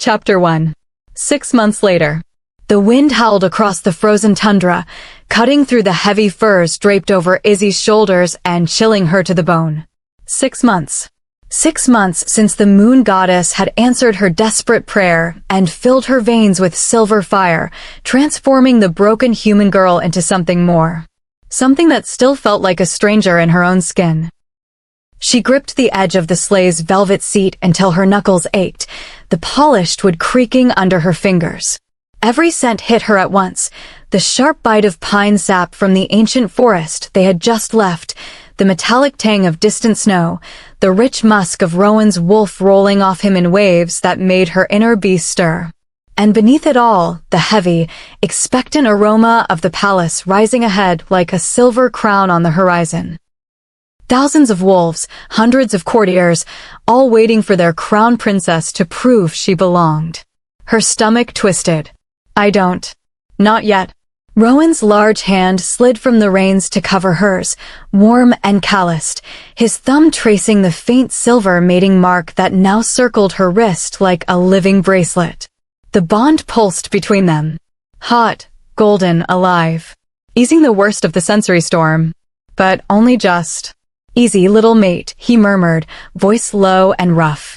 Chapter 1. 6 months later. The wind howled across the frozen tundra, cutting through the heavy furs draped over Izzy's shoulders and chilling her to the bone. 6 months. 6 months since the moon goddess had answered her desperate prayer and filled her veins with silver fire, transforming the broken human girl into something more. Something that still felt like a stranger in her own skin. She gripped the edge of the sleigh's velvet seat until her knuckles ached, the polished wood creaking under her fingers. Every scent hit her at once, the sharp bite of pine sap from the ancient forest they had just left, the metallic tang of distant snow, the rich musk of Rowan's wolf rolling off him in waves that made her inner beast stir. And beneath it all, the heavy, expectant aroma of the palace rising ahead like a silver crown on the horizon. Thousands of wolves, hundreds of courtiers, all waiting for their crown princess to prove she belonged. Her stomach twisted. I don't. Not yet. Rowan's large hand slid from the reins to cover hers, warm and calloused, his thumb tracing the faint silver mating mark that now circled her wrist like a living bracelet. The bond pulsed between them. Hot, golden, alive. Easing the worst of the sensory storm. But only just. Easy, little mate, he murmured, voice low and rough.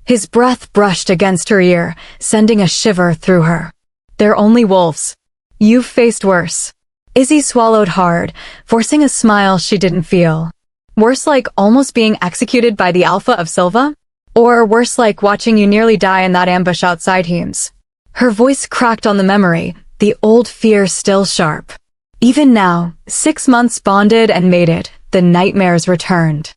His breath brushed against her ear, sending a shiver through her. They're only wolves. You've faced worse. Izzy swallowed hard, forcing a smile she didn't feel. Worse like almost being executed by the Alpha of Silva? Or worse like watching you nearly die in that ambush outside Heames. Her voice cracked on the memory, the old fear still sharp. Even now, 6 months bonded and mated, the nightmares returned.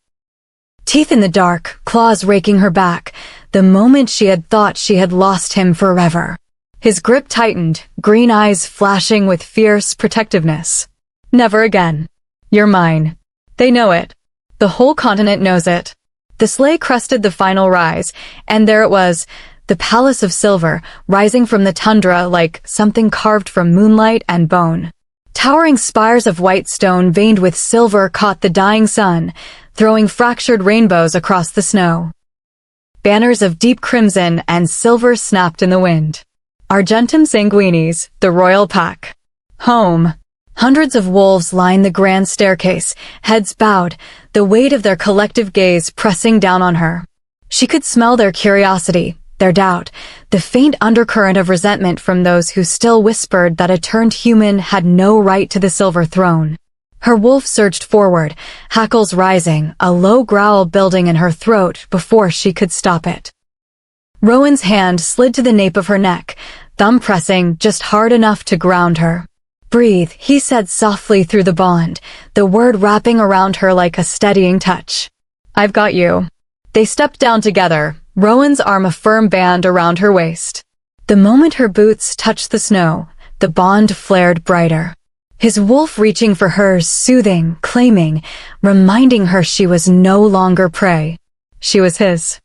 Teeth in the dark, claws raking her back, the moment she had thought she had lost him forever. His grip tightened, green eyes flashing with fierce protectiveness. Never again. You're mine. They know it. The whole continent knows it. The sleigh crested the final rise, and there it was, the Palace of Silver, rising from the tundra like something carved from moonlight and bone. Towering spires of white stone veined with silver caught the dying sun, throwing fractured rainbows across the snow. Banners of deep crimson and silver snapped in the wind. Argentum sanguinis, the royal pack. Home. Hundreds of wolves lined the grand staircase, heads bowed, the weight of their collective gaze pressing down on her. She could smell their curiosity, their doubt, the faint undercurrent of resentment from those who still whispered that a turned human had no right to the silver throne. Her wolf surged forward, hackles rising, a low growl building in her throat before she could stop it. Rowan's hand slid to the nape of her neck, thumb pressing just hard enough to ground her. Breathe, he said softly through the bond, the word wrapping around her like a steadying touch. I've got you. They stepped down together, Rowan's arm a firm band around her waist. The moment her boots touched the snow, the bond flared brighter. His wolf reaching for hers, soothing, claiming, reminding her she was no longer prey. She was his.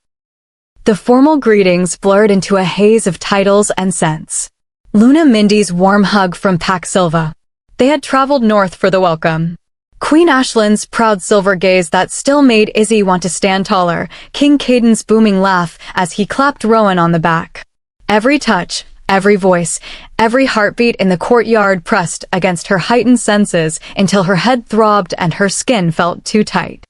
The formal greetings blurred into a haze of titles and scents. Luna Mindy's warm hug from Pax Silva. They had traveled north for the welcome. Queen Ashlin's proud silver gaze that still made Izzy want to stand taller, King Caden's booming laugh as he clapped Rowan on the back. Every touch, every voice, every heartbeat in the courtyard pressed against her heightened senses until her head throbbed and her skin felt too tight.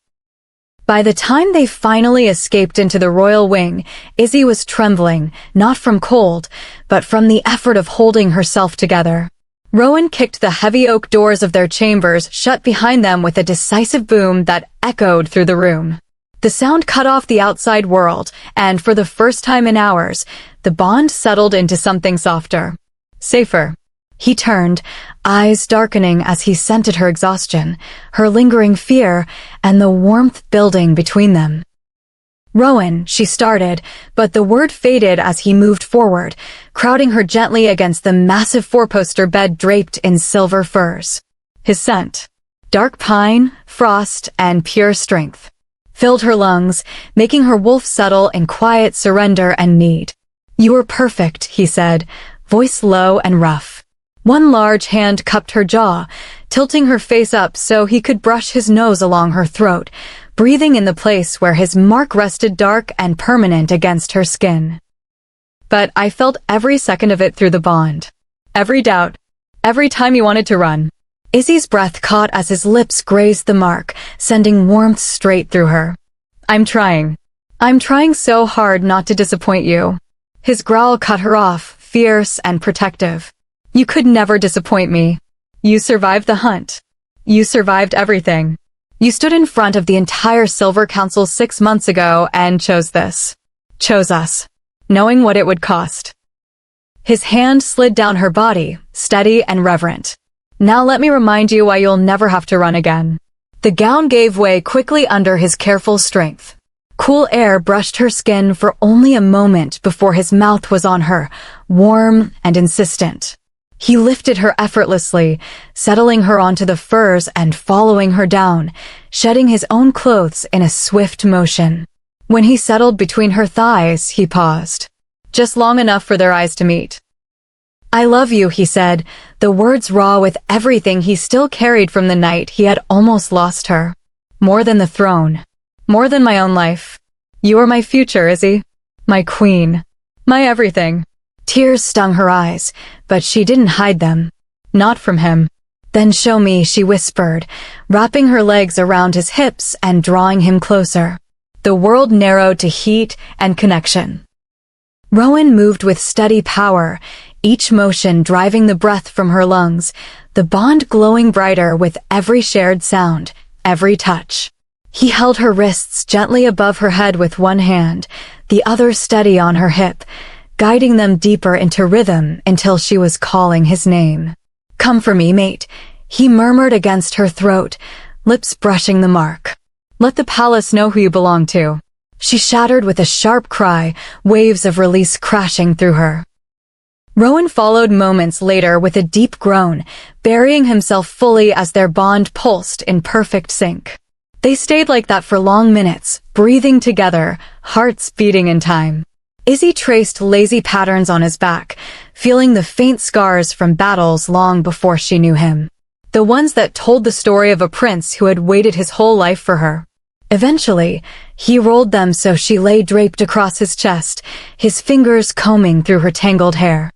By the time they finally escaped into the royal wing, Izzy was trembling, not from cold, but from the effort of holding herself together. Rowan kicked the heavy oak doors of their chambers shut behind them with a decisive boom that echoed through the room. The sound cut off the outside world, and for the first time in hours, the bond settled into something softer. Safer. He turned, eyes darkening as he scented her exhaustion, her lingering fear, and the warmth building between them. Rowan, she started, but the word faded as he moved forward, crowding her gently against the massive four-poster bed draped in silver furs. His scent, dark pine, frost, and pure strength, filled her lungs, making her wolf settle in quiet surrender and need. You were perfect, he said, voice low and rough. One large hand cupped her jaw, tilting her face up so he could brush his nose along her throat, breathing in the place where his mark rested dark and permanent against her skin. but I felt every second of it through the bond. Every doubt. Every time he wanted to run. Izzy's breath caught as his lips grazed the mark, sending warmth straight through her. I'm trying. I'm trying so hard not to disappoint you. His growl cut her off, fierce and protective. You could never disappoint me. You survived the hunt. You survived everything. You stood in front of the entire Silver Council 6 months ago and chose this. Chose us. Knowing what it would cost. His hand slid down her body, steady and reverent. Now let me remind you why you'll never have to run again. The gown gave way quickly under his careful strength. Cool air brushed her skin for only a moment before his mouth was on her, warm and insistent. He lifted her effortlessly, settling her onto the furs and following her down, shedding his own clothes in a swift motion. When he settled between her thighs, he paused. Just long enough for their eyes to meet. I love you, he said, the words raw with everything he still carried from the night he had almost lost her. More than the throne. More than my own life. You are my future, Izzy. My queen. My everything. Tears stung her eyes, but she didn't hide them. Not from him. Then show me, she whispered, wrapping her legs around his hips and drawing him closer. The world narrowed to heat and connection. Rowan moved with steady power, each motion driving the breath from her lungs, the bond glowing brighter with every shared sound, every touch. He held her wrists gently above her head with one hand, the other steady on her hip, guiding them deeper into rhythm until she was calling his name. Come for me, mate, he murmured against her throat, lips brushing the mark. Let the palace know who you belong to. She shattered with a sharp cry, waves of release crashing through her. Rowan followed moments later with a deep groan, burying himself fully as their bond pulsed in perfect sync. They stayed like that for long minutes, breathing together, hearts beating in time. Izzy traced lazy patterns on his back, feeling the faint scars from battles long before she knew him. The ones that told the story of a prince who had waited his whole life for her. Eventually, he rolled them so she lay draped across his chest, his fingers combing through her tangled hair.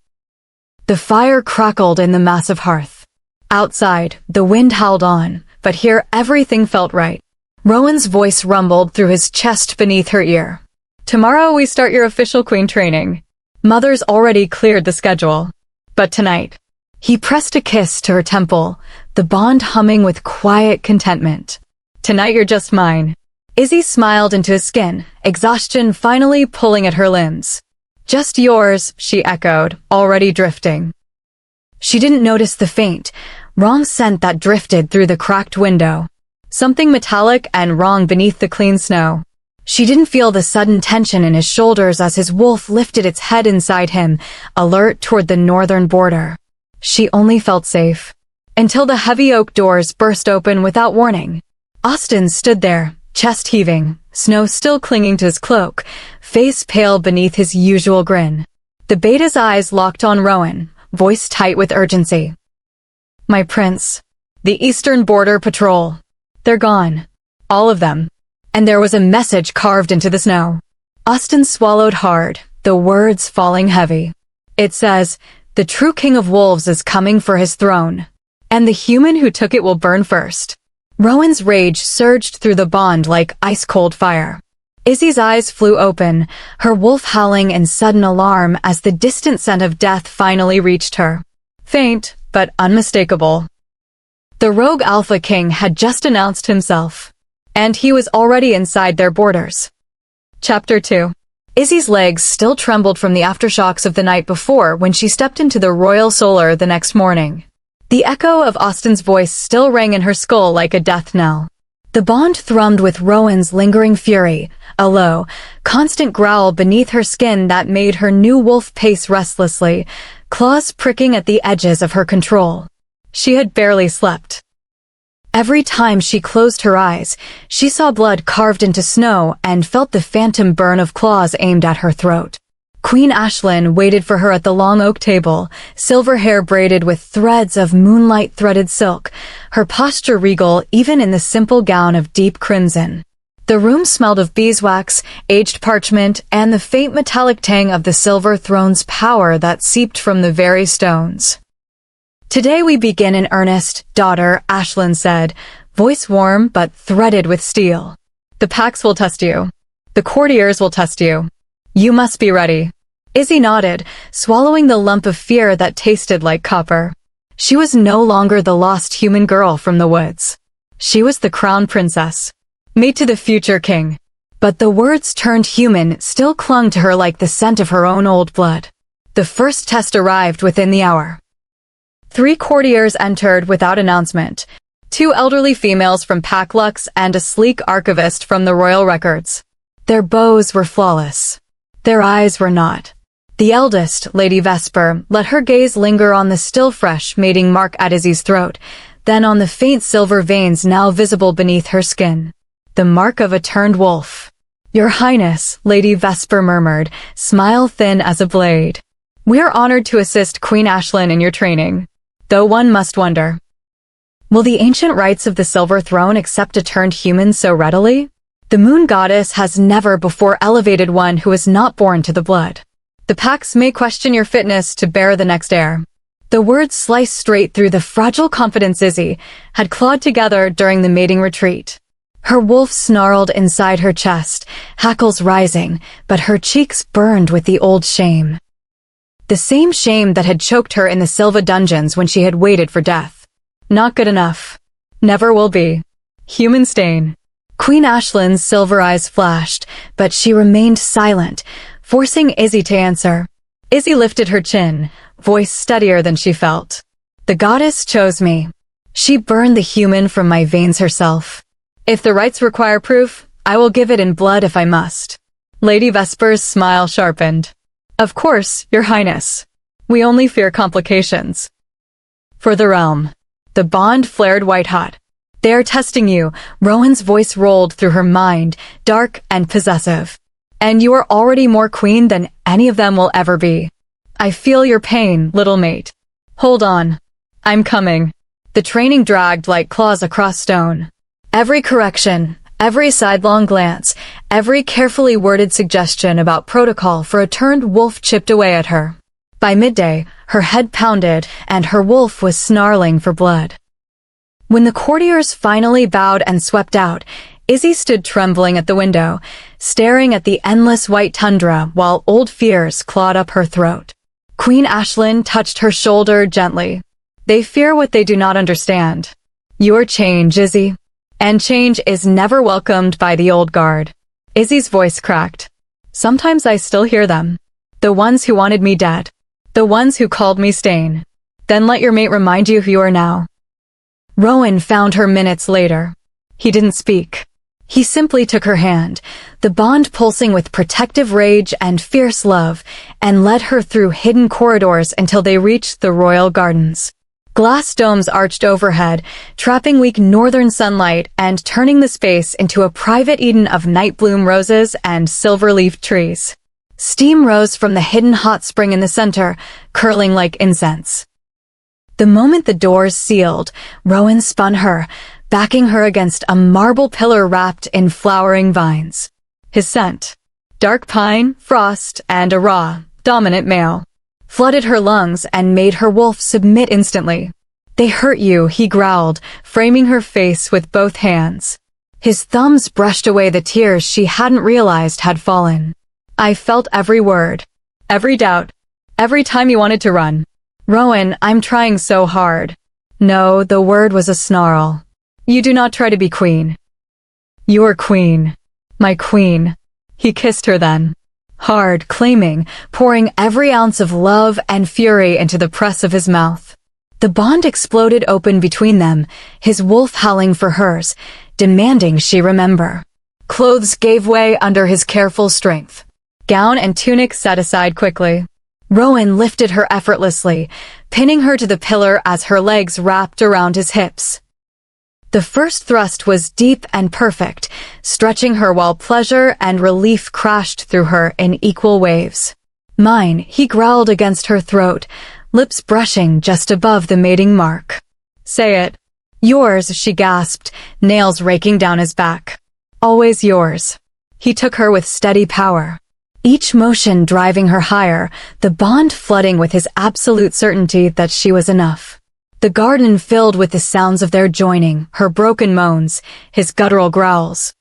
The fire crackled in the massive hearth. Outside, the wind howled on, but here everything felt right. Rowan's voice rumbled through his chest beneath her ear. Tomorrow we start your official queen training. Mother's already cleared the schedule. But tonight, he pressed a kiss to her temple, the bond humming with quiet contentment. Tonight you're just mine. Izzy smiled into his skin, exhaustion finally pulling at her limbs. Just yours, she echoed, already drifting. She didn't notice the faint, wrong scent that drifted through the cracked window. Something metallic and wrong beneath the clean snow. She didn't feel the sudden tension in his shoulders as his wolf lifted its head inside him, alert toward the northern border. She only felt safe. Until the heavy oak doors burst open without warning. Austin stood there, chest heaving, snow still clinging to his cloak, face pale beneath his usual grin. The beta's eyes locked on Rowan, voice tight with urgency. My prince. The Eastern Border Patrol. They're gone. All of them. And there was a message carved into the snow. Austin swallowed hard, the words falling heavy. It says, the true king of wolves is coming for his throne. And the human who took it will burn first. Rowan's rage surged through the bond like ice-cold fire. Izzy's eyes flew open, her wolf howling in sudden alarm as the distant scent of death finally reached her. Faint, but unmistakable. The rogue Alpha King had just announced himself. And he was already inside their borders. Chapter 2. Izzy's legs still trembled from the aftershocks of the night before when she stepped into the Royal Solar the next morning. The echo of Austin's voice still rang in her skull like a death knell. The bond thrummed with Rowan's lingering fury, a low, constant growl beneath her skin that made her new wolf pace restlessly, claws pricking at the edges of her control. She had barely slept. Every time she closed her eyes, she saw blood carved into snow and felt the phantom burn of claws aimed at her throat. Queen Ashlyn waited for her at the long oak table, silver hair braided with threads of moonlight-threaded silk, her posture regal even in the simple gown of deep crimson. The room smelled of beeswax, aged parchment, and the faint metallic tang of the silver throne's power that seeped from the very stones. "Today we begin in earnest, daughter," Ashlyn said, voice warm but threaded with steel. "The packs will test you. The courtiers will test you. You must be ready." Izzy nodded, swallowing the lump of fear that tasted like copper. She was no longer the lost human girl from the woods. She was the crown princess, mate to the future king. But the words "turned human" still clung to her like the scent of her own old blood. The first test arrived within the hour. 3 courtiers entered without announcement, 2 elderly females from Packlux and a sleek archivist from the royal records. Their bows were flawless. Their eyes were not. The eldest, Lady Vesper, let her gaze linger on the still-fresh mating mark at Izzy's throat, then on the faint silver veins now visible beneath her skin. The mark of a turned wolf. "Your Highness," Lady Vesper murmured, smile thin as a blade. "We are honored to assist Queen Ashlyn in your training. Though one must wonder, will the ancient rites of the Silver Throne accept a turned human so readily? The moon goddess has never before elevated one who is not born to the blood. The packs may question your fitness to bear the next heir." The words sliced straight through the fragile confidence Izzy had clawed together during the mating retreat. Her wolf snarled inside her chest, hackles rising, but her cheeks burned with the old shame. The same shame that had choked her in the Silva dungeons when she had waited for death. Not good enough. Never will be. Human stain. Queen Ashlyn's silver eyes flashed, but she remained silent, forcing Izzy to answer. Izzy lifted her chin, voice steadier than she felt. "The goddess chose me. She burned the human from my veins herself. If the rites require proof, I will give it in blood if I must." Lady Vesper's smile sharpened. "Of course, Your Highness. We only fear complications." "For the realm." The bond flared white-hot. "They are testing you," Rowan's voice rolled through her mind, dark and possessive. "And you are already more queen than any of them will ever be. I feel your pain, little mate. Hold on. I'm coming." The training dragged like claws across stone. Every correction, every sidelong glance, every carefully worded suggestion about protocol for a turned wolf chipped away at her. By midday, her head pounded and her wolf was snarling for blood. When the courtiers finally bowed and swept out, Izzy stood trembling at the window, staring at the endless white tundra while old fears clawed up her throat. Queen Ashlyn touched her shoulder gently. "They fear what they do not understand. You are change, Izzy. And change is never welcomed by the old guard." Izzy's voice cracked. "Sometimes I still hear them. The ones who wanted me dead. The ones who called me stain. Then let your mate remind you who you are now." Rowan found her minutes later. He didn't speak. He simply took her hand, the bond pulsing with protective rage and fierce love, and led her through hidden corridors until they reached the royal gardens. Glass domes arched overhead, trapping weak northern sunlight and turning the space into a private Eden of night-bloom roses and silver-leafed trees. Steam rose from the hidden hot spring in the center, curling like incense. The moment the doors sealed, Rowan spun her, backing her against a marble pillar wrapped in flowering vines. His scent, dark pine, frost, and a raw, dominant male, flooded her lungs and made her wolf submit instantly. "They hurt you," he growled, framing her face with both hands. His thumbs brushed away the tears she hadn't realized had fallen. "I felt every word, every doubt, every time you wanted to run. Rowan, I'm trying so hard." No, the word was a snarl. "You do not try to be queen. You are queen. My queen." He kissed her then. Hard, claiming, pouring every ounce of love and fury into the press of his mouth. The bond exploded open between them, his wolf howling for hers, demanding she remember. Clothes gave way under his careful strength. Gown and tunic set aside quickly. Rowan lifted her effortlessly, pinning her to the pillar as her legs wrapped around his hips. The first thrust was deep and perfect, stretching her while pleasure and relief crashed through her in equal waves. "Mine," he growled against her throat, lips brushing just above the mating mark. "Say it." "Yours," she gasped, nails raking down his back. Always yours. He took her with steady power, each motion driving her higher, the bond flooding with his absolute certainty that she was enough. The garden filled with the sounds of their joining, her broken moans, his guttural growls.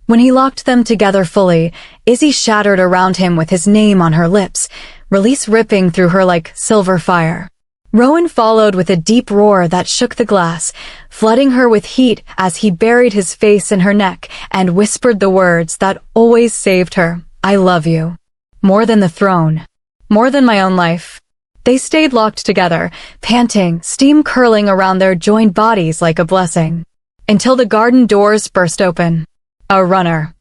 When he locked them together fully, Izzy shattered around him with his name on her lips, release ripping through her like silver fire. Rowan followed with a deep roar that shook the glass, flooding her with heat as he buried his face in her neck and whispered the words that always saved her. I love you. More than the throne. More than my own life. They stayed locked together, panting, steam curling around their joined bodies like a blessing. Until the garden doors burst open. A runner.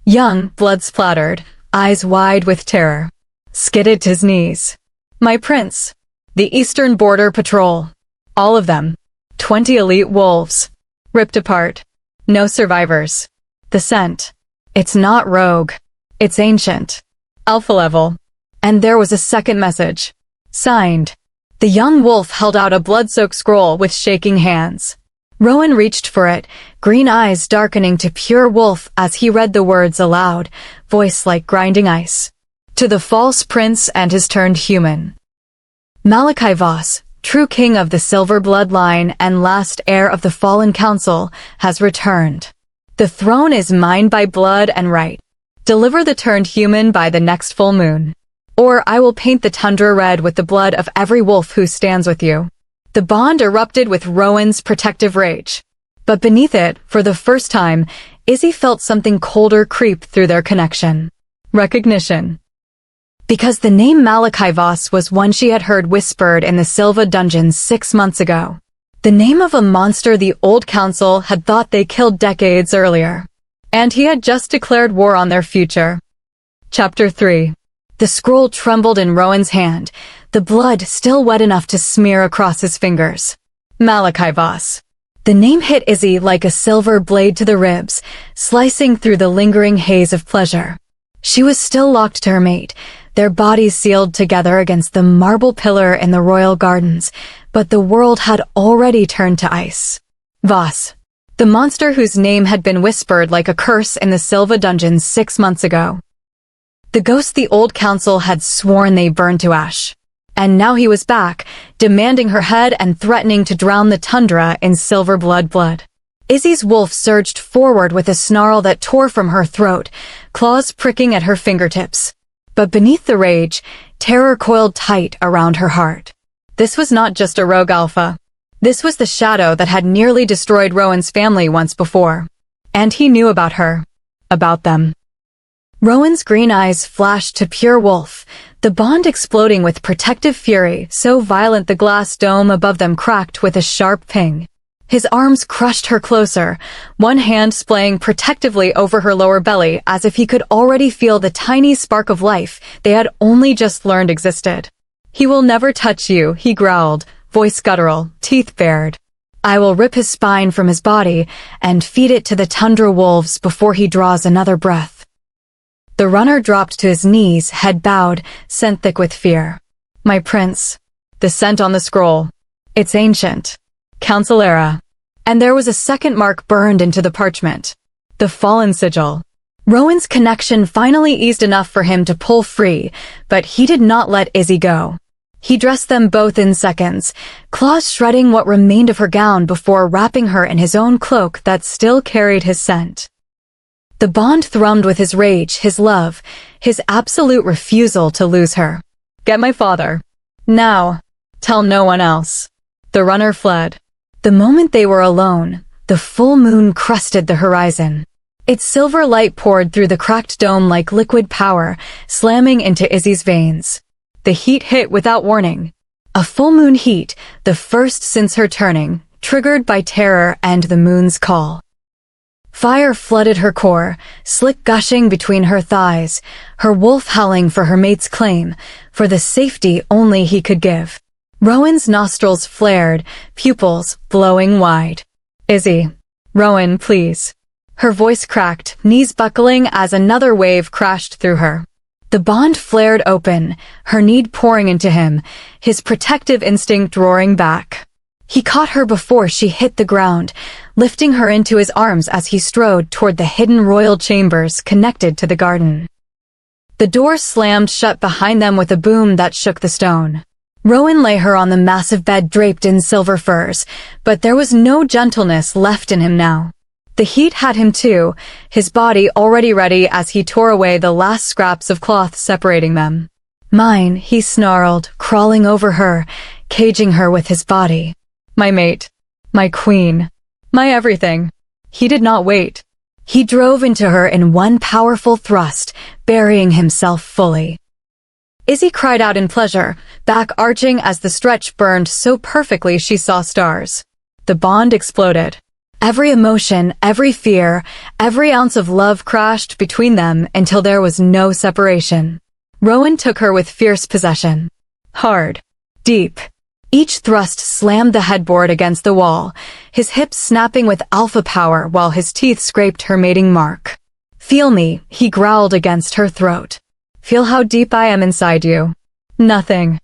Young, blood splattered, eyes wide with terror. Skidded to his knees. My prince. The Eastern Border Patrol. All of them. 20 elite wolves. Ripped apart. No survivors. The scent. It's not rogue. It's ancient. Alpha level. And there was a second message. Signed. The young wolf held out a blood-soaked scroll with shaking hands. Rowan reached for it, green eyes darkening to pure wolf as he read the words aloud, voice like grinding ice. To the false prince and his turned human. Malachi Voss, true king of the silver bloodline and last heir of the fallen council, has returned. The throne is mine by blood and right. Deliver the turned human by the next full moon. Or I will paint the tundra red with the blood of every wolf who stands with you. The bond erupted with Rowan's protective rage. But beneath it, for the first time, Izzy felt something colder creep through their connection. Recognition. Because the name Malachi Voss was one she had heard whispered in the Silva dungeons 6 months ago. The name of a monster the old council had thought they killed decades earlier. And he had just declared war on their future. Chapter 3. The scroll trembled in Rowan's hand, the blood still wet enough to smear across his fingers. Malachi Voss. The name hit Izzy like a silver blade to the ribs, slicing through the lingering haze of pleasure. She was still locked to her mate, their bodies sealed together against the marble pillar in the royal gardens, but the world had already turned to ice. Voss. The monster whose name had been whispered like a curse in the Silva dungeons 6 months ago. The ghost the old council had sworn they burned to ash. And now he was back, demanding her head and threatening to drown the tundra in silver blood. Izzy's wolf surged forward with a snarl that tore from her throat, claws pricking at her fingertips. But beneath the rage, terror coiled tight around her heart. This was not just a rogue alpha. This was the shadow that had nearly destroyed Rowan's family once before. And he knew about her. About them. Rowan's green eyes flashed to pure wolf, the bond exploding with protective fury, so violent the glass dome above them cracked with a sharp ping. His arms crushed her closer, one hand splaying protectively over her lower belly as if he could already feel the tiny spark of life they had only just learned existed. He will never touch you, he growled, voice guttural, teeth bared. I will rip his spine from his body and feed it to the tundra wolves before he draws another breath. The runner dropped to his knees, head bowed, scent thick with fear. My prince. The scent on the scroll. It's ancient. Council era. And there was a second mark burned into the parchment. The fallen sigil. Rowan's connection finally eased enough for him to pull free, but he did not let Izzy go. He dressed them both in seconds, claws shredding what remained of her gown before wrapping her in his own cloak that still carried his scent. The bond thrummed with his rage, his love, his absolute refusal to lose her. Get my father. Now. Tell no one else. The runner fled. The moment they were alone, the full moon crusted the horizon. Its silver light poured through the cracked dome like liquid power, slamming into Izzy's veins. The heat hit without warning. A full moon heat, the first since her turning, triggered by terror and the moon's call. Fire flooded her core, slick gushing between her thighs, her wolf howling for her mate's claim, for the safety only he could give. Rowan's nostrils flared, pupils blowing wide. Izzy. Rowan, please. Her voice cracked, knees buckling as another wave crashed through her. The bond flared open, her need pouring into him, his protective instinct roaring back. He caught her before she hit the ground, lifting her into his arms as he strode toward the hidden royal chambers connected to the garden. The door slammed shut behind them with a boom that shook the stone. Rowan lay her on the massive bed draped in silver furs, but there was no gentleness left in him now. The heat had him too, his body already ready as he tore away the last scraps of cloth separating them. "Mine," he snarled, crawling over her, caging her with his body. "My mate. My queen. My everything." He did not wait. He drove into her in one powerful thrust, burying himself fully. Izzy cried out in pleasure, back arching as the stretch burned so perfectly she saw stars. The bond exploded. Every emotion, every fear, every ounce of love crashed between them until there was no separation. Rowan took her with fierce possession. Hard. Deep. Each thrust slammed the headboard against the wall, his hips snapping with alpha power while his teeth scraped her mating mark. "Feel me," he growled against her throat. "Feel how deep I am inside you." Nothing.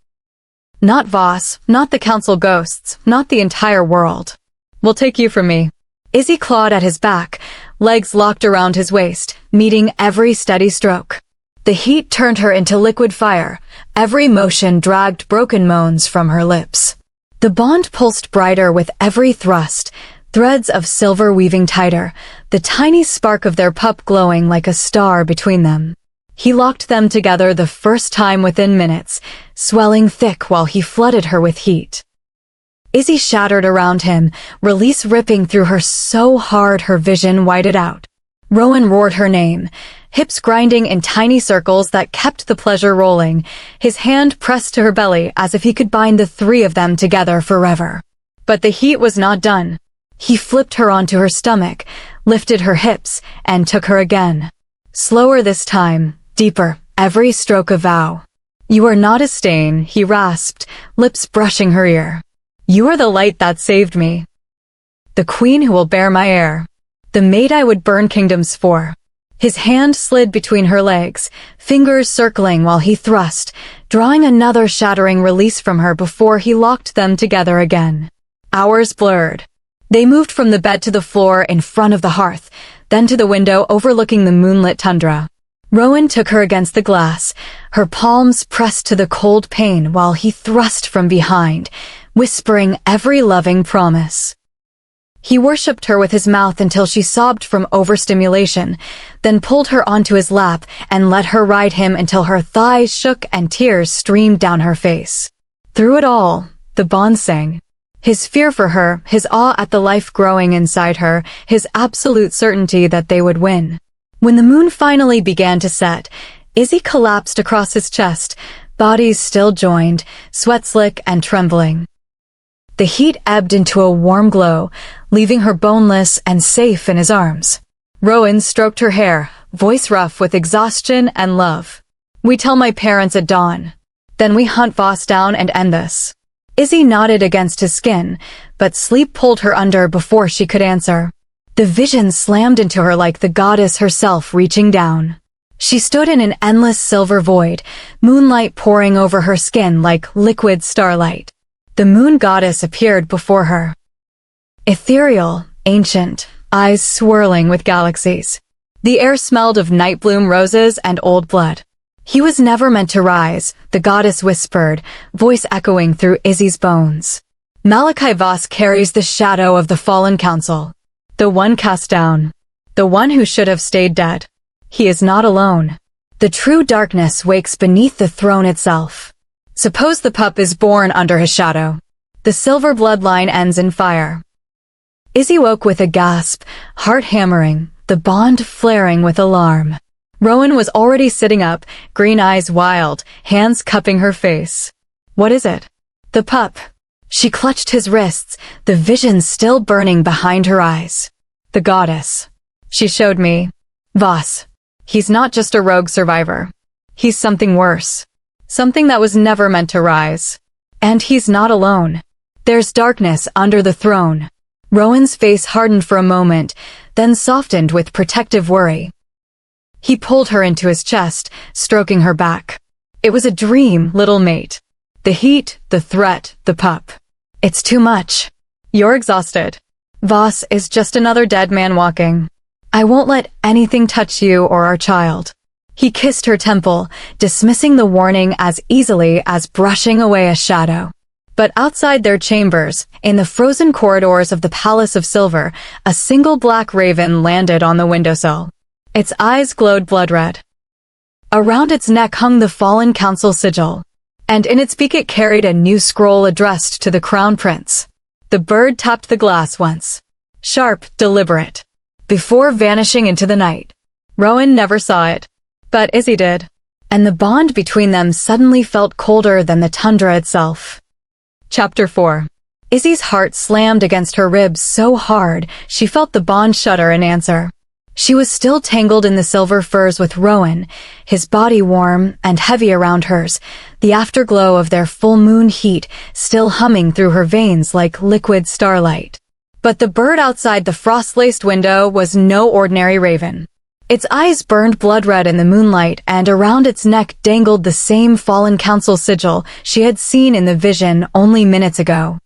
Not Voss, not the council ghosts, not the entire world. "Will take you from me." Izzy clawed at his back, legs locked around his waist, meeting every steady stroke. The heat turned her into liquid fire. Every motion dragged broken moans from her lips. The bond pulsed brighter with every thrust, threads of silver weaving tighter, the tiny spark of their pup glowing like a star between them. He locked them together the first time within minutes, swelling thick while he flooded her with heat. Izzy shattered around him, release ripping through her so hard her vision whited out. Rowan roared her name, hips grinding in tiny circles that kept the pleasure rolling, his hand pressed to her belly as if he could bind the three of them together forever. But the heat was not done. He flipped her onto her stomach, lifted her hips, and took her again. Slower this time, deeper, every stroke a vow. "You are not a stain," he rasped, lips brushing her ear. "You are the light that saved me. The queen who will bear my heir. The maid I would burn kingdoms for." His hand slid between her legs, fingers circling while he thrust, drawing another shattering release from her before he locked them together again. Hours blurred. They moved from the bed to the floor in front of the hearth, then to the window overlooking the moonlit tundra. Rowan took her against the glass, her palms pressed to the cold pane while he thrust from behind, whispering every loving promise. He worshipped her with his mouth until she sobbed from overstimulation, then pulled her onto his lap and let her ride him until her thighs shook and tears streamed down her face. Through it all, the bond sang. His fear for her, his awe at the life growing inside her, his absolute certainty that they would win. When the moon finally began to set, Izzy collapsed across his chest, bodies still joined, sweat slick and trembling. The heat ebbed into a warm glow, leaving her boneless and safe in his arms. Rowan stroked her hair, voice rough with exhaustion and love. "We tell my parents at dawn. Then we hunt Voss down and end this." Izzy nodded against his skin, but sleep pulled her under before she could answer. The vision slammed into her like the goddess herself reaching down. She stood in an endless silver void, moonlight pouring over her skin like liquid starlight. The moon goddess appeared before her. Ethereal, ancient, eyes swirling with galaxies. The air smelled of night-bloom roses and old blood. "He was never meant to rise," the goddess whispered, voice echoing through Izzy's bones. "Malachi Voss carries the shadow of the fallen council. The one cast down. The one who should have stayed dead. He is not alone. The true darkness wakes beneath the throne itself. Suppose the pup is born under his shadow. The silver bloodline ends in fire." Izzy woke with a gasp, heart hammering, the bond flaring with alarm. Rowan was already sitting up, green eyes wild, hands cupping her face. "What is it?" "The pup." She clutched his wrists, the vision still burning behind her eyes. "The goddess. She showed me. Voss. He's not just a rogue survivor. He's something worse. Something that was never meant to rise. And he's not alone. There's darkness under the throne." Rowan's face hardened for a moment, then softened with protective worry. He pulled her into his chest, stroking her back. "It was a dream, little mate. The heat, the threat, the pup. It's too much. You're exhausted. Voss is just another dead man walking. I won't let anything touch you or our child. He kissed her temple, dismissing the warning as easily as brushing away a shadow. But outside their chambers, in the frozen corridors of the Palace of Silver, a single black raven landed on the windowsill. Its eyes glowed blood-red. Around its neck hung the fallen council sigil, and in its beak it carried a new scroll addressed to the crown prince. The bird tapped the glass once. Sharp, deliberate. Before vanishing into the night. Rowan never saw it. But Izzy did. And the bond between them suddenly felt colder than the tundra itself. Chapter 4. Izzy's heart slammed against her ribs so hard she felt the bond shudder in answer. She was still tangled in the silver furs with Rowan, his body warm and heavy around hers, the afterglow of their full moon heat still humming through her veins like liquid starlight. But the bird outside the frost-laced window was no ordinary raven. Its eyes burned blood-red in the moonlight, and around its neck dangled the same fallen council sigil she had seen in the vision only minutes ago.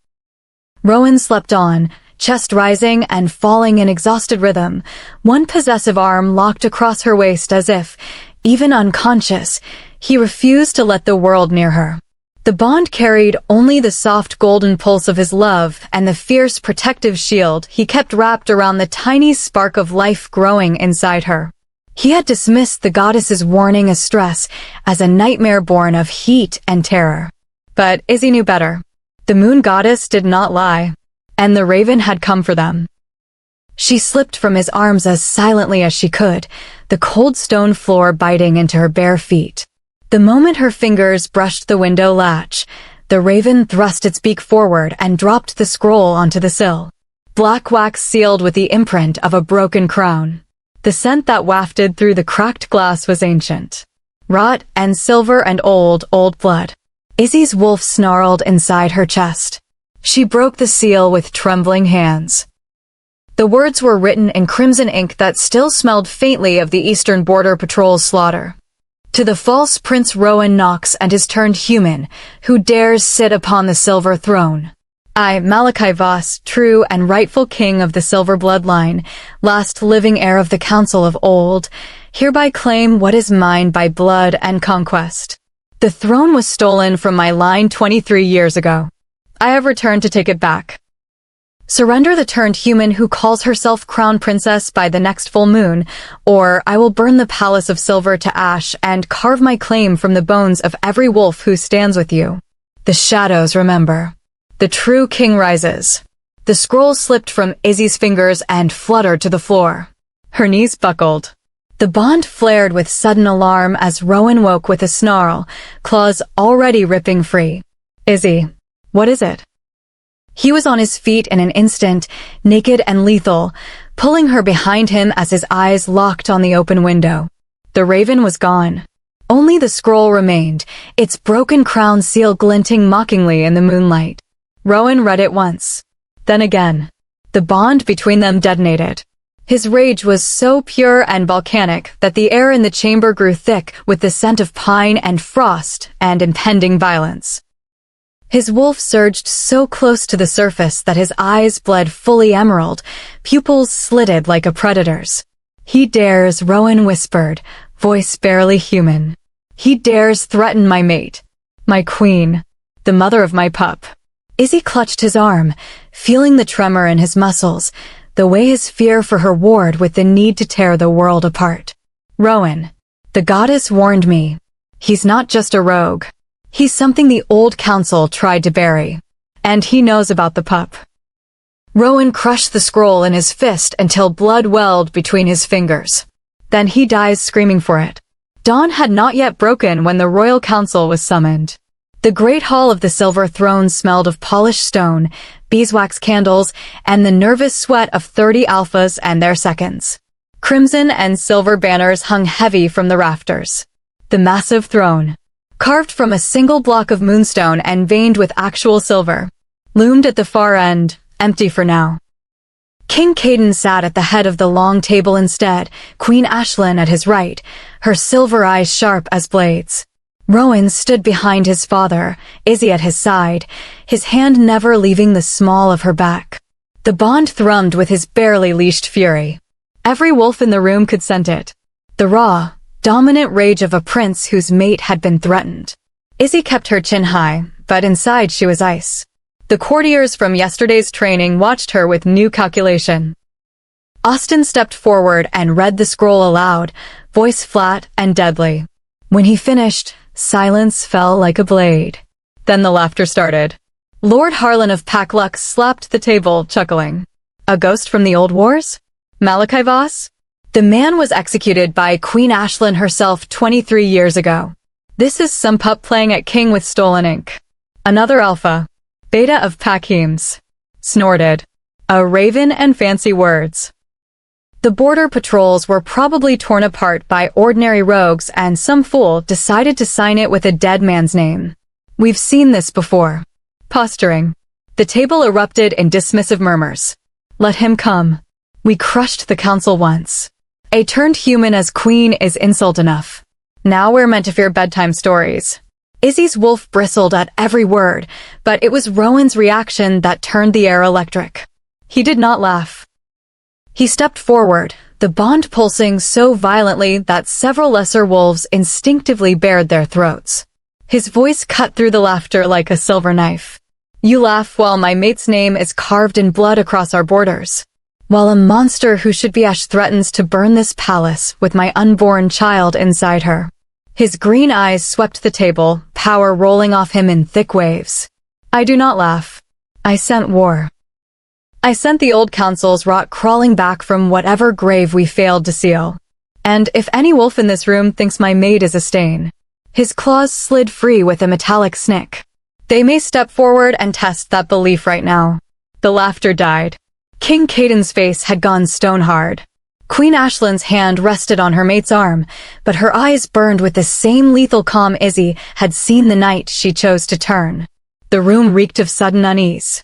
Rowan slept on, chest rising and falling in exhausted rhythm, one possessive arm locked across her waist as if, even unconscious, he refused to let the world near her. The bond carried only the soft golden pulse of his love and the fierce protective shield he kept wrapped around the tiny spark of life growing inside her. He had dismissed the goddess's warning as stress, as a nightmare born of heat and terror. But Izzy knew better. The moon goddess did not lie, and the raven had come for them. She slipped from his arms as silently as she could, the cold stone floor biting into her bare feet. The moment her fingers brushed the window latch, the raven thrust its beak forward and dropped the scroll onto the sill. Black wax sealed with the imprint of a broken crown. The scent that wafted through the cracked glass was ancient. Rot and silver and old blood. Izzy's wolf snarled inside her chest. She broke the seal with trembling hands. The words were written in crimson ink that still smelled faintly of the Eastern Border Patrol's slaughter. To the false Prince Rowan Knox and his turned human, who dares sit upon the silver throne. I, Malachi Voss, true and rightful king of the silver bloodline, last living heir of the council of old, hereby claim what is mine by blood and conquest. The throne was stolen from my line 23 years ago. I have returned to take it back. Surrender the turned human who calls herself crown princess by the next full moon, or I will burn the palace of silver to ash and carve my claim from the bones of every wolf who stands with you. The shadows remember. The true king rises. The scroll slipped from Izzy's fingers and fluttered to the floor. Her knees buckled. The bond flared with sudden alarm as Rowan woke with a snarl, claws already ripping free. Izzy, what is it? He was on his feet in an instant, naked and lethal, pulling her behind him as his eyes locked on the open window. The raven was gone. Only the scroll remained, its broken crown seal glinting mockingly in the moonlight. Rowan read it once. Then again. The bond between them detonated. His rage was so pure and volcanic that the air in the chamber grew thick with the scent of pine and frost and impending violence. His wolf surged so close to the surface that his eyes bled fully emerald, pupils slitted like a predator's. He dares, Rowan whispered, voice barely human. He dares threaten my mate, my queen, the mother of my pup. Izzy clutched his arm, feeling the tremor in his muscles, the way his fear for her warred with the need to tear the world apart. Rowan, the goddess warned me. He's not just a rogue. He's something the old council tried to bury. And he knows about the pup. Rowan crushed the scroll in his fist until blood welled between his fingers. Then he dies screaming for it. Dawn had not yet broken when the royal council was summoned. The great hall of the silver throne smelled of polished stone, beeswax candles, and the nervous sweat of 30 alphas and their seconds. Crimson and silver banners hung heavy from the rafters. The massive throne, carved from a single block of moonstone and veined with actual silver, loomed at the far end, empty for now. King Caden sat at the head of the long table instead, Queen Ashlyn at his right, her silver eyes sharp as blades. Rowan stood behind his father, Izzy at his side, his hand never leaving the small of her back. The bond thrummed with his barely leashed fury. Every wolf in the room could scent it. The raw, dominant rage of a prince whose mate had been threatened. Izzy kept her chin high, but inside she was ice. The courtiers from yesterday's training watched her with new calculation. Austen stepped forward and read the scroll aloud, voice flat and deadly. When he finished, silence fell like a blade. Then the laughter started. Lord Harlan of Packlux slapped the table, chuckling. A ghost from the old wars? Malachi Voss? The man was executed by Queen Ashlyn herself 23 years ago. This is some pup playing at king with stolen ink. Another alpha. Beta of Packhems. Snorted. A raven and fancy words. The border patrols were probably torn apart by ordinary rogues and some fool decided to sign it with a dead man's name. We've seen this before. Posturing. The table erupted in dismissive murmurs. Let him come. We crushed the council once. A turned human as queen is insult enough. Now we're meant to fear bedtime stories. Izzy's wolf bristled at every word, but it was Rowan's reaction that turned the air electric. He did not laugh. He stepped forward, the bond pulsing so violently that several lesser wolves instinctively bared their throats. His voice cut through the laughter like a silver knife. You laugh while my mate's name is carved in blood across our borders. While a monster who should be ash threatens to burn this palace with my unborn child inside her. His green eyes swept the table, power rolling off him in thick waves. I do not laugh. I scent war. I sent the old council's rot crawling back from whatever grave we failed to seal. And if any wolf in this room thinks my mate is a stain, his claws slid free with a metallic snick. They may step forward and test that belief right now. The laughter died. King Caden's face had gone stone hard. Queen Ashlyn's hand rested on her mate's arm, but her eyes burned with the same lethal calm Izzy had seen the night she chose to turn. The room reeked of sudden unease.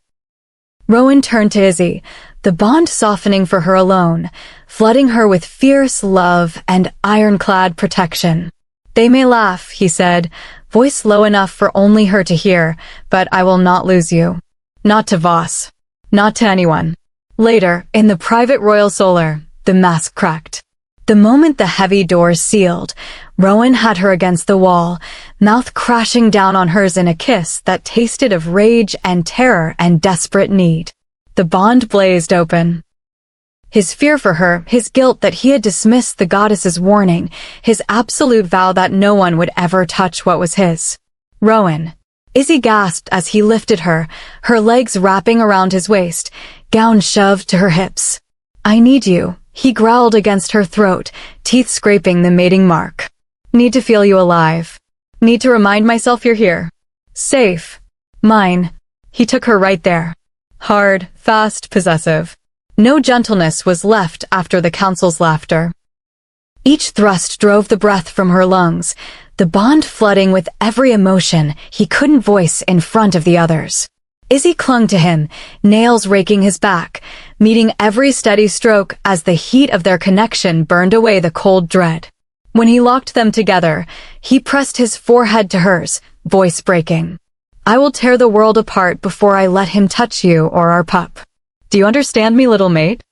Rowan turned to Izzy, the bond softening for her alone, flooding her with fierce love and ironclad protection. They may laugh, he said, voice low enough for only her to hear, but I will not lose you. Not to Voss. Not to anyone. Later, in the private royal solar, the mask cracked. The moment the heavy door sealed, Rowan had her against the wall, mouth crashing down on hers in a kiss that tasted of rage and terror and desperate need. The bond blazed open. His fear for her, his guilt that he had dismissed the goddess's warning, his absolute vow that no one would ever touch what was his. Rowan. Izzy gasped as he lifted her, her legs wrapping around his waist, gown shoved to her hips. I need you, he growled against her throat, teeth scraping the mating mark. Need to feel you alive. Need to remind myself you're here. Safe. Mine. He took her right there. Hard, fast, possessive. No gentleness was left after the council's laughter. Each thrust drove the breath from her lungs, the bond flooding with every emotion he couldn't voice in front of the others. Izzy clung to him, nails raking his back, meeting every steady stroke as the heat of their connection burned away the cold dread. When he locked them together, he pressed his forehead to hers, voice breaking. I will tear the world apart before I let him touch you or our pup. Do you understand me, little mate?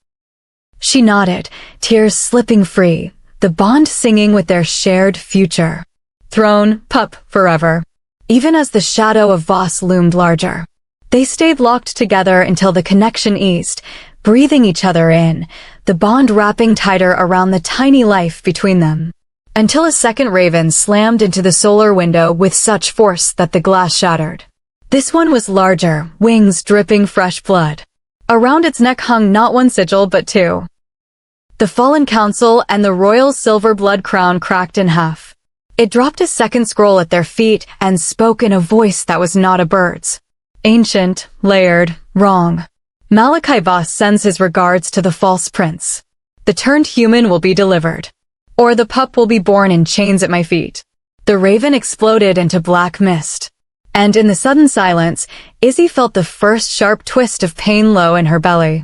She nodded, tears slipping free, the bond singing with their shared future. Throne, pup, forever. Even as the shadow of Voss loomed larger. They stayed locked together until the connection eased, breathing each other in, the bond wrapping tighter around the tiny life between them. Until a second raven slammed into the solar window with such force that the glass shattered. This one was larger, wings dripping fresh blood. Around its neck hung not one sigil but two. The fallen council and the royal silver blood crown cracked in half. It dropped a second scroll at their feet and spoke in a voice that was not a bird's. Ancient, layered, wrong. Malachi Voss sends his regards to the false prince. The turned human will be delivered. Or the pup will be born in chains at my feet. The raven exploded into black mist. And in the sudden silence, Izzy felt the first sharp twist of pain low in her belly.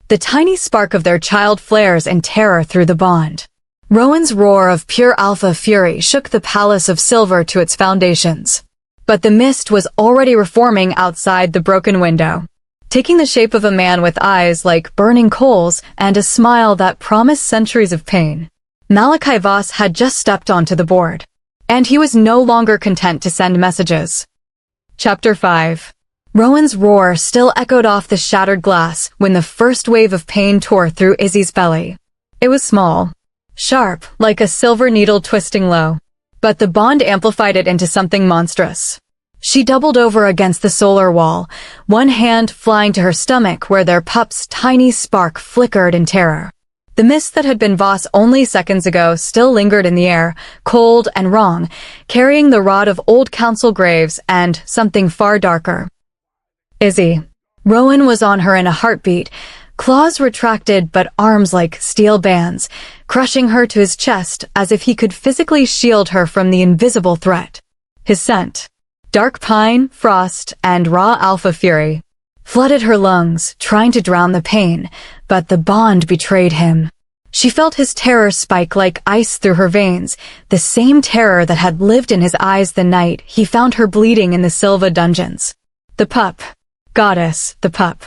The tiny spark of their child flares in terror through the bond. Rowan's roar of pure alpha fury shook the palace of silver to its foundations. But the mist was already reforming outside the broken window, taking the shape of a man with eyes like burning coals and a smile that promised centuries of pain. Malachi Voss had just stepped onto the board, and he was no longer content to send messages. Chapter 5. Rowan's roar still echoed off the shattered glass when the first wave of pain tore through Izzy's belly. It was small, sharp, like a silver needle twisting low, but the bond amplified it into something monstrous. She doubled over against the solar wall, one hand flying to her stomach where their pup's tiny spark flickered in terror. The mist that had been Voss only seconds ago still lingered in the air, cold and wrong, carrying the rod of old council graves and something far darker. Izzy. Rowan was on her in a heartbeat, claws retracted but arms like steel bands, crushing her to his chest as if he could physically shield her from the invisible threat. His scent, dark pine, frost, and raw alpha fury, flooded her lungs, trying to drown the pain, but the bond betrayed him. She felt his terror spike like ice through her veins, the same terror that had lived in his eyes the night he found her bleeding in the Silva dungeons. The pup. Goddess, the pup.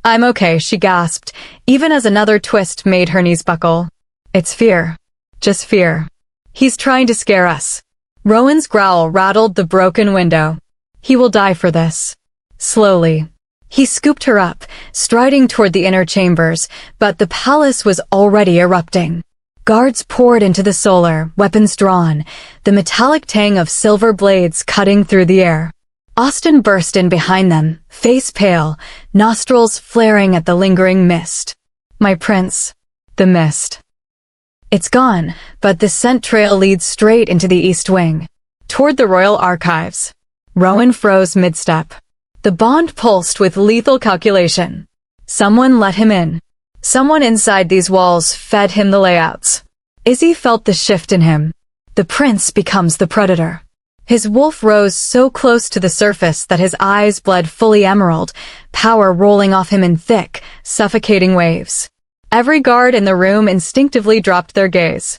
I'm okay, she gasped, even as another twist made her knees buckle. It's fear. Just fear. He's trying to scare us. Rowan's growl rattled the broken window. He will die for this. Slowly. He scooped her up, striding toward the inner chambers, but the palace was already erupting. Guards poured into the solar, weapons drawn, the metallic tang of silver blades cutting through the air. Austin burst in behind them, face pale, nostrils flaring at the lingering mist. My prince. The mist. It's gone, but the scent trail leads straight into the east wing, toward the royal archives. Rowan froze mid-step. The bond pulsed with lethal calculation. Someone let him in. Someone inside these walls fed him the layouts. Izzy felt the shift in him. The prince becomes the predator. His wolf rose so close to the surface that his eyes bled fully emerald, power rolling off him in thick, suffocating waves. Every guard in the room instinctively dropped their gaze.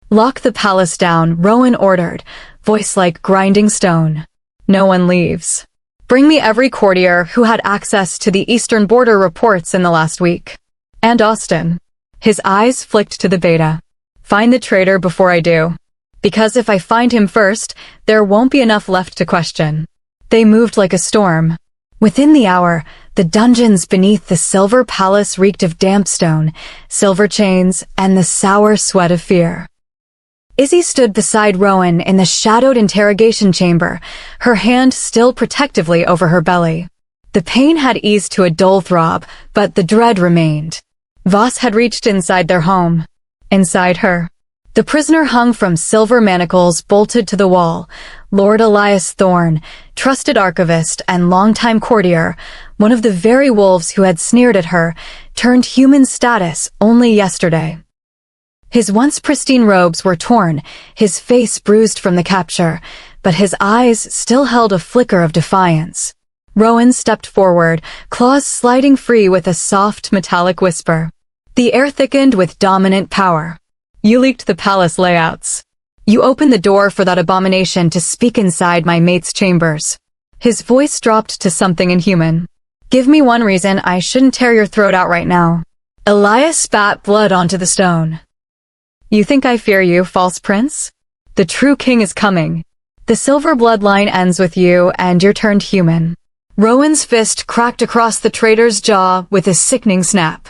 Lock the palace down, Rowan ordered, voice like grinding stone. No one leaves. Bring me every courtier who had access to the eastern border reports in the last week. And Austin. His eyes flicked to the beta. Find the traitor before I do. Because if I find him first, there won't be enough left to question. They moved like a storm. Within the hour, the dungeons beneath the silver palace reeked of damp stone, silver chains, and the sour sweat of fear. Izzy stood beside Rowan in the shadowed interrogation chamber, her hand still protectively over her belly. The pain had eased to a dull throb, but the dread remained. Voss had reached inside their home. Inside her. The prisoner hung from silver manacles bolted to the wall. Lord Elias Thorne, trusted archivist and longtime courtier, one of the very wolves who had sneered at her, turned human status only yesterday. His once pristine robes were torn, his face bruised from the capture, but his eyes still held a flicker of defiance. Rowan stepped forward, claws sliding free with a soft metallic whisper. The air thickened with dominant power. You leaked the palace layouts. You opened the door for that abomination to speak inside my mate's chambers. His voice dropped to something inhuman. Give me one reason I shouldn't tear your throat out right now. Elias spat blood onto the stone. You think I fear you, false prince? The true king is coming. The silver bloodline ends with you and you're turned human. Rowan's fist cracked across the traitor's jaw with a sickening snap.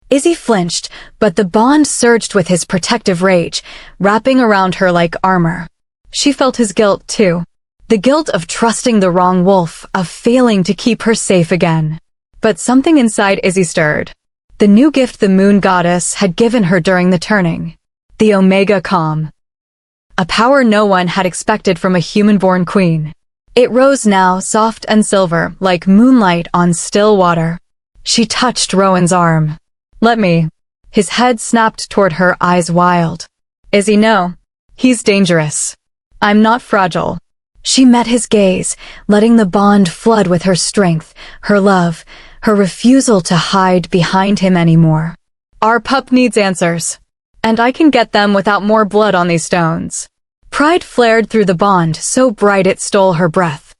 Izzy flinched, but the bond surged with his protective rage, wrapping around her like armor. She felt his guilt, too. The guilt of trusting the wrong wolf, of failing to keep her safe again. But something inside Izzy stirred. The new gift the moon goddess had given her during the turning. The Omega Calm. A power no one had expected from a human-born queen. It rose now, soft and silver, like moonlight on still water. She touched Rowan's arm. Let me. His head snapped toward her, eyes wild. Izzy, no. He's dangerous. I'm not fragile. She met his gaze, letting the bond flood with her strength, her love, her refusal to hide behind him anymore. Our pup needs answers. And I can get them without more blood on these stones. Pride flared through the bond, so bright it stole her breath.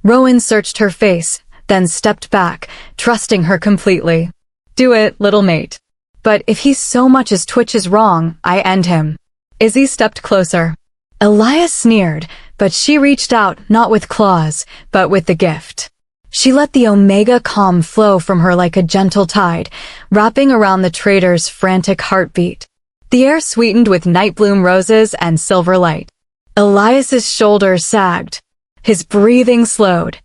Rowan searched her face, then stepped back, trusting her completely. Do it, little mate. But if he so much as twitches wrong, I end him. Izzy stepped closer. Elias sneered, but she reached out, not with claws, but with the gift. She let the omega calm flow from her like a gentle tide, wrapping around the traitor's frantic heartbeat. The air sweetened with nightbloom roses and silver light. Elias's shoulders sagged. His breathing slowed.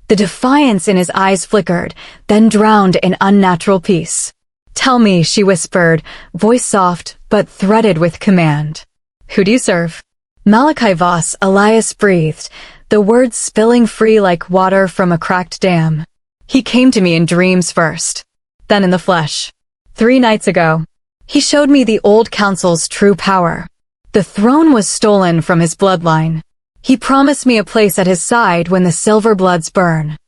The defiance in his eyes flickered, then drowned in unnatural peace. Tell me, she whispered, voice soft, but threaded with command. Who do you serve? Malachi Voss, Elias breathed, the words spilling free like water from a cracked dam. He came to me in dreams first, then in the flesh. 3 nights ago, he showed me the old council's true power. The throne was stolen from his bloodline. He promised me a place at his side when the silver bloods burn.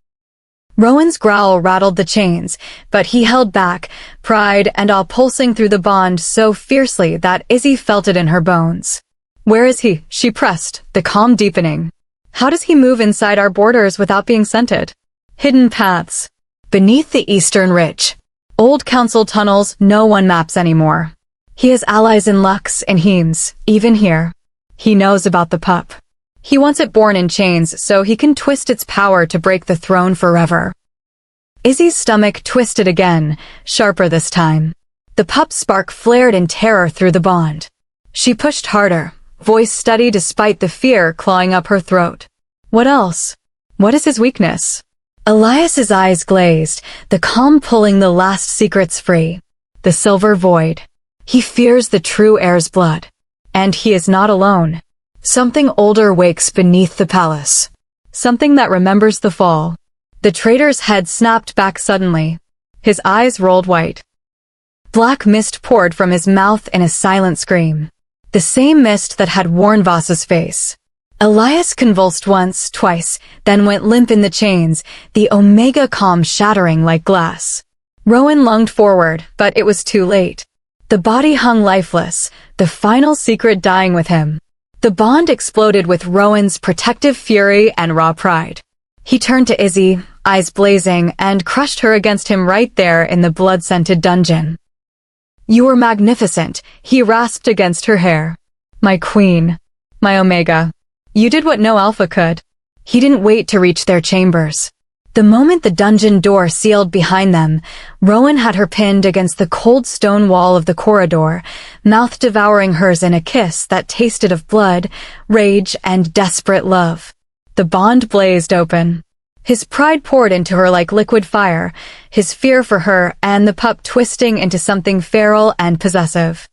Rowan's growl rattled the chains, but he held back, pride and awe pulsing through the bond so fiercely that Izzy felt it in her bones. Where is he? She pressed, the calm deepening. How does he move inside our borders without being scented? Hidden paths. Beneath the eastern ridge. Old council tunnels no one maps anymore. He has allies in Lux and Heems, even here. He knows about the pup. He wants it born in chains so he can twist its power to break the throne forever. Izzy's stomach twisted again, sharper this time. The pup's spark flared in terror through the bond. She pushed harder, voice steady despite the fear clawing up her throat. What else? What is his weakness? Elias's eyes glazed, the calm pulling the last secrets free. The silver void. He fears the true heir's blood. And he is not alone. Something older wakes beneath the palace. Something that remembers the fall. The traitor's head snapped back suddenly. His eyes rolled white. Black mist poured from his mouth in a silent scream. The same mist that had worn Voss's face. Elias convulsed once, twice, then went limp in the chains, the omega calm shattering like glass. Rowan lunged forward, but it was too late. The body hung lifeless, the final secret dying with him. The bond exploded with Rowan's protective fury and raw pride. He turned to Izzy, eyes blazing, and crushed her against him right there in the blood-scented dungeon. You were magnificent, he rasped against her hair. My queen. My omega. You did what no alpha could. He didn't wait to reach their chambers. The moment the dungeon door sealed behind them, Rowan had her pinned against the cold stone wall of the corridor, mouth devouring hers in a kiss that tasted of blood, rage, and desperate love. The bond blazed open. His pride poured into her like liquid fire, his fear for her and the pup twisting into something feral and possessive.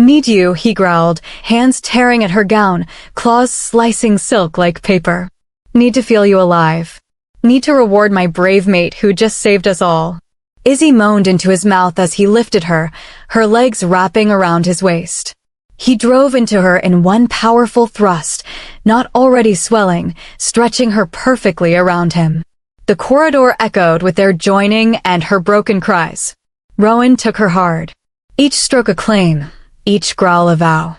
Need you, he growled, hands tearing at her gown, claws slicing silk like paper. Need to feel you alive. Need to reward my brave mate who just saved us all. Izzy moaned into his mouth as he lifted her, her legs wrapping around his waist. He drove into her in one powerful thrust, not already swelling, stretching her perfectly around him. The corridor echoed with their joining and her broken cries. Rowan took her hard. Each stroke a claim, each growl a vow.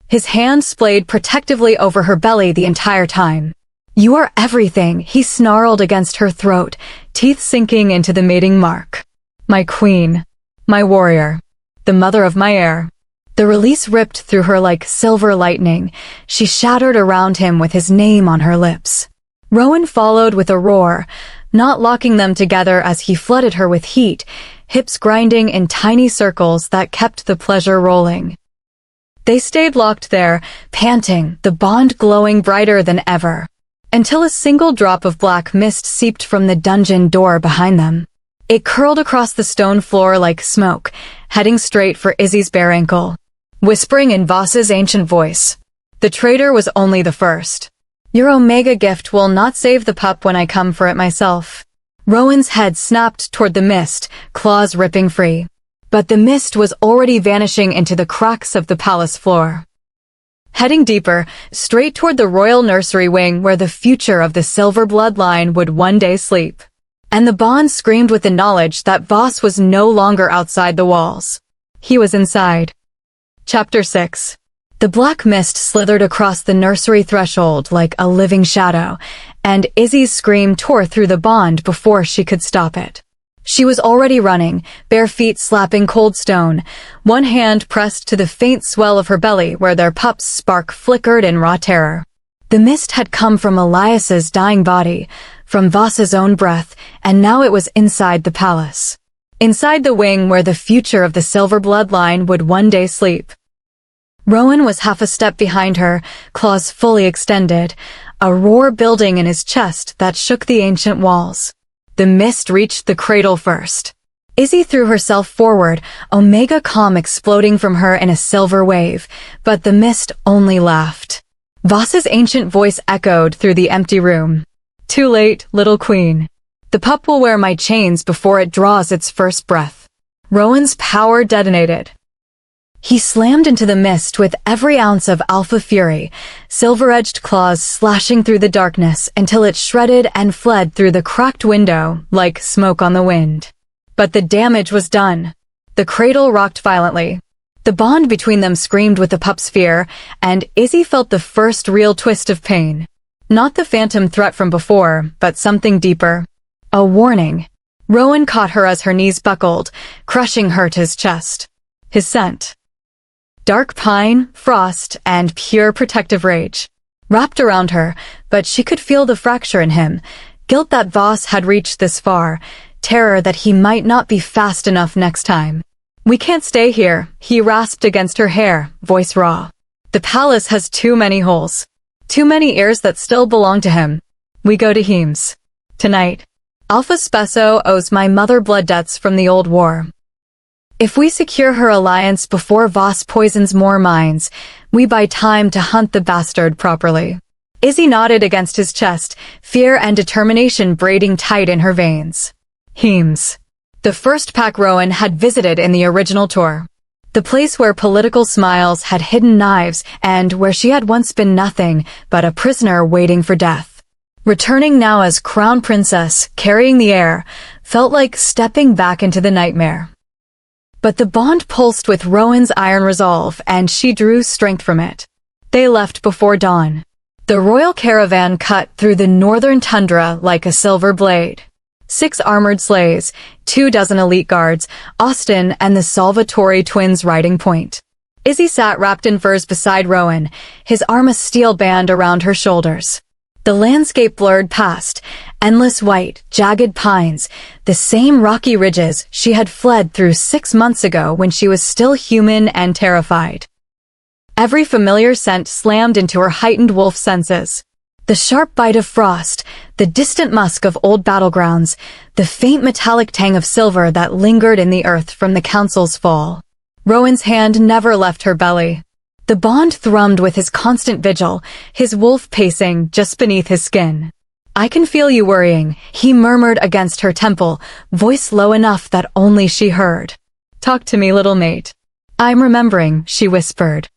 His hand splayed protectively over her belly the entire time. You are everything, he snarled against her throat, teeth sinking into the mating mark. My queen. My warrior. The mother of my heir. The release ripped through her like silver lightning. She shattered around him with his name on her lips. Rowan followed with a roar, not locking them together as he flooded her with heat, hips grinding in tiny circles that kept the pleasure rolling. They stayed locked there, panting, the bond glowing brighter than ever. Until a single drop of black mist seeped from the dungeon door behind them. It curled across the stone floor like smoke, heading straight for Izzy's bare ankle. Whispering in Voss's ancient voice. The traitor was only the first. Your omega gift will not save the pup when I come for it myself. Rowan's head snapped toward the mist, claws ripping free. But the mist was already vanishing into the cracks of the palace floor. Heading deeper, straight toward the royal nursery wing where the future of the silver bloodline would one day sleep. And the bond screamed with the knowledge that Voss was no longer outside the walls. He was inside. Chapter 6. The black mist slithered across the nursery threshold like a living shadow, and Izzy's scream tore through the bond before she could stop it. She was already running, bare feet slapping cold stone, one hand pressed to the faint swell of her belly where their pup's spark flickered in raw terror. The mist had come from Elias's dying body, from Voss's own breath, and now it was inside the palace. Inside the wing where the future of the silver bloodline would one day sleep. Rowan was half a step behind her, claws fully extended, a roar building in his chest that shook the ancient walls. The mist reached the cradle first. Izzy threw herself forward, Omega calm exploding from her in a silver wave, but the mist only laughed. Voss's ancient voice echoed through the empty room. Too late, little queen. The pup will wear my chains before it draws its first breath. Rowan's power detonated. He slammed into the mist with every ounce of alpha fury, silver-edged claws slashing through the darkness until it shredded and fled through the cracked window like smoke on the wind. But the damage was done. The cradle rocked violently. The bond between them screamed with the pup's fear, and Izzy felt the first real twist of pain. Not the phantom threat from before, but something deeper. A warning. Rowan caught her as her knees buckled, crushing her to his chest. His scent. Dark pine, frost, and pure protective rage. Wrapped around her, but she could feel the fracture in him. Guilt that Voss had reached this far. Terror that he might not be fast enough next time. We can't stay here, he rasped against her hair, voice raw. The palace has too many holes. Too many heirs that still belong to him. We go to Heems. Tonight. Alpha Spesso owes my mother blood debts from the old war. If we secure her alliance before Voss poisons more minds, we buy time to hunt the bastard properly. Izzy nodded against his chest, fear and determination braiding tight in her veins. Heems. The first pack Rowan had visited in the original tour. The place where political smiles had hidden knives and where she had once been nothing but a prisoner waiting for death. Returning now as crown princess, carrying the heir, felt like stepping back into the nightmare. But the bond pulsed with Rowan's iron resolve, and she drew strength from it. They left before dawn. The royal caravan cut through the northern tundra like a silver blade. 6 armored sleighs, 24 elite guards, Austin and the Salvatore twins riding point. Izzy sat wrapped in furs beside Rowan, his arm a steel band around her shoulders. The landscape blurred past, endless white, jagged pines, the same rocky ridges she had fled through 6 months ago when she was still human and terrified. Every familiar scent slammed into her heightened wolf senses. The sharp bite of frost, the distant musk of old battlegrounds, the faint metallic tang of silver that lingered in the earth from the council's fall. Rowan's hand never left her belly. The bond thrummed with his constant vigil, his wolf pacing just beneath his skin. I can feel you worrying, he murmured against her temple, voice low enough that only she heard. Talk to me, little mate. I'm remembering, she whispered.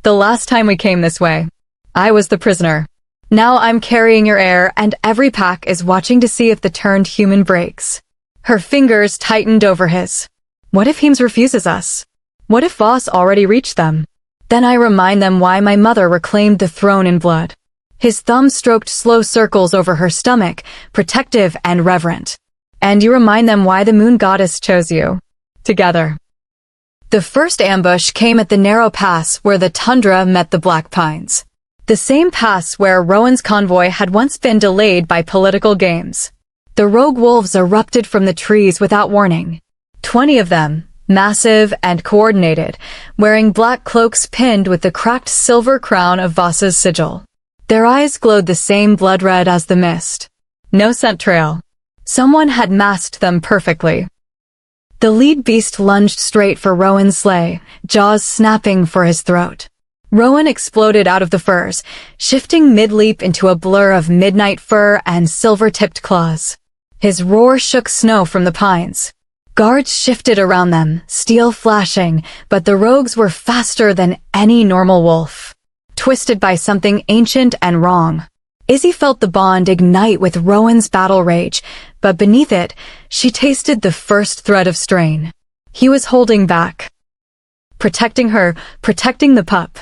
The last time we came this way, I was the prisoner. Now I'm carrying your heir, and every pack is watching to see if the turned human breaks. Her fingers tightened over his. What if Heems refuses us? What if Voss already reached them? Then I remind them why my mother reclaimed the throne in blood. His thumb stroked slow circles over her stomach, protective and reverent. And you remind them why the moon goddess chose you. Together. The first ambush came at the narrow pass where the tundra met the black pines. The same pass where Rowan's convoy had once been delayed by political games. The rogue wolves erupted from the trees without warning. 20 of them. Massive and coordinated, wearing black cloaks pinned with the cracked silver crown of Voss's sigil. Their eyes glowed the same blood red as the mist. No scent trail. Someone had masked them perfectly. The lead beast lunged straight for Rowan's sleigh, jaws snapping for his throat. Rowan exploded out of the furs, shifting mid-leap into a blur of midnight fur and silver-tipped claws. His roar shook snow from the pines. Guards shifted around them, steel flashing, but the rogues were faster than any normal wolf. Twisted by something ancient and wrong. Izzy felt the bond ignite with Rowan's battle rage, but beneath it, she tasted the first thread of strain. He was holding back. protecting her, protecting the pup.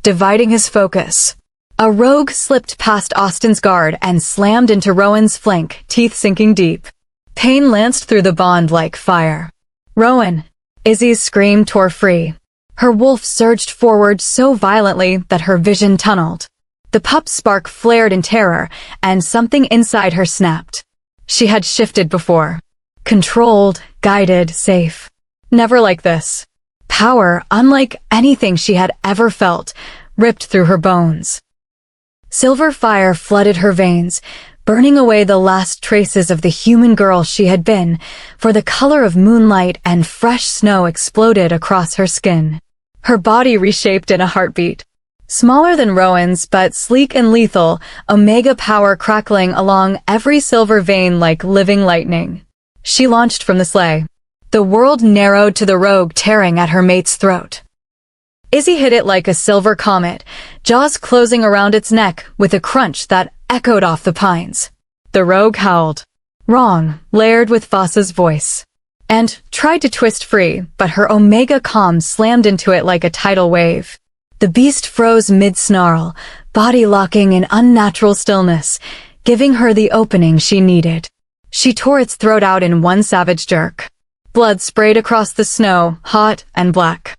Dividing his focus. A rogue slipped past Austin's guard and slammed into Rowan's flank, teeth sinking deep. Pain lanced through the bond like fire. "Rowan!" Izzy's scream tore free. Her wolf surged forward so violently that her vision tunneled. The pup's spark flared in terror, and something inside her snapped. She had shifted before. Controlled, guided, safe. Never like this. Power, unlike anything she had ever felt, ripped through her bones. Silver fire flooded her veins, burning away the last traces of the human girl she had been, for the color of moonlight and fresh snow exploded across her skin. Her body reshaped in a heartbeat. Smaller than Rowan's, but sleek and lethal, omega power crackling along every silver vein like living lightning. She launched from the sleigh. The world narrowed to the rogue tearing at her mate's throat. Izzy hit it like a silver comet, jaws closing around its neck with a crunch that echoed off the pines. The rogue howled. Wrong, layered with Voss's voice. And tried to twist free, but her omega calm slammed into it like a tidal wave. The beast froze mid-snarl, body locking in unnatural stillness, giving her the opening she needed. She tore its throat out in one savage jerk. Blood sprayed across the snow, hot and black.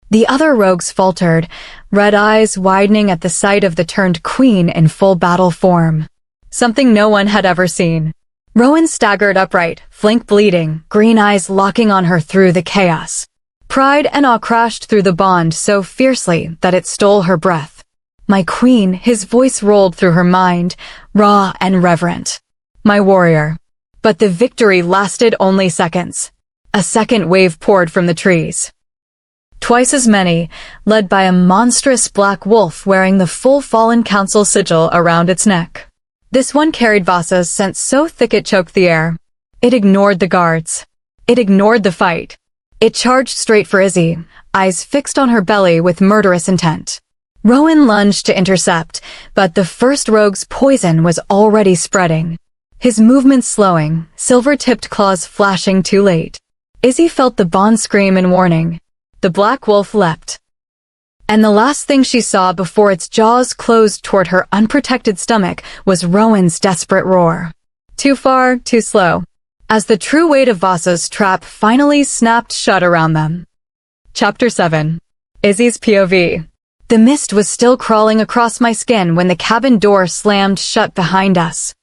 The other rogues faltered, red eyes widening at the sight of the turned queen in full battle form. Something no one had ever seen. Rowan staggered upright, flank bleeding, green eyes locking on her through the chaos. Pride and awe crashed through the bond so fiercely that it stole her breath. My queen, his voice rolled through her mind, raw and reverent. My warrior. But the victory lasted only seconds. A second wave poured from the trees. Twice as many, led by a monstrous black wolf wearing the full Fallen Council sigil around its neck. This one carried Voss's scent so thick it choked the air. It ignored the guards. It ignored the fight. It charged straight for Izzy, eyes fixed on her belly with murderous intent. Rowan lunged to intercept, but the first rogue's poison was already spreading. His movements slowing, silver-tipped claws flashing too late. Izzy felt the bond scream in warning. The black wolf leapt. And the last thing she saw before its jaws closed toward her unprotected stomach was Rowan's desperate roar. Too far, too slow. As the true weight of Voss's trap finally snapped shut around them. Chapter 7. Izzy's POV. The mist was still crawling across my skin when the cabin door slammed shut behind us.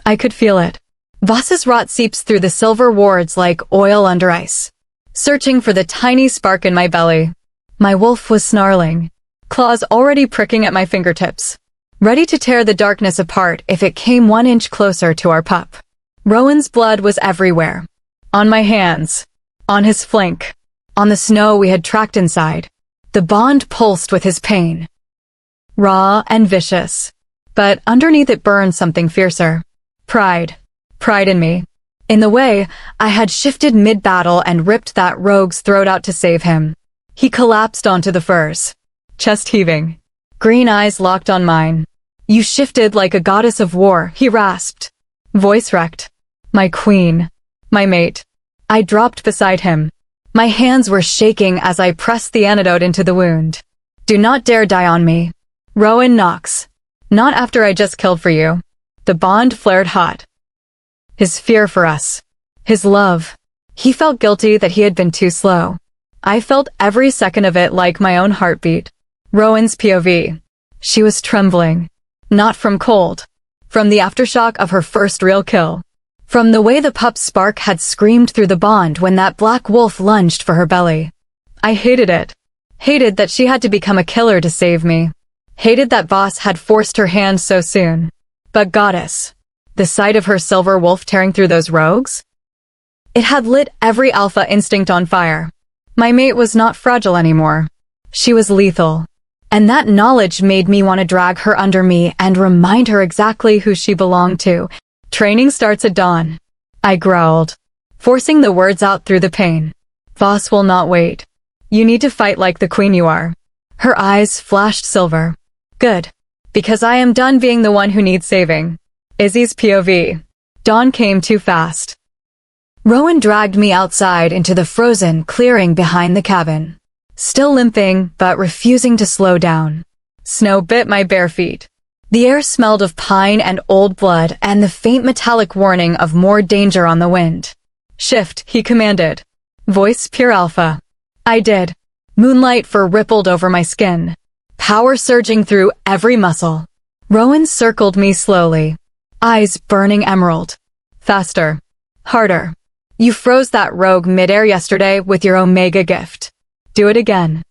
I could feel it. Voss's rot seeps through the silver wards like oil under ice. Searching for the tiny spark in my belly. My wolf was snarling, claws already pricking at my fingertips, ready to tear the darkness apart if it came 1 inch closer to our pup. Rowan's blood was everywhere. On my hands. On his flank. On the snow we had tracked inside. The bond pulsed with his pain. Raw and vicious. But underneath it burned something fiercer. Pride. Pride in me. In the way, I had shifted mid-battle and ripped that rogue's throat out to save him. He collapsed onto the furs. Chest heaving. Green eyes locked on mine. You shifted like a goddess of war, he rasped. Voice wrecked. My queen. My mate. I dropped beside him. My hands were shaking as I pressed the antidote into the wound. Do not dare die on me. Rowan Knox. Not after I just killed for you. The bond flared hot. His fear for us. His love. He felt guilty that he had been too slow. I felt every second of it like my own heartbeat. Rowan's POV. She was trembling. Not from cold. From the aftershock of her first real kill. From the way the pup's spark had screamed through the bond when that black wolf lunged for her belly. I hated it. Hated that she had to become a killer to save me. Hated that Voss had forced her hand so soon. But goddess. The sight of her silver wolf tearing through those rogues? It had lit every alpha instinct on fire. My mate was not fragile anymore. She was lethal. And that knowledge made me want to drag her under me and remind her exactly who she belonged to. Training starts at dawn. I growled, forcing the words out through the pain. Voss will not wait. You need to fight like the queen you are. Her eyes flashed silver. Good. Because I am done being the one who needs saving. Izzy's POV. Dawn came too fast. Rowan dragged me outside into the frozen clearing behind the cabin. still limping but refusing to slow down. Snow bit my bare feet. The air smelled of pine and old blood and the faint metallic warning of more danger on the wind. Shift, he commanded. Voice pure alpha. I did. Moonlight fur rippled over my skin, power surging through every muscle. Rowan circled me slowly, eyes burning emerald. Faster. Harder. You froze that rogue midair yesterday with your Omega gift. Do it again.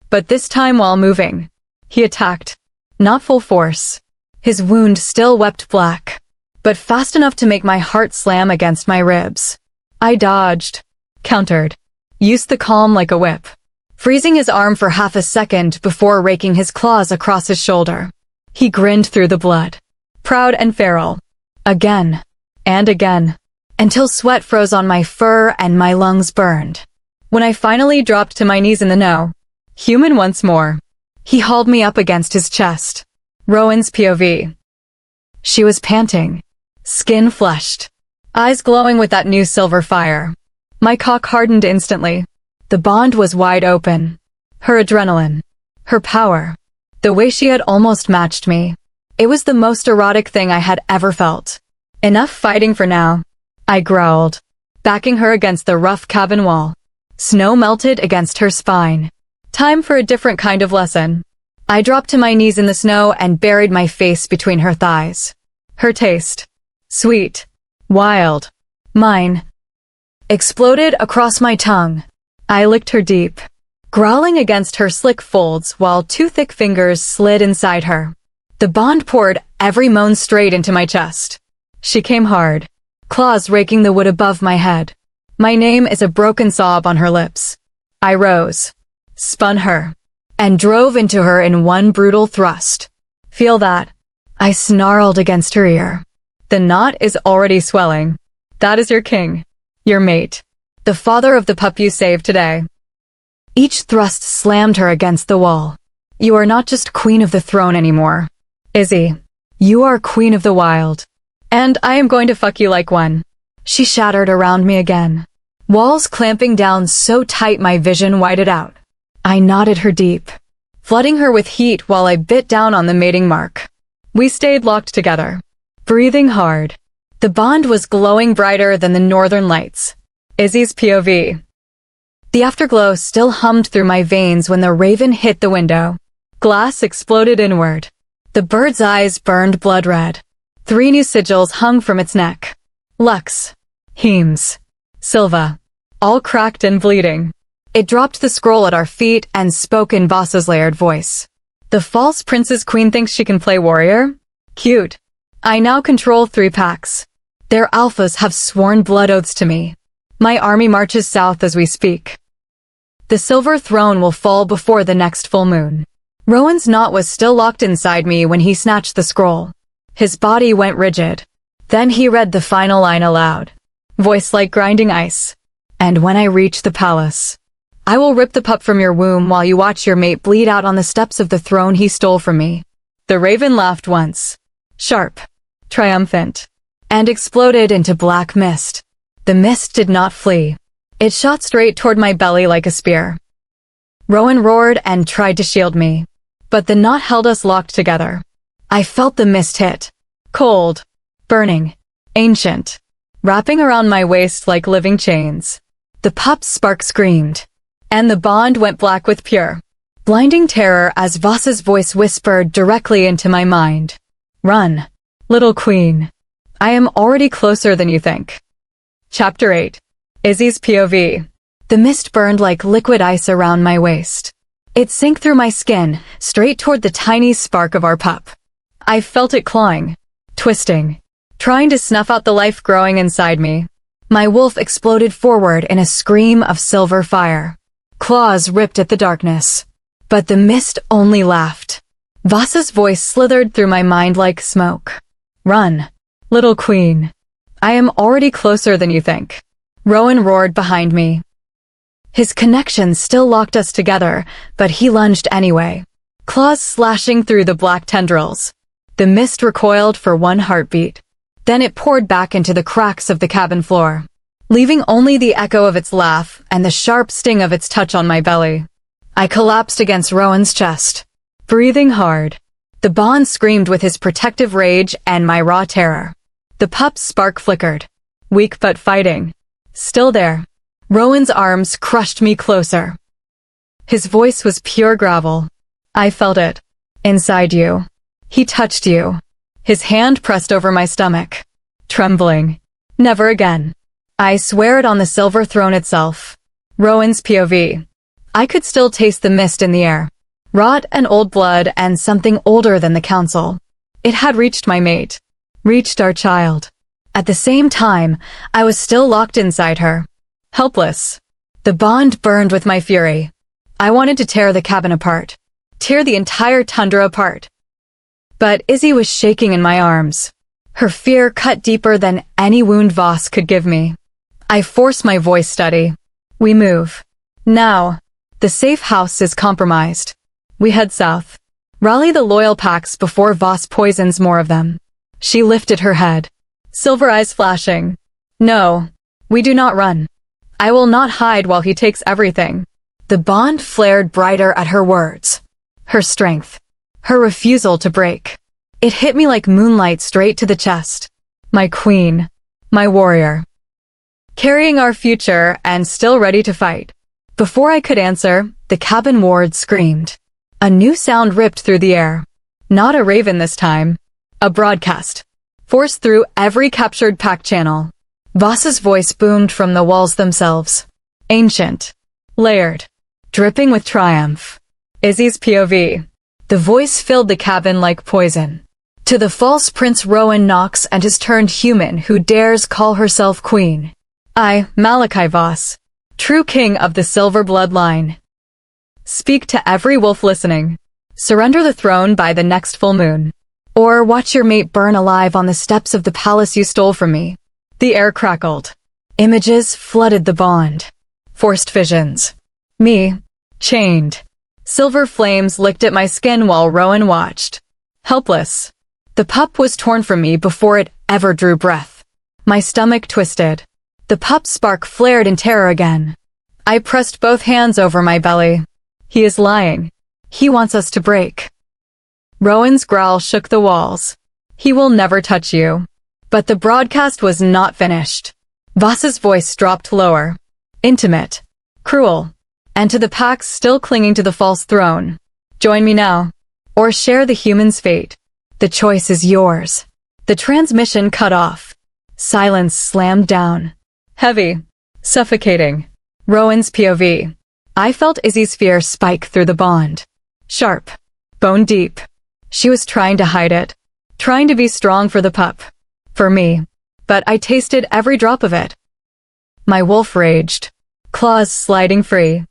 But this time while moving. He attacked. Not full force. His wound still wept black, but fast enough to make my heart slam against my ribs. I dodged. Countered. Used the calm like a whip, freezing his arm for half a second before raking his claws across his shoulder. He grinned through the blood, proud and feral. Again. And again. Until sweat froze on my fur and my lungs burned. When I finally dropped to my knees in the no, human once more, he hauled me up against his chest. Rowan's POV. She was panting, skin flushed, eyes glowing with that new silver fire. My cock hardened instantly. The bond was wide open. Her adrenaline, her power, the way she had almost matched me. It was the most erotic thing I had ever felt. Enough fighting for now, I growled, backing her against the rough cabin wall. Snow melted against her spine. Time for a different kind of lesson. I dropped to my knees in the snow and buried my face between her thighs. Her taste, sweet, wild, mine, exploded across my tongue. I licked her deep, growling against her slick folds while two thick fingers slid inside her. The bond poured every moan straight into my chest. She came hard, claws raking the wood above my head. My name is a broken sob on her lips. I rose, spun her, and drove into her in one brutal thrust. Feel that? I snarled against her ear. The knot is already swelling. That is your king, your mate, the father of the pup you saved today. Each thrust slammed her against the wall. You are not just queen of the throne anymore, Izzy. You are queen of the wild. And I am going to fuck you like one. She shattered around me again, walls clamping down so tight my vision whited out. I knotted her deep, flooding her with heat while I bit down on the mating mark. We stayed locked together, breathing hard. The bond was glowing brighter than the northern lights. Izzy's POV. The afterglow still hummed through my veins when the raven hit the window. Glass exploded inward. The bird's eyes burned blood red. 3 new sigils hung from its neck. Lux, Heems, Silva, all cracked and bleeding. It dropped the scroll at our feet and spoke in Voss's layered voice. The false prince's queen thinks she can play warrior? Cute. I now control 3 packs. Their alphas have sworn blood oaths to me. My army marches south as we speak. The silver throne will fall before the next full moon. Rowan's knot was still locked inside me when he snatched the scroll. His body went rigid. Then he read the final line aloud, voice like grinding ice. And when I reach the palace, I will rip the pup from your womb while you watch your mate bleed out on the steps of the throne he stole from me. The raven laughed once, sharp, triumphant, and exploded into black mist. The mist did not flee. It shot straight toward my belly like a spear. Rowan roared and tried to shield me, but the knot held us locked together. I felt the mist hit, cold, burning, ancient, wrapping around my waist like living chains. The pup's spark screamed, and the bond went black with pure, blinding terror as Voss's voice whispered directly into my mind. Run, little queen. I am already closer than you think. Chapter 8. Izzy's POV. The mist burned like liquid ice around my waist. It sank through my skin, straight toward the tiny spark of our pup. I felt it clawing, twisting, trying to snuff out the life growing inside me. My wolf exploded forward in a scream of silver fire. Claws ripped at the darkness. But the mist only laughed. Voss's voice slithered through my mind like smoke. Run, little queen. I am already closer than you think. Rowan roared behind me. His connection still locked us together, but he lunged anyway, claws slashing through the black tendrils. The mist recoiled for one heartbeat. Then it poured back into the cracks of the cabin floor, leaving only the echo of its laugh and the sharp sting of its touch on my belly. I collapsed against Rowan's chest, breathing hard. The bond screamed with his protective rage and my raw terror. The pup's spark flickered, weak but fighting. Still there. Rowan's arms crushed me closer. His voice was pure gravel. I felt it. Inside you. He touched you. His hand pressed over my stomach. Trembling. Never again. I swear it on the silver throne itself. Rowan's POV. I could still taste the mist in the air. Rot and old blood and something older than the council. It had reached my mate. Reached our child. At the same time, I was still locked inside her. Helpless. The bond burned with my fury. I wanted to tear the cabin apart. Tear the entire tundra apart. But Izzy was shaking in my arms. Her fear cut deeper than any wound Voss could give me. I forced my voice steady. We move. Now. The safe house is compromised. We head south. Rally the loyal packs before Voss poisons more of them. She lifted her head. Silver eyes flashing. No. We do not run. I will not hide while he takes everything. The bond flared brighter at her words. Her strength. Her refusal to break. It hit me like moonlight straight to the chest. My queen. My warrior. Carrying our future and still ready to fight. Before I could answer, the cabin ward screamed. A new sound ripped through the air. Not a raven this time. A broadcast. Forced through every captured pack channel. Voss's voice boomed from the walls themselves. Ancient. Layered. Dripping with triumph. Izzy's POV. The voice filled the cabin like poison. To the false Prince Rowan knocks and his turned human who dares call herself queen. I, Malachi Voss. True king of the silver bloodline. Speak to every wolf listening. Surrender the throne by the next full moon. Or watch your mate burn alive on the steps of the palace you stole from me. The air crackled. Images flooded the bond. Forced visions. Me. Chained. Silver flames licked at my skin while Rowan watched. Helpless. The pup was torn from me before it ever drew breath. My stomach twisted. The pup's spark flared in terror again. I pressed both hands over my belly. He is lying. He wants us to break. Rowan's growl shook the walls. He will never touch you. But the broadcast was not finished. Voss's voice dropped lower. Intimate. Cruel. And to the packs still clinging to the false throne. Join me now. Or share the human's fate. The choice is yours. The transmission cut off. Silence slammed down. Heavy. Suffocating. Rowan's POV. I felt Izzy's fear spike through the bond. Sharp. Bone deep. She was trying to hide it. Trying to be strong for the pup. For me. But I tasted every drop of it. My wolf raged. Claws sliding free.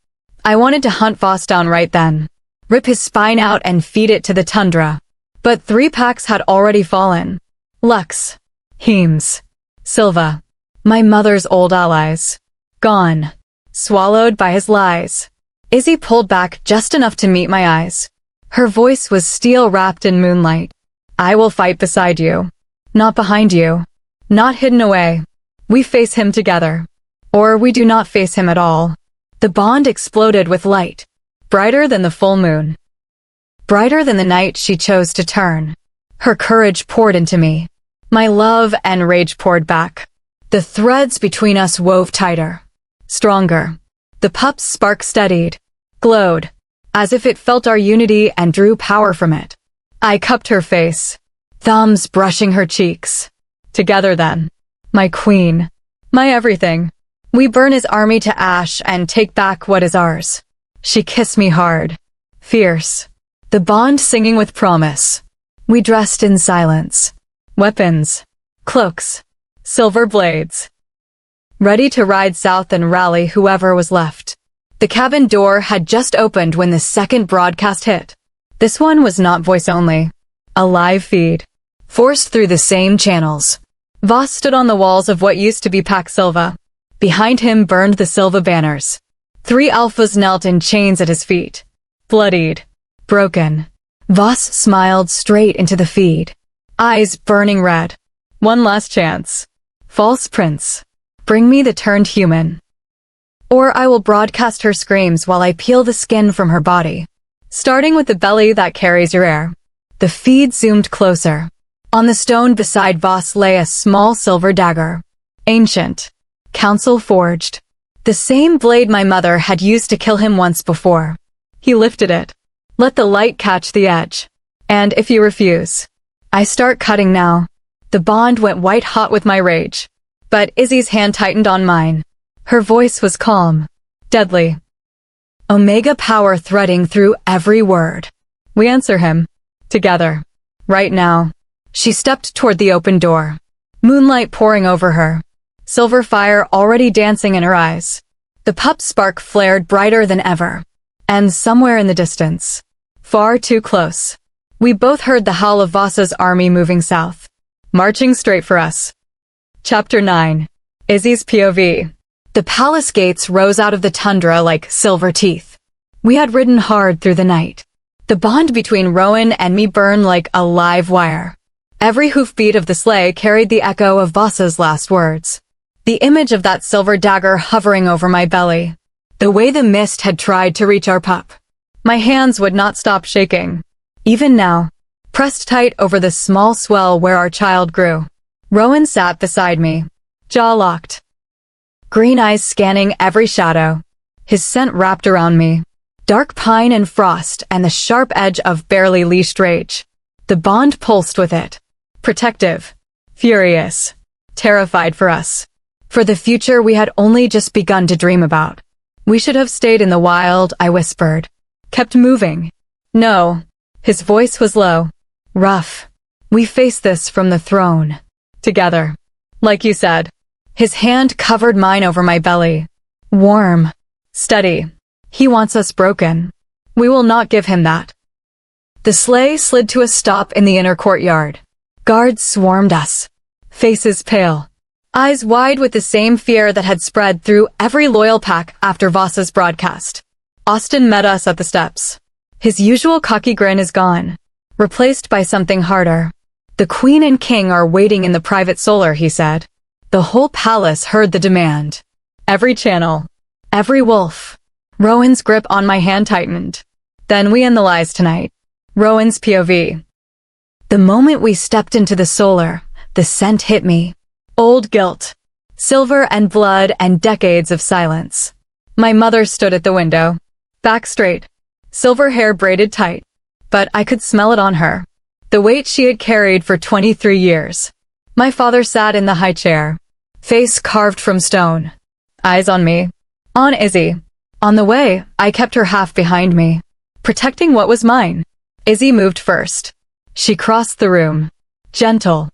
I wanted to hunt Voss down right then. Rip his spine out and feed it to the tundra. But 3 packs had already fallen. Lux. Heems. Silva. My mother's old allies. Gone. Swallowed by his lies. Izzy pulled back just enough to meet my eyes. Her voice was steel wrapped in moonlight. I will fight beside you. Not behind you. Not hidden away. We face him together. Or we do not face him at all. The bond exploded with light. Brighter than the full moon. Brighter than the night she chose to turn. Her courage poured into me. My love and rage poured back. The threads between us wove tighter. Stronger. The pup's spark steadied. Glowed. As if it felt our unity and drew power from it. I cupped her face. Thumbs brushing her cheeks. Together then. My queen. My everything. We burn his army to ash and take back what is ours. She kissed me hard. Fierce. The bond singing with promise. We dressed in silence. Weapons. Cloaks. Silver blades. Ready to ride south and rally whoever was left. The cabin door had just opened when the second broadcast hit. This one was not voice only. A live feed. Forced through the same channels. Voss stood on the walls of what used to be Pax Silva. Behind him burned the Silva banners. 3 alphas knelt in chains at his feet. Bloodied. Broken. Voss smiled straight into the feed. Eyes burning red. One last chance. False prince. Bring me the turned human. or I will broadcast her screams while I peel the skin from her body. Starting with the belly that carries your heir. The feed zoomed closer. On the stone beside Voss lay a small silver dagger. Ancient. Council forged. The same blade my mother had used to kill him once before. He lifted it. Let the light catch the edge. And if you refuse, I start cutting now. The bond went white hot with my rage. But Izzy's hand tightened on mine. Her voice was calm. Deadly. Omega power threading through every word. We answer him. Together. Right now. She stepped toward the open door. Moonlight pouring over her. Silver fire already dancing in her eyes. The pup spark flared brighter than ever. And somewhere in the distance, far too close, we both heard the howl of Voss's army moving south, marching straight for us. Chapter 9. Izzy's POV. The palace gates rose out of the tundra like silver teeth. We had ridden hard through the night. The bond between Rowan and me burned like a live wire. Every hoofbeat of the sleigh carried the echo of Voss's last words. The image of that silver dagger hovering over my belly. The way the mist had tried to reach our pup. My hands would not stop shaking. Even now, pressed tight over the small swell where our child grew. Rowan sat beside me, jaw locked. Green eyes scanning every shadow. His scent wrapped around me. Dark pine and frost and the sharp edge of barely leashed rage. The bond pulsed with it. Protective. Furious. Terrified for us. For the future we had only just begun to dream about. We should have stayed in the wild, I whispered. Kept moving. No. His voice was low. Rough. We face this from the throne. Together. Like you said. His hand covered mine over my belly. Warm. Steady. He wants us broken. We will not give him that. The sleigh slid to a stop in the inner courtyard. Guards swarmed us. Faces pale. Eyes wide with the same fear that had spread through every loyal pack after Voss's broadcast. Austin met us at the steps. His usual cocky grin is gone, replaced by something harder. The queen and king are waiting in the private solar, he said. The whole palace heard the demand. Every channel. Every wolf. Rowan's grip on my hand tightened. Then we analyze tonight. Rowan's POV. The moment we stepped into the solar, the scent hit me. Old guilt. Silver and blood and decades of silence. My mother stood at the window. Back straight. Silver hair braided tight. But I could smell it on her. The weight she had carried for 23 years. My father sat in the high chair. Face carved from stone. Eyes on me. On Izzy. On the way, I kept her half behind me. Protecting what was mine. Izzy moved first. She crossed the room. Gentle.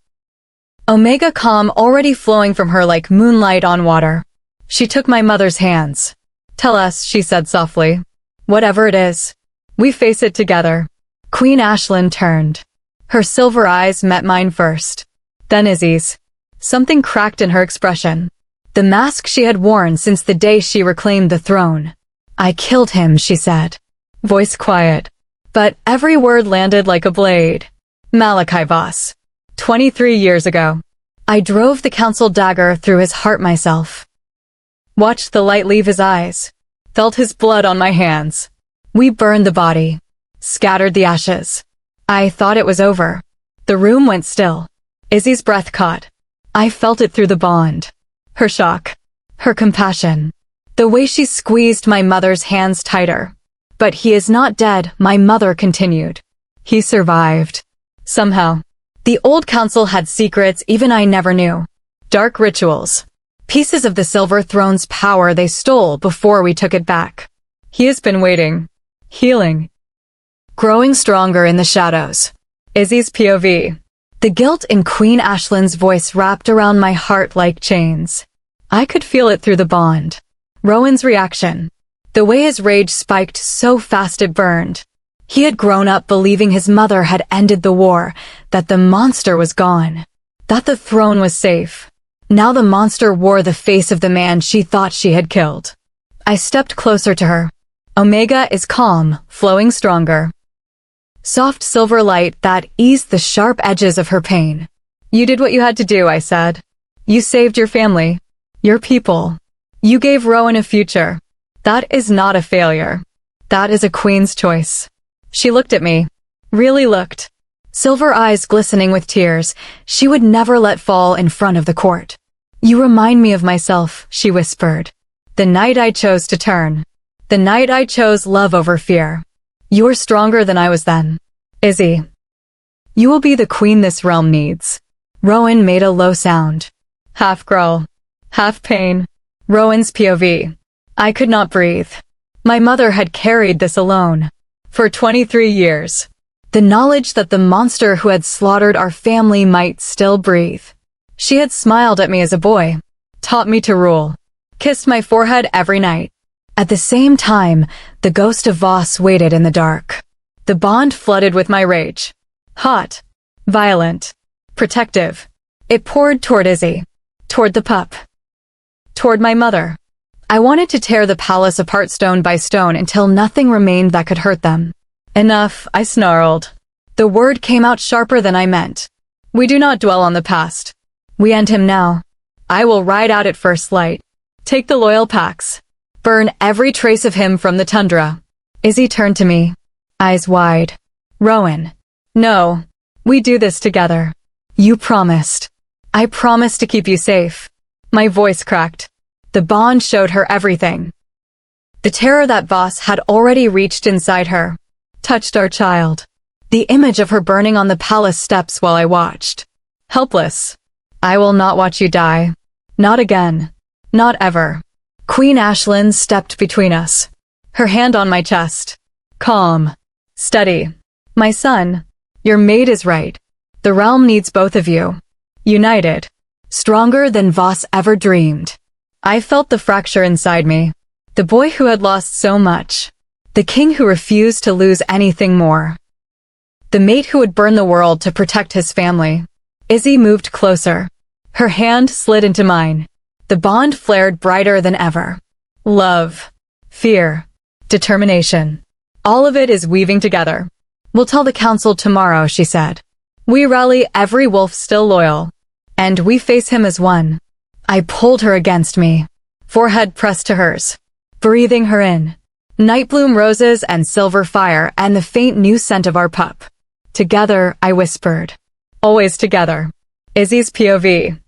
Omega calm already flowing from her like moonlight on water. She took my mother's hands. Tell us, she said softly. Whatever it is. We face it together. Queen Ashlyn turned. Her silver eyes met mine first. Then Izzy's. Something cracked in her expression. The mask she had worn since the day she reclaimed the throne. I killed him, she said. Voice quiet. But every word landed like a blade. Malachi Voss. 23 years ago. I drove the council dagger through his heart myself. Watched the light leave his eyes. Felt his blood on my hands. We burned the body. Scattered the ashes. I thought it was over. The room went still. Izzy's breath caught. I felt it through the bond. Her shock. Her compassion. The way she squeezed my mother's hands tighter. But he is not dead, my mother continued. He survived. Somehow. The old council had secrets even I never knew. Dark rituals. Pieces of the Silver Throne's power they stole before we took it back. He has been waiting. Healing. Growing stronger in the shadows. Izzy's POV. The guilt in Queen Ashlyn's voice wrapped around my heart like chains. I could feel it through the bond. Rowan's reaction. The way his rage spiked so fast it burned. He had grown up believing his mother had ended the war, that the monster was gone, that the throne was safe. Now the monster wore the face of the man she thought she had killed. I stepped closer to her. Omega is calm, flowing stronger. Soft silver light that eased the sharp edges of her pain. You did what you had to do, I said. You saved your family. Your people. You gave Rowan a future. That is not a failure. That is a queen's choice. She looked at me. Really looked. Silver eyes glistening with tears, she would never let fall in front of the court. You remind me of myself, she whispered. The night I chose to turn. The night I chose love over fear. You're stronger than I was then. Izzy. You will be the queen this realm needs. Rowan made a low sound. Half growl. Half pain. Rowan's POV. I could not breathe. My mother had carried this alone. For 23 years. The knowledge that the monster who had slaughtered our family might still breathe. She had smiled at me as a boy. Taught me to rule. Kissed my forehead every night. At the same time, the ghost of Voss waited in the dark. The bond flooded with my rage. Hot. Violent. Protective. It poured toward Izzy. Toward the pup. Toward my mother. I wanted to tear the palace apart stone by stone until nothing remained that could hurt them. Enough, I snarled. The word came out sharper than I meant. We do not dwell on the past. We end him now. I will ride out at first light. Take the loyal packs. Burn every trace of him from the tundra. Izzy turned to me. Eyes wide. Rowan. No. We do this together. You promised. I promised to keep you safe. My voice cracked. The bond showed her everything. The terror that Voss had already reached inside her. Touched our child. The image of her burning on the palace steps while I watched. Helpless. I will not watch you die. Not again. Not ever. Queen Ashlyn stepped between us. Her hand on my chest. Calm. Steady. My son, your maid is right. The realm needs both of you. United. Stronger than Voss ever dreamed. I felt the fracture inside me. The boy who had lost so much. The king who refused to lose anything more. The mate who would burn the world to protect his family. Izzy moved closer. Her hand slid into mine. The bond flared brighter than ever. Love. Fear. Determination. All of it is weaving together. We'll tell the council tomorrow, she said. We rally every wolf still loyal. And we face him as one. I pulled her against me. Forehead pressed to hers. Breathing her in. Nightbloom roses and silver fire and the faint new scent of our pup. Together, I whispered. Always together. Izzy's POV.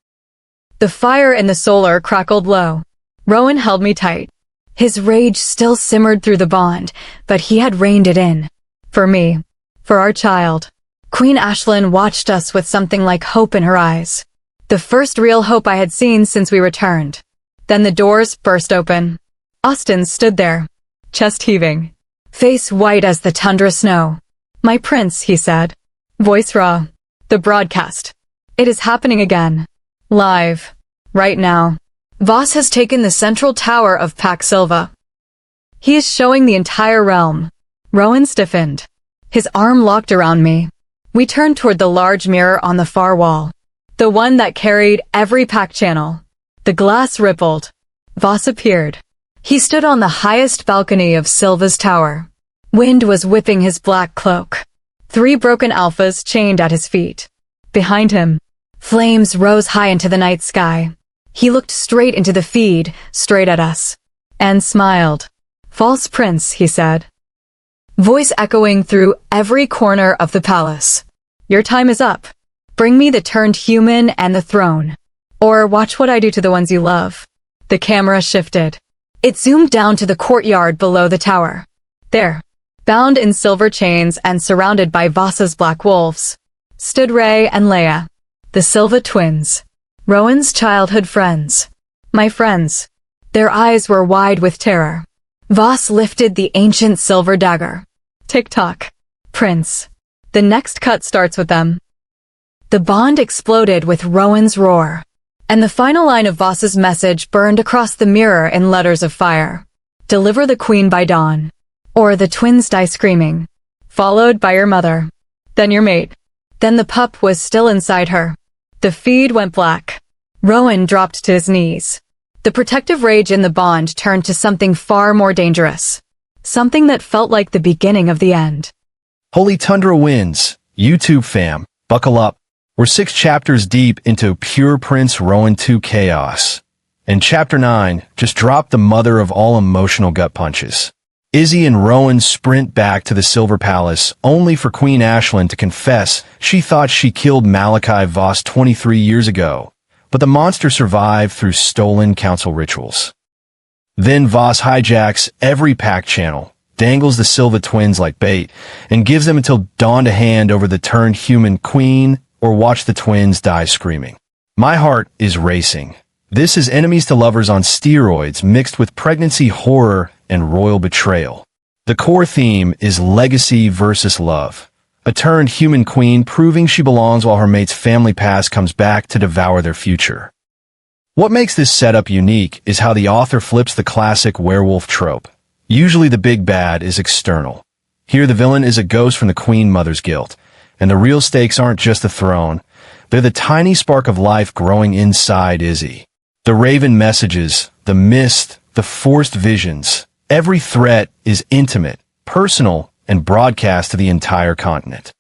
The fire in the solar crackled low. Rowan held me tight. His rage still simmered through the bond, but he had reined it in. For me. For our child. Queen Ashlyn watched us with something like hope in her eyes. The first real hope I had seen since we returned. Then the doors burst open. Austin stood there. Chest heaving. Face white as the tundra snow. My prince, he said. Voice raw. The broadcast. It is happening again. Live. Right now. Voss has taken the central tower of Pax Silva. He is showing the entire realm. Rowan stiffened. His arm locked around me. We turned toward the large mirror on the far wall. The one that carried every pack channel. The glass rippled. Voss appeared. He stood on the highest balcony of Silva's tower. Wind was whipping his black cloak. 3 broken alphas chained at his feet. Behind him, flames rose high into the night sky. He looked straight into the feed, straight at us. And smiled. False prince, he said. Voice echoing through every corner of the palace. Your time is up. Bring me the turned human and the throne. Or watch what I do to the ones you love. The camera shifted. It zoomed down to the courtyard below the tower. There, bound in silver chains and surrounded by Voss's black wolves, stood Ray and Leia, the Silva twins, Rowan's childhood friends. My friends. Their eyes were wide with terror. Voss lifted the ancient silver dagger. Tick-tock. Prince. The next cut starts with them. The bond exploded with Rowan's roar. And the final line of Voss's message burned across the mirror in letters of fire. Deliver the queen by dawn. Or the twins die screaming. Followed by your mother. Then your mate. Then the pup was still inside her. The feed went black. Rowan dropped to his knees. The protective rage in the bond turned to something far more dangerous. Something that felt like the beginning of the end. Holy Tundra wins. YouTube fam, buckle up. We're 6 chapters deep into pure Prince Rowan 2 chaos. And Chapter 9 just dropped the mother of all emotional gut punches. Izzy and Rowan sprint back to the Silver Palace, only for Queen Ashlyn to confess she thought she killed Malachi Voss 23 years ago, but the monster survived through stolen council rituals. Then Voss hijacks every pack channel, dangles the Silva twins like bait, and gives them until dawn to hand over the turned human queen or watch the twins die screaming. My heart is racing. This is enemies to lovers on steroids mixed with pregnancy horror and royal betrayal. The core theme is legacy versus love. A turned human queen proving she belongs while her mate's family past comes back to devour their future. What makes this setup unique is how the author flips the classic werewolf trope. Usually the big bad is external. Here the villain is a ghost from the Queen Mother's guilt, and the real stakes aren't just the throne, they're the tiny spark of life growing inside Izzy. The raven messages, the mist, the forced visions, every threat is intimate, personal, and broadcast to the entire continent.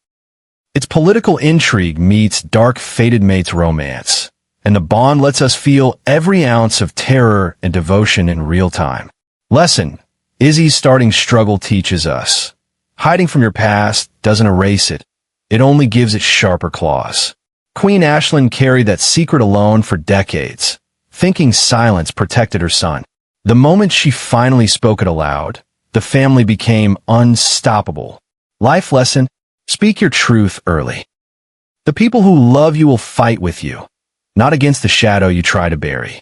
It's political intrigue meets dark fated mates romance, and the bond lets us feel every ounce of terror and devotion in real time. Lesson: Izzy's starting struggle teaches us. Hiding from your past doesn't erase it. It only gives it sharper claws. Queen Ashlyn carried that secret alone for decades, thinking silence protected her son. The moment she finally spoke it aloud, the family became unstoppable. Life lesson: speak your truth early. The people who love you will fight with you, not against the shadow you try to bury.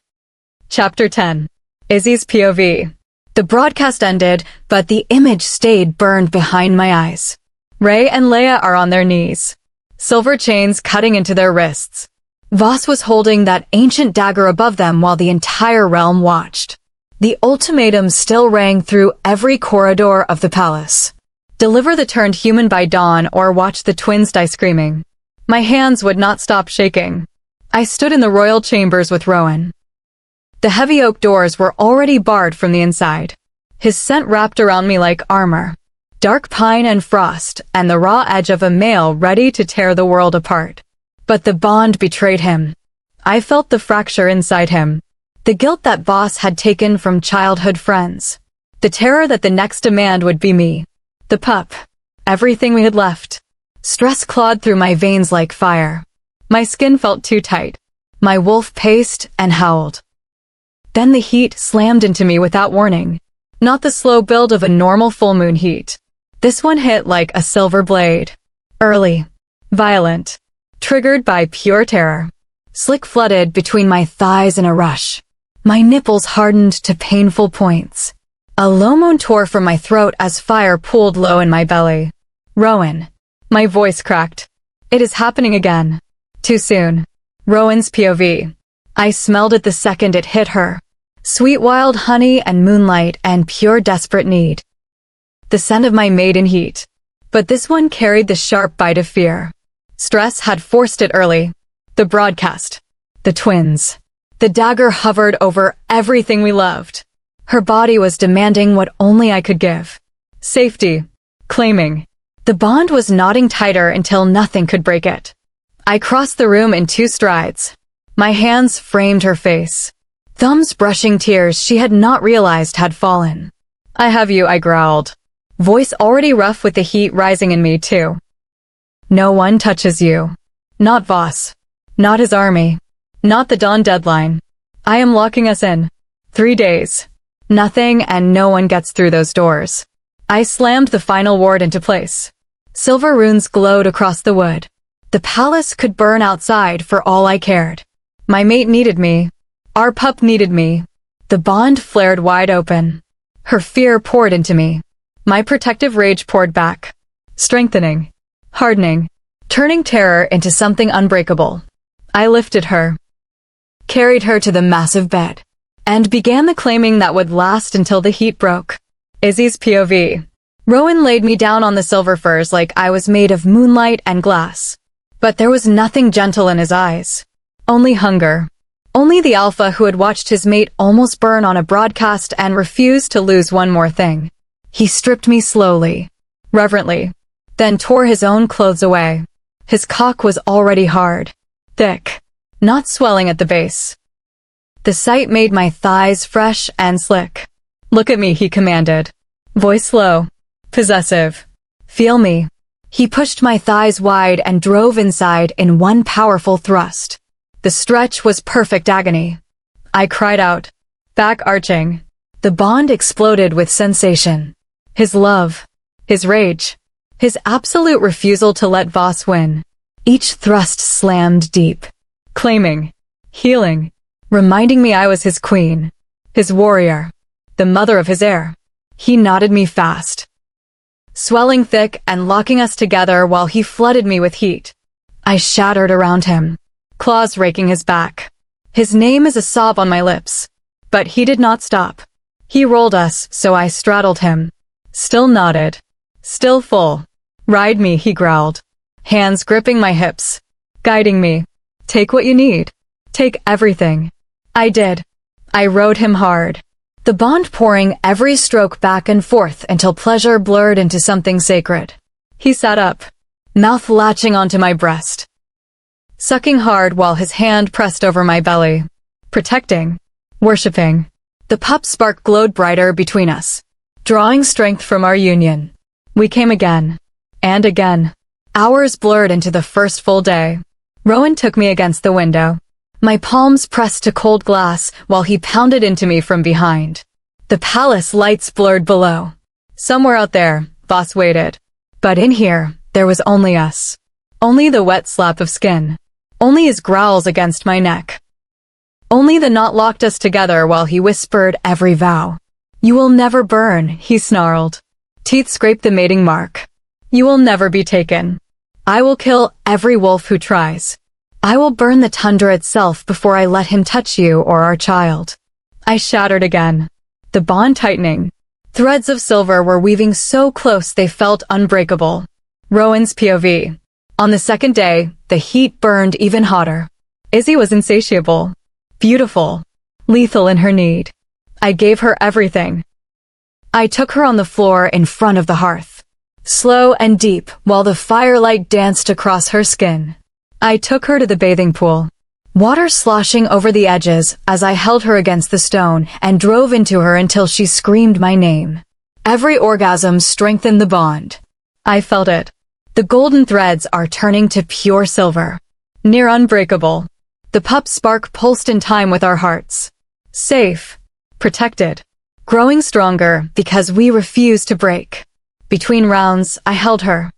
Chapter 10. Izzy's POV. The broadcast ended, but the image stayed burned behind my eyes. Ray and Leia are on their knees, silver chains cutting into their wrists. Voss was holding that ancient dagger above them while the entire realm watched. The ultimatum still rang through every corridor of the palace. Deliver the turned human by dawn or watch the twins die screaming. My hands would not stop shaking. I stood in the royal chambers with Rowan. The heavy oak doors were already barred from the inside. His scent wrapped around me like armor. Dark pine and frost, and the raw edge of a male ready to tear the world apart. But the bond betrayed him. I felt the fracture inside him. The guilt that Voss had taken from childhood friends. The terror that the next demand would be me. The pup. Everything we had left. Stress clawed through my veins like fire. My skin felt too tight. My wolf paced and howled. Then the heat slammed into me without warning. Not the slow build of a normal full moon heat. This one hit like a silver blade. Early. Violent. Triggered by pure terror. Slick flooded between my thighs in a rush. My nipples hardened to painful points. A low moan tore from my throat as fire pooled low in my belly. Rowan. My voice cracked. It is happening again. Too soon. Rowan's POV. I smelled it the second it hit her. Sweet wild honey and moonlight and pure desperate need. The scent of my maiden heat. But this one carried the sharp bite of fear. Stress had forced it early. The broadcast. The twins. The dagger hovered over everything we loved. Her body was demanding what only I could give. Safety. Claiming. The bond was knotting tighter until nothing could break it. I crossed the room in 2 strides. My hands framed her face. Thumbs brushing tears she had not realized had fallen. I have you, I growled. Voice already rough with the heat rising in me, too. No one touches you. Not Voss. Not his army. Not the dawn deadline. I am locking us in. 3 days. Nothing and no one gets through those doors. I slammed the final ward into place. Silver runes glowed across the wood. The palace could burn outside for all I cared. My mate needed me. Our pup needed me. The bond flared wide open. Her fear poured into me. My protective rage poured back. Strengthening. Hardening. Turning terror into something unbreakable. I lifted her. Carried her to the massive bed. And began the claiming that would last until the heat broke. Izzy's POV. Rowan laid me down on the silver furs like I was made of moonlight and glass. But there was nothing gentle in his eyes. Only hunger. Only the alpha who had watched his mate almost burn on a broadcast and refused to lose one more thing. He stripped me slowly, reverently, then tore his own clothes away. His cock was already hard, thick, not swelling at the base. The sight made my thighs fresh and slick. "Look at me," he commanded. Voice low. Possessive. "Feel me." He pushed my thighs wide and drove inside in one powerful thrust. The stretch was perfect agony. I cried out, back arching. The bond exploded with sensation. His love. His rage. His absolute refusal to let Voss win. Each thrust slammed deep. Claiming. Healing. Reminding me I was his queen. His warrior. The mother of his heir. He knotted me fast, swelling thick and locking us together while he flooded me with heat. I shattered around him, claws raking his back. His name is a sob on my lips. But he did not stop. He rolled us, so I straddled him. Still knotted. Still full. "Ride me," he growled, hands gripping my hips, guiding me. "Take what you need. Take everything." I did. I rode him hard. The bond pouring every stroke back and forth until pleasure blurred into something sacred. He sat up, mouth latching onto my breast, sucking hard while his hand pressed over my belly, protecting, worshipping. The pup spark glowed brighter between us, drawing strength from our union. We came again, and again. Hours blurred into the first full day. Rowan took me against the window, my palms pressed to cold glass while he pounded into me from behind. The palace lights blurred below. Somewhere out there, Voss waited. But in here, there was only us. Only the wet slap of skin. Only his growls against my neck. Only the knot locked us together while he whispered every vow. "You will never burn," he snarled. Teeth scraped the mating mark. "You will never be taken. I will kill every wolf who tries. I will burn the tundra itself before I let him touch you or our child." I shattered again, the bond tightening. Threads of silver were weaving so close they felt unbreakable. Rowan's POV. On the second day, the heat burned even hotter. Izzy was insatiable, beautiful, lethal in her need. I gave her everything. I took her on the floor in front of the hearth, slow and deep while the firelight danced across her skin. I took her to the bathing pool, water sloshing over the edges as I held her against the stone and drove into her until she screamed my name. Every orgasm strengthened the bond. I felt it. The golden threads are turning to pure silver, near unbreakable. The pup spark pulsed in time with our hearts. Safe, protected, growing stronger because we refused to break. Between rounds, I held her.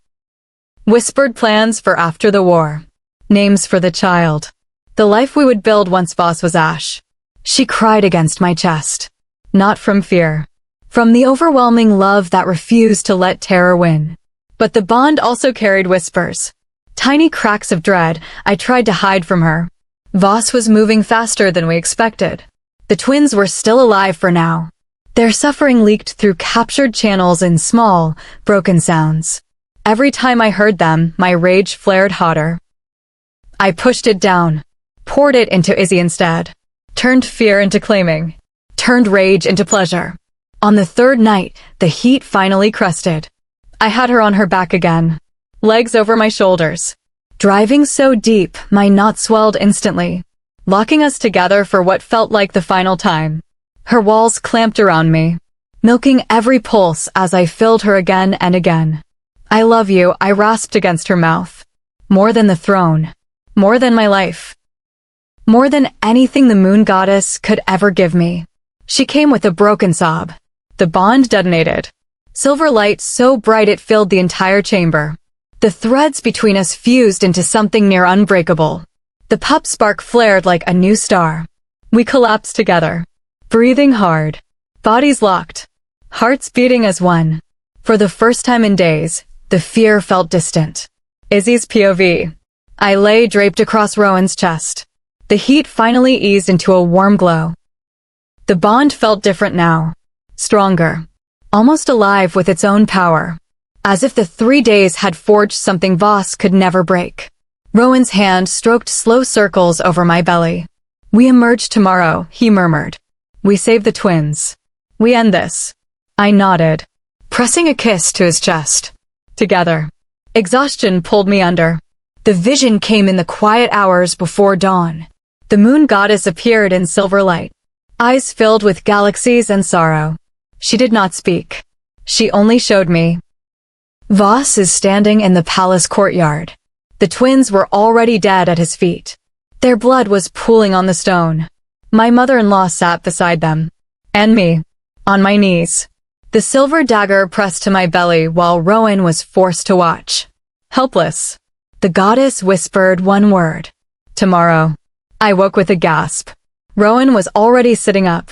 Whispered plans for after the war. Names for the child. The life we would build once Voss was ash. She cried against my chest. Not from fear. From the overwhelming love that refused to let terror win. But the bond also carried whispers. Tiny cracks of dread I tried to hide from her. Voss was moving faster than we expected. The twins were still alive for now. Their suffering leaked through captured channels in small, broken sounds. Every time I heard them, my rage flared hotter. I pushed it down, poured it into Izzy instead, turned fear into claiming, turned rage into pleasure. On the third night, the heat finally crested. I had her on her back again, legs over my shoulders, driving so deep my knot swelled instantly, locking us together for what felt like the final time. Her walls clamped around me, milking every pulse as I filled her again and again. "I love you," I rasped against her mouth. More than the throne. More than my life. More than anything the moon goddess could ever give me. She came with a broken sob. The bond detonated. Silver light so bright it filled the entire chamber. The threads between us fused into something near unbreakable. The pup spark flared like a new star. We collapsed together, breathing hard, bodies locked, hearts beating as one. For the first time in days, the fear felt distant. Izzy's POV. I lay draped across Rowan's chest. The heat finally eased into a warm glow. The bond felt different now. Stronger. Almost alive with its own power. As if the 3 days had forged something Voss could never break. Rowan's hand stroked slow circles over my belly. "We emerge tomorrow," he murmured. "We save the twins. We end this." I nodded, pressing a kiss to his chest. Together. Exhaustion pulled me under. The vision came in the quiet hours before dawn. The moon goddess appeared in silver light, eyes filled with galaxies and sorrow. She did not speak. She only showed me. Voss is standing in the palace courtyard. The twins were already dead at his feet. Their blood was pooling on the stone. My mother-in-law sat beside them. And me, on my knees. The silver dagger pressed to my belly while Rowan was forced to watch. Helpless. The goddess whispered one word. Tomorrow. I woke with a gasp. Rowan was already sitting up.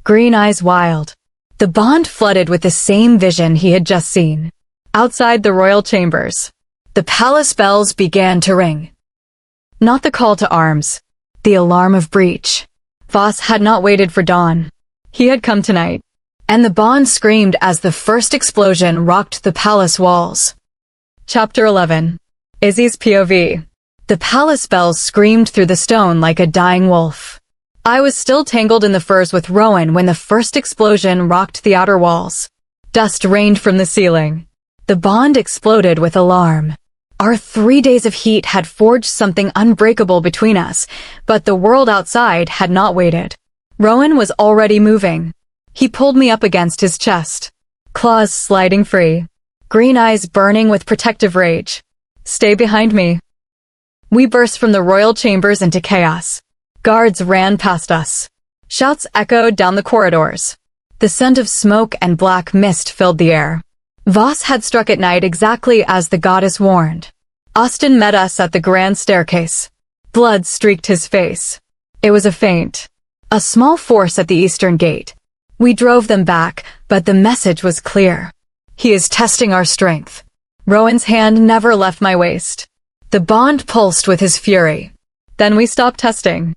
Green eyes wild. The bond flooded with the same vision he had just seen. Outside the royal chambers, the palace bells began to ring. Not the call to arms. The alarm of breach. Voss had not waited for dawn. He had come tonight. And the bond screamed as the first explosion rocked the palace walls. Chapter 11. Izzy's POV. The palace bells screamed through the stone like a dying wolf. I was still tangled in the furs with Rowan when the first explosion rocked the outer walls. Dust rained from the ceiling. The bond exploded with alarm. Our 3 days of heat had forged something unbreakable between us, but the world outside had not waited. Rowan was already moving. He pulled me up against his chest. Claws sliding free. Green eyes burning with protective rage. Stay behind me. We burst from the royal chambers into chaos. Guards ran past us. Shouts echoed down the corridors. The scent of smoke and black mist filled the air. Voss had struck at night exactly as the goddess warned. Austin met us at the grand staircase. Blood streaked his face. It was a feint. A small force at the eastern gate. We drove them back, but the message was clear. He is testing our strength. Rowan's hand never left my waist. The bond pulsed with his fury. Then we stopped testing.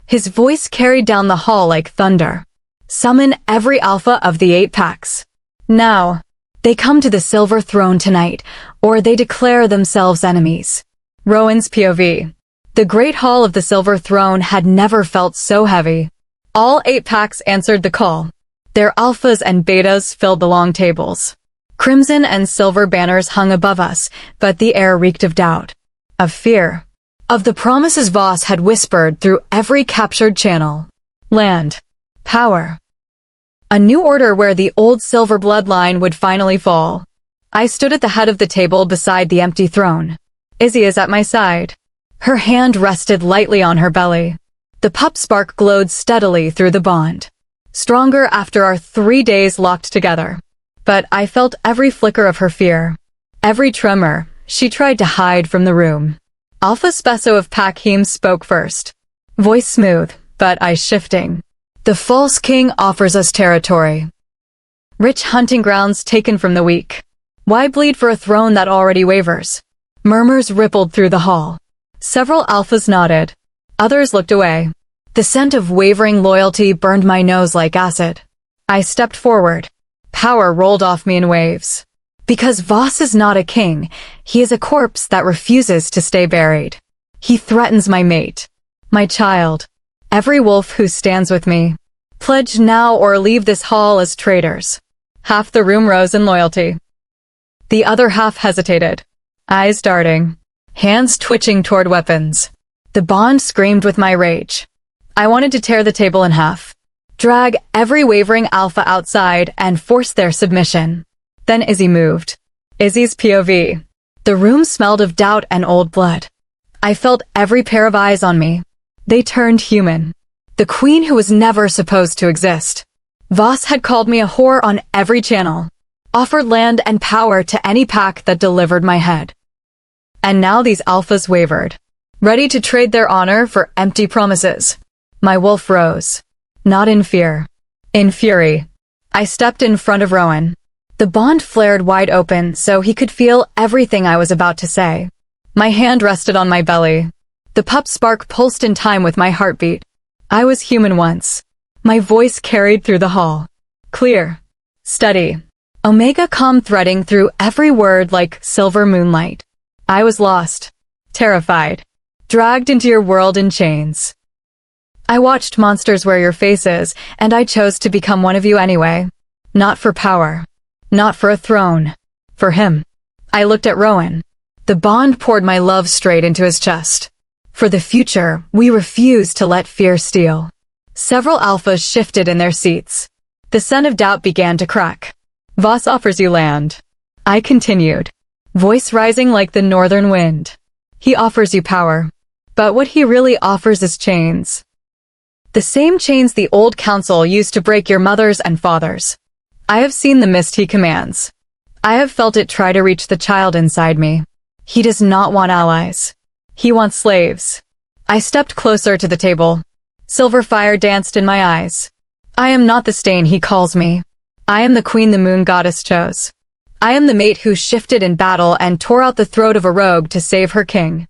His voice carried down the hall like thunder. Summon every alpha of the 8 packs. Now, they come to the silver throne tonight, or they declare themselves enemies. Rowan's POV. The great hall of the silver throne had never felt so heavy. All 8 packs answered the call. Their alphas and betas filled the long tables. Crimson and silver banners hung above us, but the air reeked of doubt, of fear, of the promises Voss had whispered through every captured channel. Land. Power. A new order where the old silver bloodline would finally fall. I stood at the head of the table beside the empty throne. Izzy is at my side. Her hand rested lightly on her belly. The pup spark glowed steadily through the bond. Stronger after our 3 days locked together. But I felt every flicker of her fear. Every tremor. She tried to hide from the room. Alpha Spesso of Pakhim spoke first. Voice smooth, but eyes shifting. The false king offers us territory. Rich hunting grounds taken from the weak. Why bleed for a throne that already wavers? Murmurs rippled through the hall. Several alphas nodded. Others looked away. The scent of wavering loyalty burned my nose like acid. I stepped forward. Power rolled off me in waves. Because Voss is not a king, he is a corpse that refuses to stay buried. He threatens my mate, my child, every wolf who stands with me. Pledge now or leave this hall as traitors. Half the room rose in loyalty. The other half hesitated, eyes darting, hands twitching toward weapons. The bond screamed with my rage. I wanted to tear the table in half, drag every wavering alpha outside and force their submission. Then Izzy moved. Izzy's POV. The room smelled of doubt and old blood. I felt every pair of eyes on me. They turned human. The queen who was never supposed to exist. Voss had called me a whore on every channel, offered land and power to any pack that delivered my head. And now these alphas wavered, ready to trade their honor for empty promises. My wolf rose. Not in fear. In fury. I stepped in front of Rowan. The bond flared wide open so he could feel everything I was about to say. My hand rested on my belly. The pup spark pulsed in time with my heartbeat. I was human once. My voice carried through the hall. Clear. Steady. Omega calm threading through every word like silver moonlight. I was lost. Terrified. Dragged into your world in chains. I watched monsters wear your faces, and I chose to become one of you anyway. Not for power. Not for a throne. For him. I looked at Rowan. The bond poured my love straight into his chest. For the future, we refuse to let fear steal. Several alphas shifted in their seats. The sun of doubt began to crack. Voss offers you land. I continued, voice rising like the northern wind. He offers you power. But what he really offers is chains. The same chains the old council used to break your mothers and fathers. I have seen the mist he commands. I have felt it try to reach the child inside me. He does not want allies. He wants slaves. I stepped closer to the table. Silver fire danced in my eyes. I am not the stain he calls me. I am the queen the moon goddess chose. I am the mate who shifted in battle and tore out the throat of a rogue to save her king.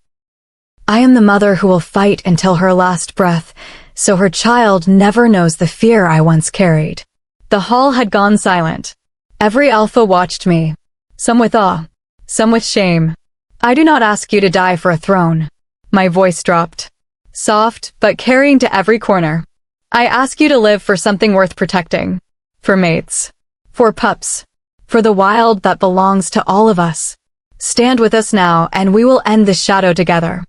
I am the mother who will fight until her last breath, so her child never knows the fear I once carried. The hall had gone silent. Every alpha watched me. Some with awe, some with shame. I do not ask you to die for a throne. My voice dropped. Soft, but carrying to every corner. I ask you to live for something worth protecting. For mates. For pups. For the wild that belongs to all of us. Stand with us now, and we will end this shadow together.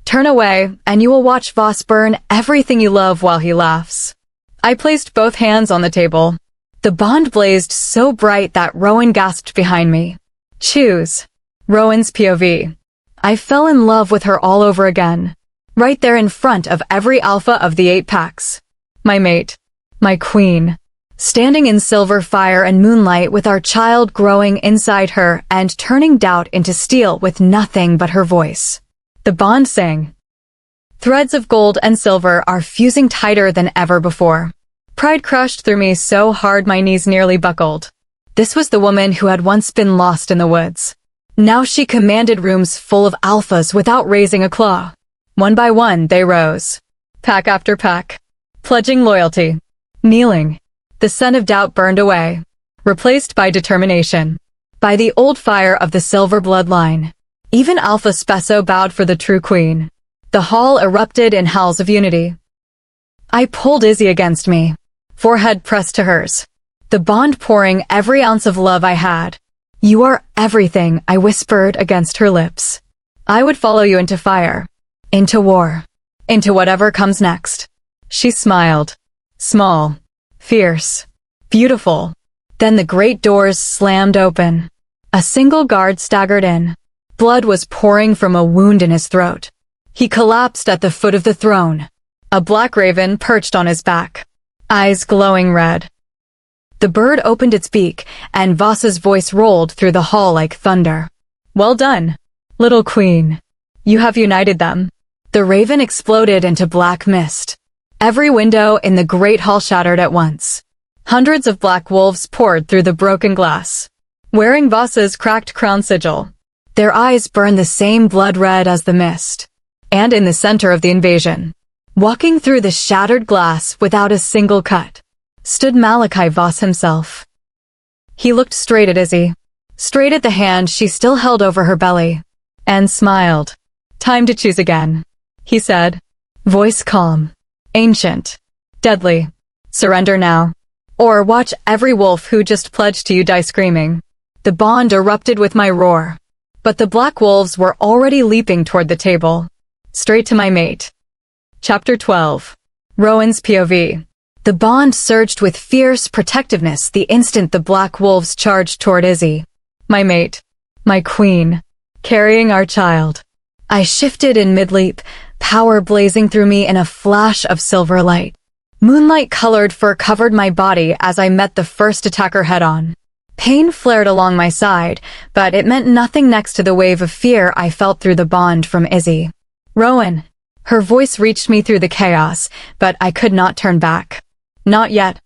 Turn away, and you will watch Voss burn everything you love while he laughs. I placed both hands on the table. The bond blazed so bright that Rowan gasped behind me. Choose. Rowan's POV. I fell in love with her all over again. Right there in front of every alpha of the 8 packs. My mate. My queen. Standing in silver fire and moonlight with our child growing inside her and turning doubt into steel with nothing but her voice. The bond sang. Threads of gold and silver are fusing tighter than ever before. Pride crushed through me so hard my knees nearly buckled. This was the woman who had once been lost in the woods. Now she commanded rooms full of alphas without raising a claw. One by one, they rose. Pack after pack. Pledging loyalty. Kneeling. The sun of doubt burned away. Replaced by determination. By the old fire of the silver bloodline. Even Alpha Spesso bowed for the true queen. The hall erupted in howls of unity. I pulled Izzy against me. Forehead pressed to hers. The bond pouring every ounce of love I had. You are everything, I whispered against her lips. I would follow you into fire. Into war. Into whatever comes next. She smiled. Small. Fierce. Beautiful. Then the great doors slammed open. A single guard staggered in. Blood was pouring from a wound in his throat. He collapsed at the foot of the throne. A black raven perched on his back. Eyes glowing red. The bird opened its beak, and Voss's voice rolled through the hall like thunder. Well done, little queen. You have united them. The raven exploded into black mist. Every window in the great hall shattered at once. Hundreds of black wolves poured through the broken glass. Wearing Voss's cracked crown sigil. Their eyes burned the same blood red as the mist. And in the center of the invasion, walking through the shattered glass without a single cut, stood Malachi Voss himself. He looked straight at Izzy, straight at the hand she still held over her belly, and smiled. Time to choose again, he said, voice calm, ancient, deadly. Surrender now, or watch every wolf who just pledged to you die screaming. The bond erupted with my roar, but the black wolves were already leaping toward the table, straight to my mate. Chapter 12. Rowan's POV. The bond surged with fierce protectiveness the instant the black wolves charged toward Izzy. My mate. My queen. Carrying our child. I shifted in mid-leap, power blazing through me in a flash of silver light. Moonlight-colored fur covered my body as I met the first attacker head-on. Pain flared along my side, but it meant nothing next to the wave of fear I felt through the bond from Izzy. Rowan. Her voice reached me through the chaos, but I could not turn back. Not yet.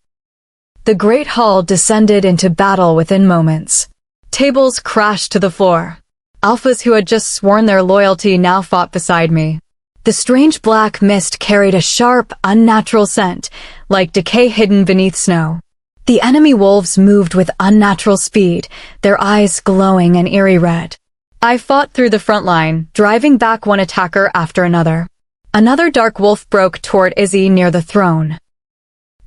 The great hall descended into battle within moments. Tables crashed to the floor. Alphas who had just sworn their loyalty now fought beside me. The strange black mist carried a sharp, unnatural scent, like decay hidden beneath snow. The enemy wolves moved with unnatural speed, their eyes glowing an eerie red. I fought through the front line, driving back one attacker after another. Another dark wolf broke toward Izzy near the throne.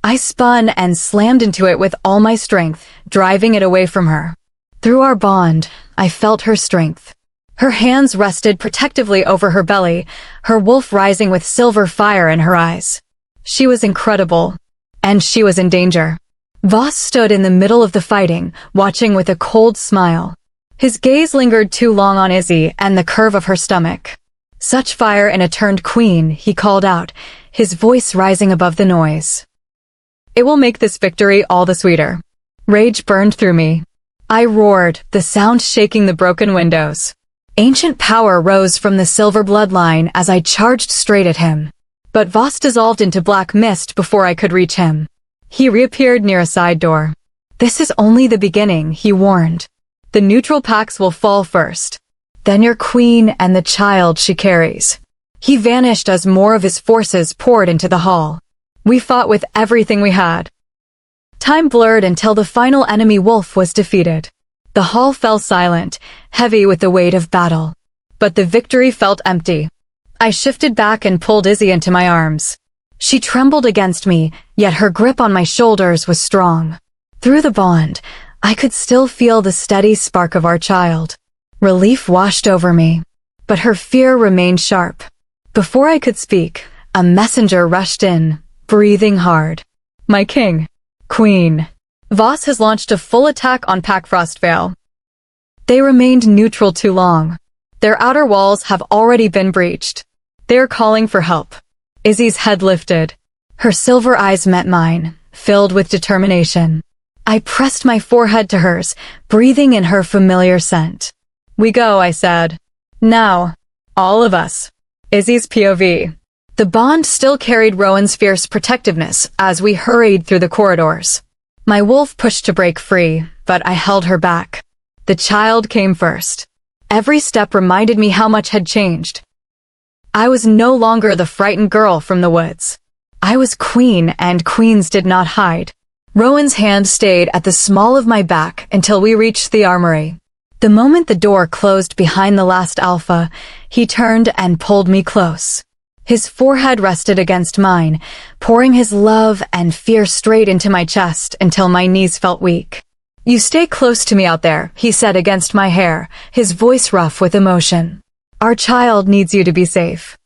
I spun and slammed into it with all my strength, driving it away from her. Through our bond, I felt her strength. Her hands rested protectively over her belly, her wolf rising with silver fire in her eyes. She was incredible. And she was in danger. Voss stood in the middle of the fighting, watching with a cold smile. His gaze lingered too long on Izzy and the curve of her stomach. Such fire in a turned queen, he called out, his voice rising above the noise. It will make this victory all the sweeter. Rage burned through me. I roared, the sound shaking the broken windows. Ancient power rose from the silver bloodline as I charged straight at him. But Voss dissolved into black mist before I could reach him. He reappeared near a side door. This is only the beginning, he warned. The neutral packs will fall first. Then your queen and the child she carries. He vanished as more of his forces poured into the hall. We fought with everything we had. Time blurred until the final enemy wolf was defeated. The hall fell silent, heavy with the weight of battle. But the victory felt empty. I shifted back and pulled Izzy into my arms. She trembled against me, yet her grip on my shoulders was strong. Through the bond, I could still feel the steady spark of our child. Relief washed over me. But her fear remained sharp. Before I could speak, a messenger rushed in, breathing hard. My king. Queen. Voss has launched a full attack on Pack Frostvale. They remained neutral too long. Their outer walls have already been breached. They are calling for help. Izzy's head lifted. Her silver eyes met mine, filled with determination. I pressed my forehead to hers, breathing in her familiar scent. We go, I said. Now. All of us. Izzy's POV. The bond still carried Rowan's fierce protectiveness as we hurried through the corridors. My wolf pushed to break free, but I held her back. The child came first. Every step reminded me how much had changed. I was no longer the frightened girl from the woods. I was queen, and queens did not hide. Rowan's hand stayed at the small of my back until we reached the armory. The moment the door closed behind the last alpha, he turned and pulled me close. His forehead rested against mine, pouring his love and fear straight into my chest until my knees felt weak. You stay close to me out there, he said against my hair, his voice rough with emotion. Our child needs you to be safe.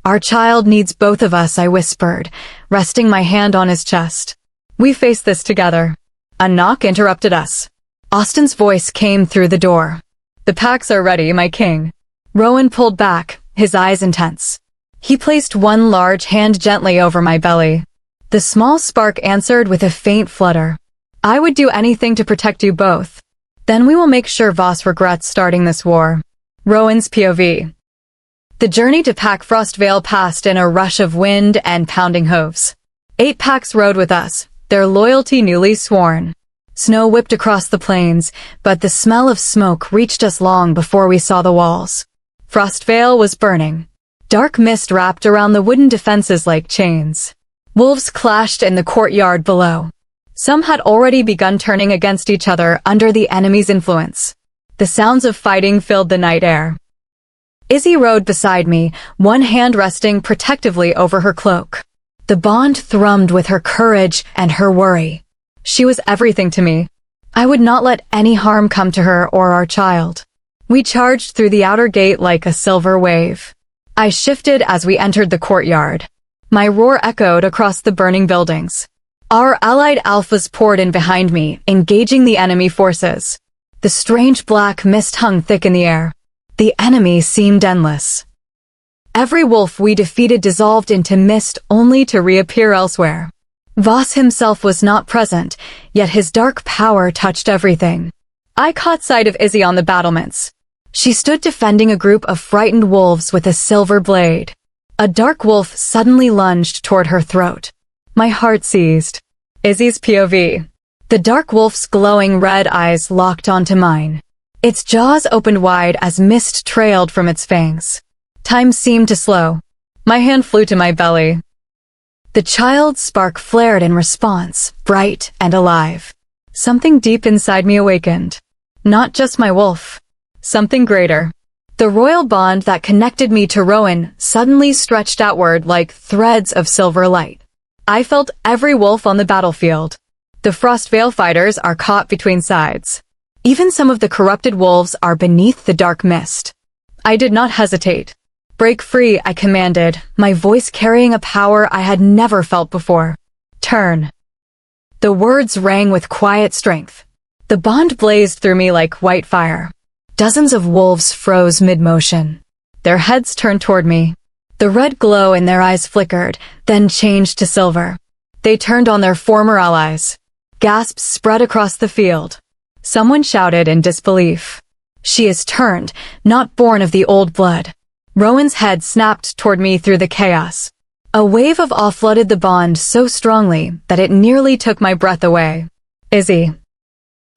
Our child needs both of us, I whispered, resting my hand on his chest. We face this together. A knock interrupted us. Austin's voice came through the door. The packs are ready, my king. Rowan pulled back, his eyes intense. He placed one large hand gently over my belly. The small spark answered with a faint flutter. I would do anything to protect you both. Then we will make sure Voss regrets starting this war. Rowan's POV. The journey to Pack Frostvale passed in a rush of wind and pounding hooves. 8 packs rode with us, their loyalty newly sworn. Snow whipped across the plains, but the smell of smoke reached us long before we saw the walls. Frostvale was burning. Dark mist wrapped around the wooden defenses like chains. Wolves clashed in the courtyard below. Some had already begun turning against each other under the enemy's influence. The sounds of fighting filled the night air. Izzy rode beside me, one hand resting protectively over her cloak. The bond thrummed with her courage and her worry. She was everything to me. I would not let any harm come to her or our child. We charged through the outer gate like a silver wave. I shifted as we entered the courtyard. My roar echoed across the burning buildings. Our allied alphas poured in behind me, engaging the enemy forces. The strange black mist hung thick in the air. The enemy seemed endless. Every wolf we defeated dissolved into mist only to reappear elsewhere. Voss himself was not present, yet his dark power touched everything. I caught sight of Izzy on the battlements. She stood defending a group of frightened wolves with a silver blade. A dark wolf suddenly lunged toward her throat. My heart seized. Izzy's POV. The dark wolf's glowing red eyes locked onto mine. Its jaws opened wide as mist trailed from its fangs. Time seemed to slow. My hand flew to my belly. The child's spark flared in response, bright and alive. Something deep inside me awakened. Not just my wolf. Something greater. The royal bond that connected me to Rowan suddenly stretched outward like threads of silver light. I felt every wolf on the battlefield. The Frostvale fighters are caught between sides. Even some of the corrupted wolves are beneath the dark mist. I did not hesitate. Break free, I commanded, my voice carrying a power I had never felt before. Turn. The words rang with quiet strength. The bond blazed through me like white fire. Dozens of wolves froze mid-motion. Their heads turned toward me. The red glow in their eyes flickered, then changed to silver. They turned on their former allies. Gasps spread across the field. Someone shouted in disbelief. She is turned, not born of the old blood. Rowan's head snapped toward me through the chaos. A wave of awe flooded the bond so strongly that it nearly took my breath away. Izzy.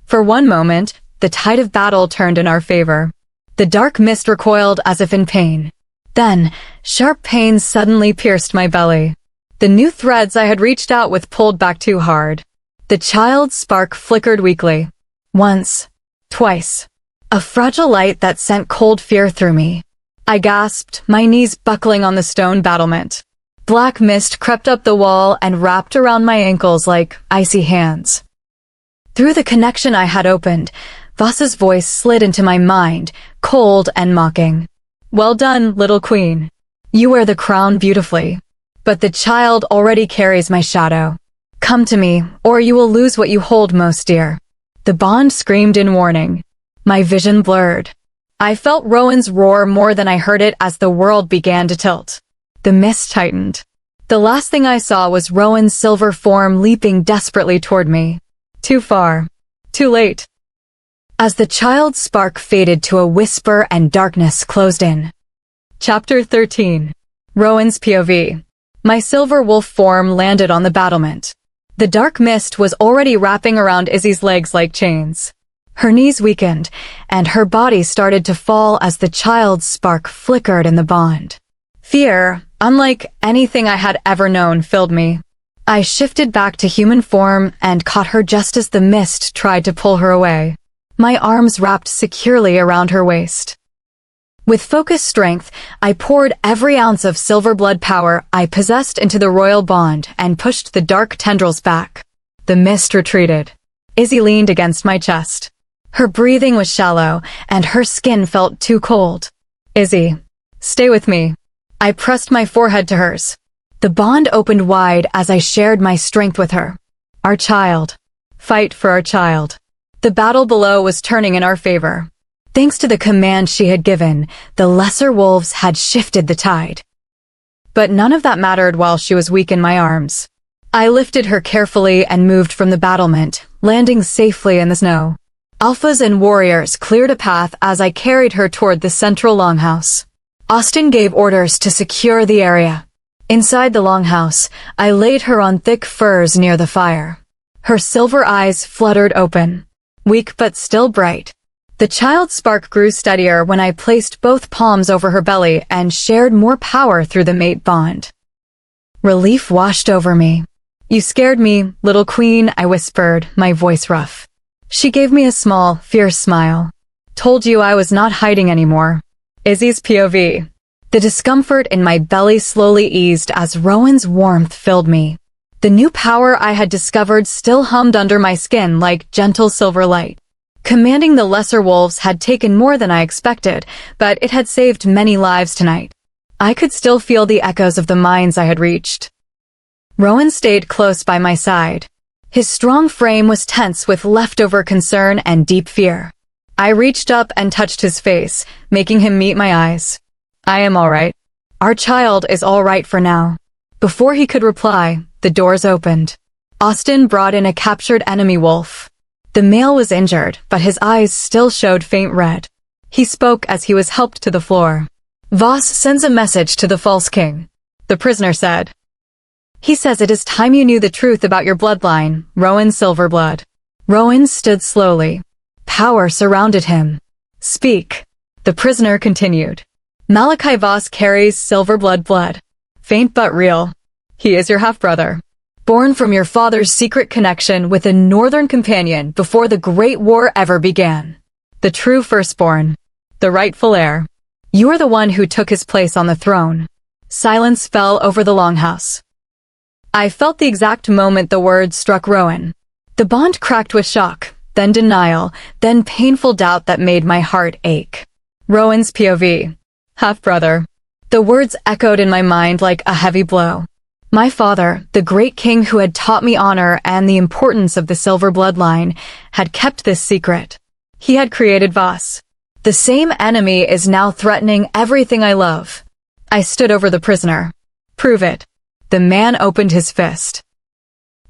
For one moment, the tide of battle turned in our favor. The dark mist recoiled as if in pain. Then, sharp pains suddenly pierced my belly. The new threads I had reached out with pulled back too hard. The child's spark flickered weakly. Once. Twice. A fragile light that sent cold fear through me. I gasped, my knees buckling on the stone battlement. Black mist crept up the wall and wrapped around my ankles like icy hands. Through the connection I had opened, Voss's voice slid into my mind, cold and mocking. Well done, little queen. You wear the crown beautifully. But the child already carries my shadow. Come to me, or you will lose what you hold most dear. The bond screamed in warning. My vision blurred. I felt Rowan's roar more than I heard it as the world began to tilt. The mist tightened. The last thing I saw was Rowan's silver form leaping desperately toward me. Too far. Too late. As the child's spark faded to a whisper and darkness closed in. Chapter 13. Rowan's POV. My silver wolf form landed on the battlement. The dark mist was already wrapping around Izzy's legs like chains. Her knees weakened, and her body started to fall as the child's spark flickered in the bond. Fear, unlike anything I had ever known, filled me. I shifted back to human form and caught her just as the mist tried to pull her away. My arms wrapped securely around her waist. With focused strength, I poured every ounce of silver blood power I possessed into the royal bond and pushed the dark tendrils back. The mist retreated. Izzy leaned against my chest. Her breathing was shallow, and her skin felt too cold. Izzy, stay with me. I pressed my forehead to hers. The bond opened wide as I shared my strength with her. Our child. Fight for our child. The battle below was turning in our favor. Thanks to the command she had given, the lesser wolves had shifted the tide. But none of that mattered while she was weak in my arms. I lifted her carefully and moved from the battlement, landing safely in the snow. Alphas and warriors cleared a path as I carried her toward the central longhouse. Austin gave orders to secure the area. Inside the longhouse, I laid her on thick furs near the fire. Her silver eyes fluttered open, weak but still bright. The child's spark grew steadier when I placed both palms over her belly and shared more power through the mate bond. Relief washed over me. You scared me, little queen, I whispered, my voice rough. She gave me a small, fierce smile. Told you I was not hiding anymore. Izzy's POV. The discomfort in my belly slowly eased as Rowan's warmth filled me. The new power I had discovered still hummed under my skin like gentle silver light. Commanding the lesser wolves had taken more than I expected, but it had saved many lives tonight. I could still feel the echoes of the mines I had reached. Rowan stayed close by my side. His strong frame was tense with leftover concern and deep fear. I reached up and touched his face, making him meet my eyes. I am all right. Our child is all right for now. Before he could reply, the doors opened. Austin brought in a captured enemy wolf. The male was injured, but his eyes still showed faint red. He spoke as he was helped to the floor. Voss sends a message to the false king, the prisoner said. He says it is time you knew the truth about your bloodline, Rowan Silverblood. Rowan stood slowly. Power surrounded him. Speak. The prisoner continued. Malachi Voss carries Silverblood blood. Faint but real. He is your half-brother. Born from your father's secret connection with a northern companion before the Great War ever began. The true firstborn. The rightful heir. You are the one who took his place on the throne. Silence fell over the longhouse. I felt the exact moment the words struck Rowan. The bond cracked with shock, then denial, then painful doubt that made my heart ache. Rowan's POV. Half-brother. The words echoed in my mind like a heavy blow. My father, the great king who had taught me honor and the importance of the silver bloodline, had kept this secret. He had created Voss. The same enemy is now threatening everything I love. I stood over the prisoner. Prove it. The man opened his fist.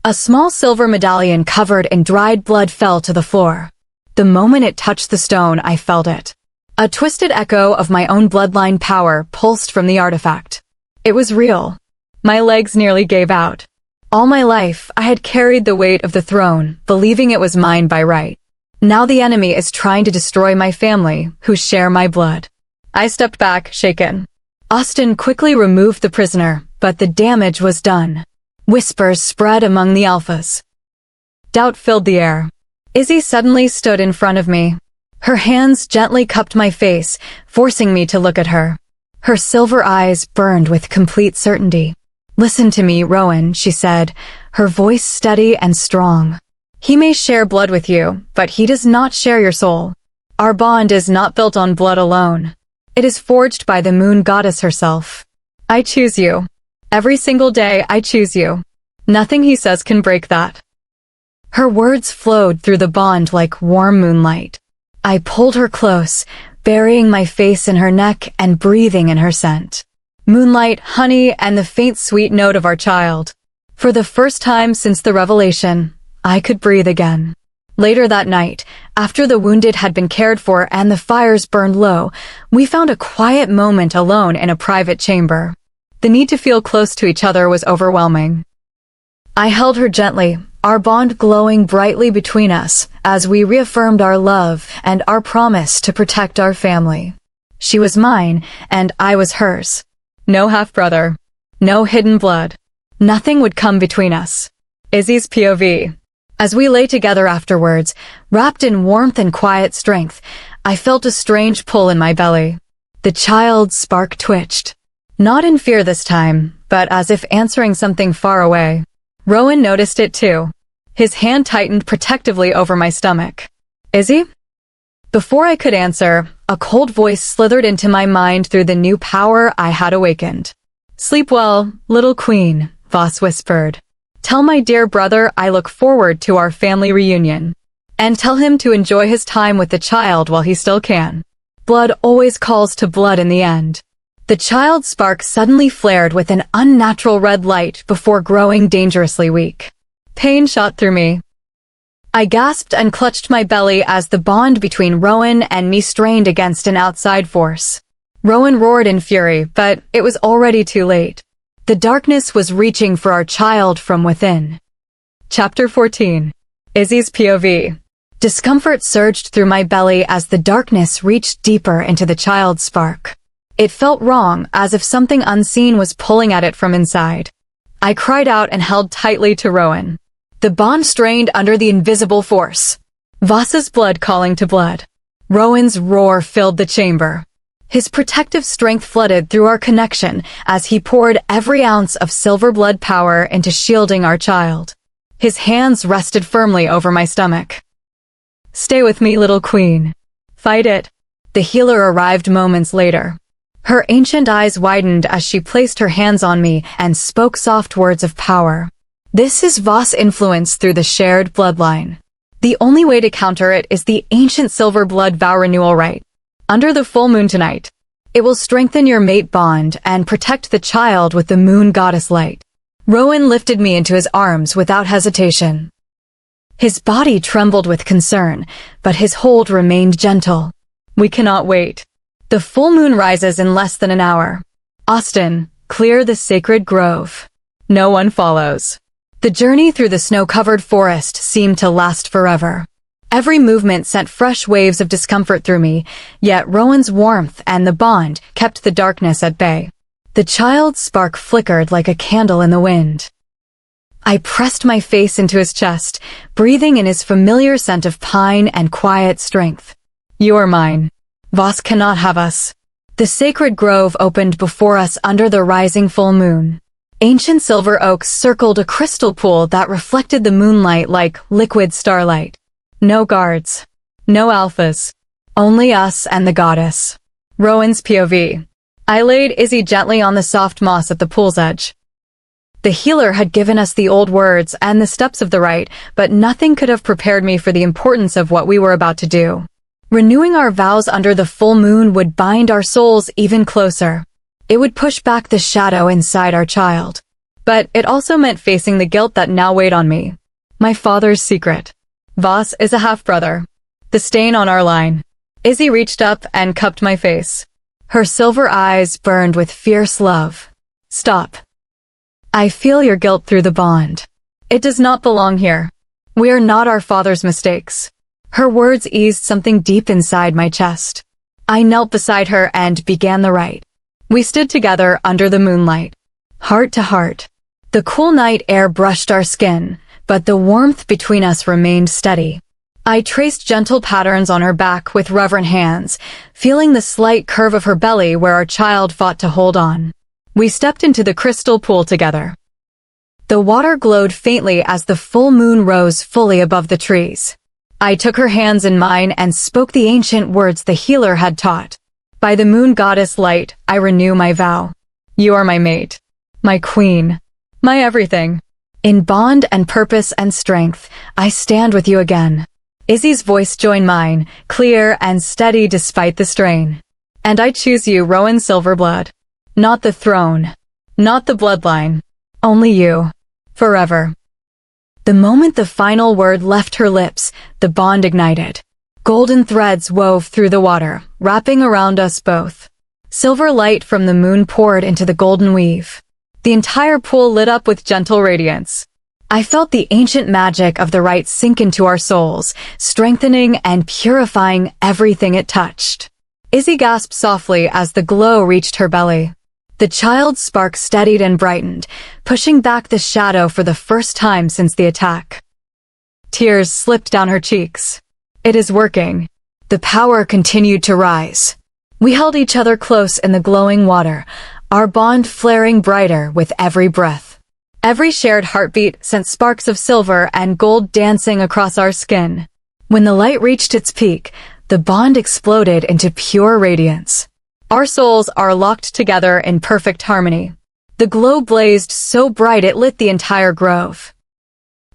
A small silver medallion covered in dried blood fell to the floor. The moment it touched the stone, I felt it. A twisted echo of my own bloodline power pulsed from the artifact. It was real. My legs nearly gave out. All my life, I had carried the weight of the throne, believing it was mine by right. Now the enemy is trying to destroy my family, who share my blood. I stepped back, shaken. Austin quickly removed the prisoner, but the damage was done. Whispers spread among the alphas. Doubt filled the air. Izzy suddenly stood in front of me. Her hands gently cupped my face, forcing me to look at her. Her silver eyes burned with complete certainty. Listen to me, Rowan, she said, her voice steady and strong. He may share blood with you, but he does not share your soul. Our bond is not built on blood alone. It is forged by the moon goddess herself. I choose you. Every single day I choose you. Nothing he says can break that. Her words flowed through the bond like warm moonlight. I pulled her close, burying my face in her neck and breathing in her scent. Moonlight, honey, and the faint sweet note of our child. For the first time since the revelation, I could breathe again. Later that night, after the wounded had been cared for and the fires burned low, we found a quiet moment alone in a private chamber. The need to feel close to each other was overwhelming. I held her gently, our bond glowing brightly between us, as we reaffirmed our love and our promise to protect our family. She was mine, and I was hers. No half-brother. No hidden blood. Nothing would come between us. Izzy's POV. As we lay together afterwards, wrapped in warmth and quiet strength, I felt a strange pull in my belly. The child's spark twitched. Not in fear this time, but as if answering something far away. Rowan noticed it too. His hand tightened protectively over my stomach. Izzy? Before I could answer, a cold voice slithered into my mind through the new power I had awakened. Sleep well, little queen, Voss whispered. Tell my dear brother I look forward to our family reunion. And tell him to enjoy his time with the child while he still can. Blood always calls to blood in the end. The child's spark suddenly flared with an unnatural red light before growing dangerously weak. Pain shot through me. I gasped and clutched my belly as the bond between Rowan and me strained against an outside force. Rowan roared in fury, but it was already too late. The darkness was reaching for our child from within. Chapter 14. Izzy's POV. Discomfort surged through my belly as the darkness reached deeper into the child's spark. It felt wrong, as if something unseen was pulling at it from inside. I cried out and held tightly to Rowan. The bond strained under the invisible force. Voss's blood calling to blood. Rowan's roar filled the chamber. His protective strength flooded through our connection as he poured every ounce of silver blood power into shielding our child. His hands rested firmly over my stomach. Stay with me, little queen. Fight it. The healer arrived moments later. Her ancient eyes widened as she placed her hands on me and spoke soft words of power. This is Voss influence through the shared bloodline. The only way to counter it is the ancient silver blood vow renewal rite. Under the full moon tonight, it will strengthen your mate bond and protect the child with the moon goddess light. Rowan lifted me into his arms without hesitation. His body trembled with concern, but his hold remained gentle. We cannot wait. The full moon rises in less than an hour. Austin, clear the sacred grove. No one follows. The journey through the snow-covered forest seemed to last forever. Every movement sent fresh waves of discomfort through me, yet Rowan's warmth and the bond kept the darkness at bay. The child's spark flickered like a candle in the wind. I pressed my face into his chest, breathing in his familiar scent of pine and quiet strength. You are mine. Voss cannot have us. The sacred grove opened before us under the rising full moon. Ancient silver oaks circled a crystal pool that reflected the moonlight like liquid starlight. No guards. No alphas. Only us and the goddess. Rowan's POV. I laid Izzy gently on the soft moss at the pool's edge. The healer had given us the old words and the steps of the rite, but nothing could have prepared me for the importance of what we were about to do. Renewing our vows under the full moon would bind our souls even closer. It would push back the shadow inside our child. But it also meant facing the guilt that now weighed on me. My father's secret. Voss is a half-brother. The stain on our line. Izzy reached up and cupped my face. Her silver eyes burned with fierce love. Stop. I feel your guilt through the bond. It does not belong here. We are not our father's mistakes. Her words eased something deep inside my chest. I knelt beside her and began the rite. We stood together under the moonlight, heart to heart. The cool night air brushed our skin, but the warmth between us remained steady. I traced gentle patterns on her back with reverent hands, feeling the slight curve of her belly where our child fought to hold on. We stepped into the crystal pool together. The water glowed faintly as the full moon rose fully above the trees. I took her hands in mine and spoke the ancient words the healer had taught. By the moon goddess light, I renew my vow. You are my mate, my queen, my everything. In bond and purpose and strength, I stand with you again. Izzy's voice joined mine, clear and steady despite the strain. And I choose you, Rowan Silverblood. Not the throne. Not the bloodline. Only you. Forever. The moment the final word left her lips, the bond ignited. Golden threads wove through the water, wrapping around us both. Silver light from the moon poured into the golden weave. The entire pool lit up with gentle radiance. I felt the ancient magic of the rite sink into our souls, strengthening and purifying everything it touched. Izzy gasped softly as the glow reached her belly. The child's spark steadied and brightened, pushing back the shadow for the first time since the attack. Tears slipped down her cheeks. It is working. The power continued to rise. We held each other close in the glowing water, our bond flaring brighter with every breath. Every shared heartbeat sent sparks of silver and gold dancing across our skin. When the light reached its peak, the bond exploded into pure radiance. Our souls are locked together in perfect harmony. The glow blazed so bright it lit the entire grove.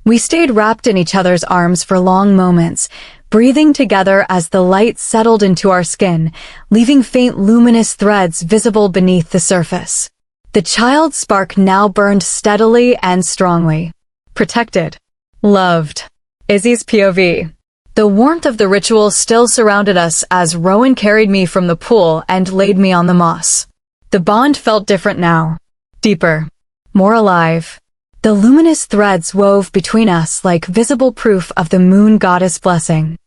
We stayed wrapped in each other's arms for long moments, breathing together as the light settled into our skin, leaving faint luminous threads visible beneath the surface. The child's spark now burned steadily and strongly. Protected. Loved. Izzy's POV. The warmth of the ritual still surrounded us as Rowan carried me from the pool and laid me on the moss. The bond felt different now. Deeper. More alive. The luminous threads wove between us like visible proof of the moon goddess blessing.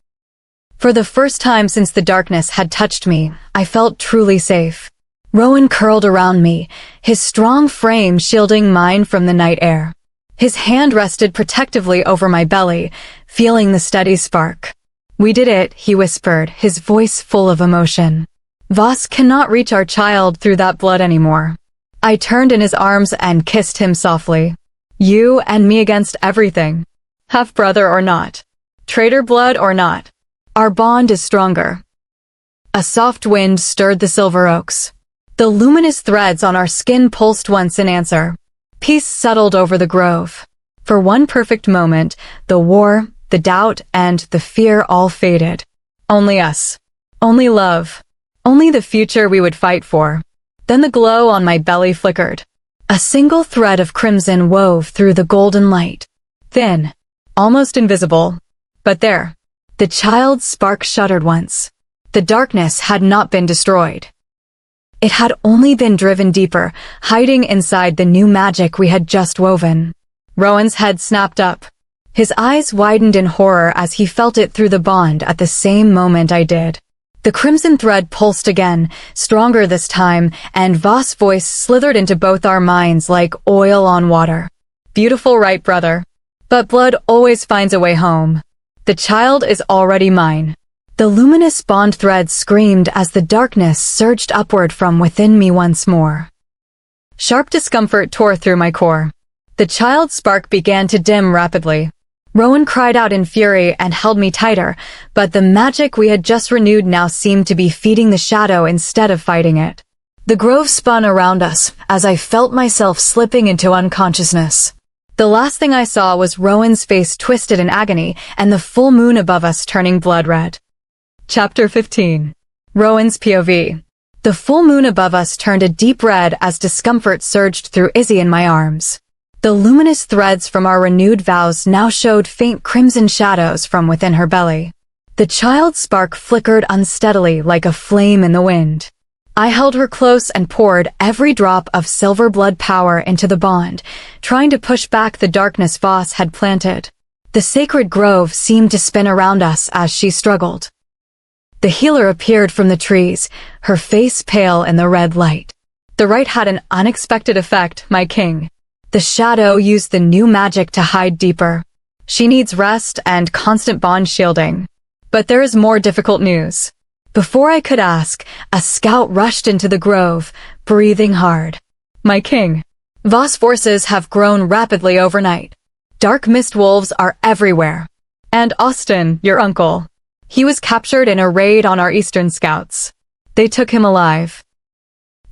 For the first time since the darkness had touched me, I felt truly safe. Rowan curled around me, his strong frame shielding mine from the night air. His hand rested protectively over my belly, feeling the steady spark. We did it, he whispered, his voice full of emotion. Voss cannot reach our child through that blood anymore. I turned in his arms and kissed him softly. You and me against everything. Half-brother or not. Traitor blood or not. Our bond is stronger. A soft wind stirred the silver oaks. The luminous threads on our skin pulsed once in answer. Peace settled over the grove. For one perfect moment, the war, the doubt, and the fear all faded. Only us. Only love. Only the future we would fight for. Then the glow on my belly flickered. A single thread of crimson wove through the golden light. Thin. Almost invisible. But there. The child's spark shuddered once. The darkness had not been destroyed. It had only been driven deeper, hiding inside the new magic we had just woven. Rowan's head snapped up. His eyes widened in horror as he felt it through the bond at the same moment I did. The crimson thread pulsed again, stronger this time, and Voss' voice slithered into both our minds like oil on water. Beautiful, right, brother? But blood always finds a way home. The child is already mine. The luminous bond thread screamed as the darkness surged upward from within me once more. Sharp discomfort tore through my core. The child's spark began to dim rapidly. Rowan cried out in fury and held me tighter, but the magic we had just renewed now seemed to be feeding the shadow instead of fighting it. The grove spun around us as I felt myself slipping into unconsciousness. The last thing I saw was Rowan's face twisted in agony and the full moon above us turning blood red. Chapter 15. Rowan's POV. The full moon above us turned a deep red as discomfort surged through Izzy in my arms. The luminous threads from our renewed vows now showed faint crimson shadows from within her belly. The child's spark flickered unsteadily like a flame in the wind. I held her close and poured every drop of silver blood power into the bond, trying to push back the darkness Voss had planted. The sacred grove seemed to spin around us as she struggled. The healer appeared from the trees, her face pale in the red light. The rite had an unexpected effect, my king. The shadow used the new magic to hide deeper. She needs rest and constant bond shielding. But there is more difficult news. Before I could ask, a scout rushed into the grove, breathing hard. My king. Voss forces have grown rapidly overnight. Dark mist wolves are everywhere. And Austin, your uncle. He was captured in a raid on our eastern scouts. They took him alive.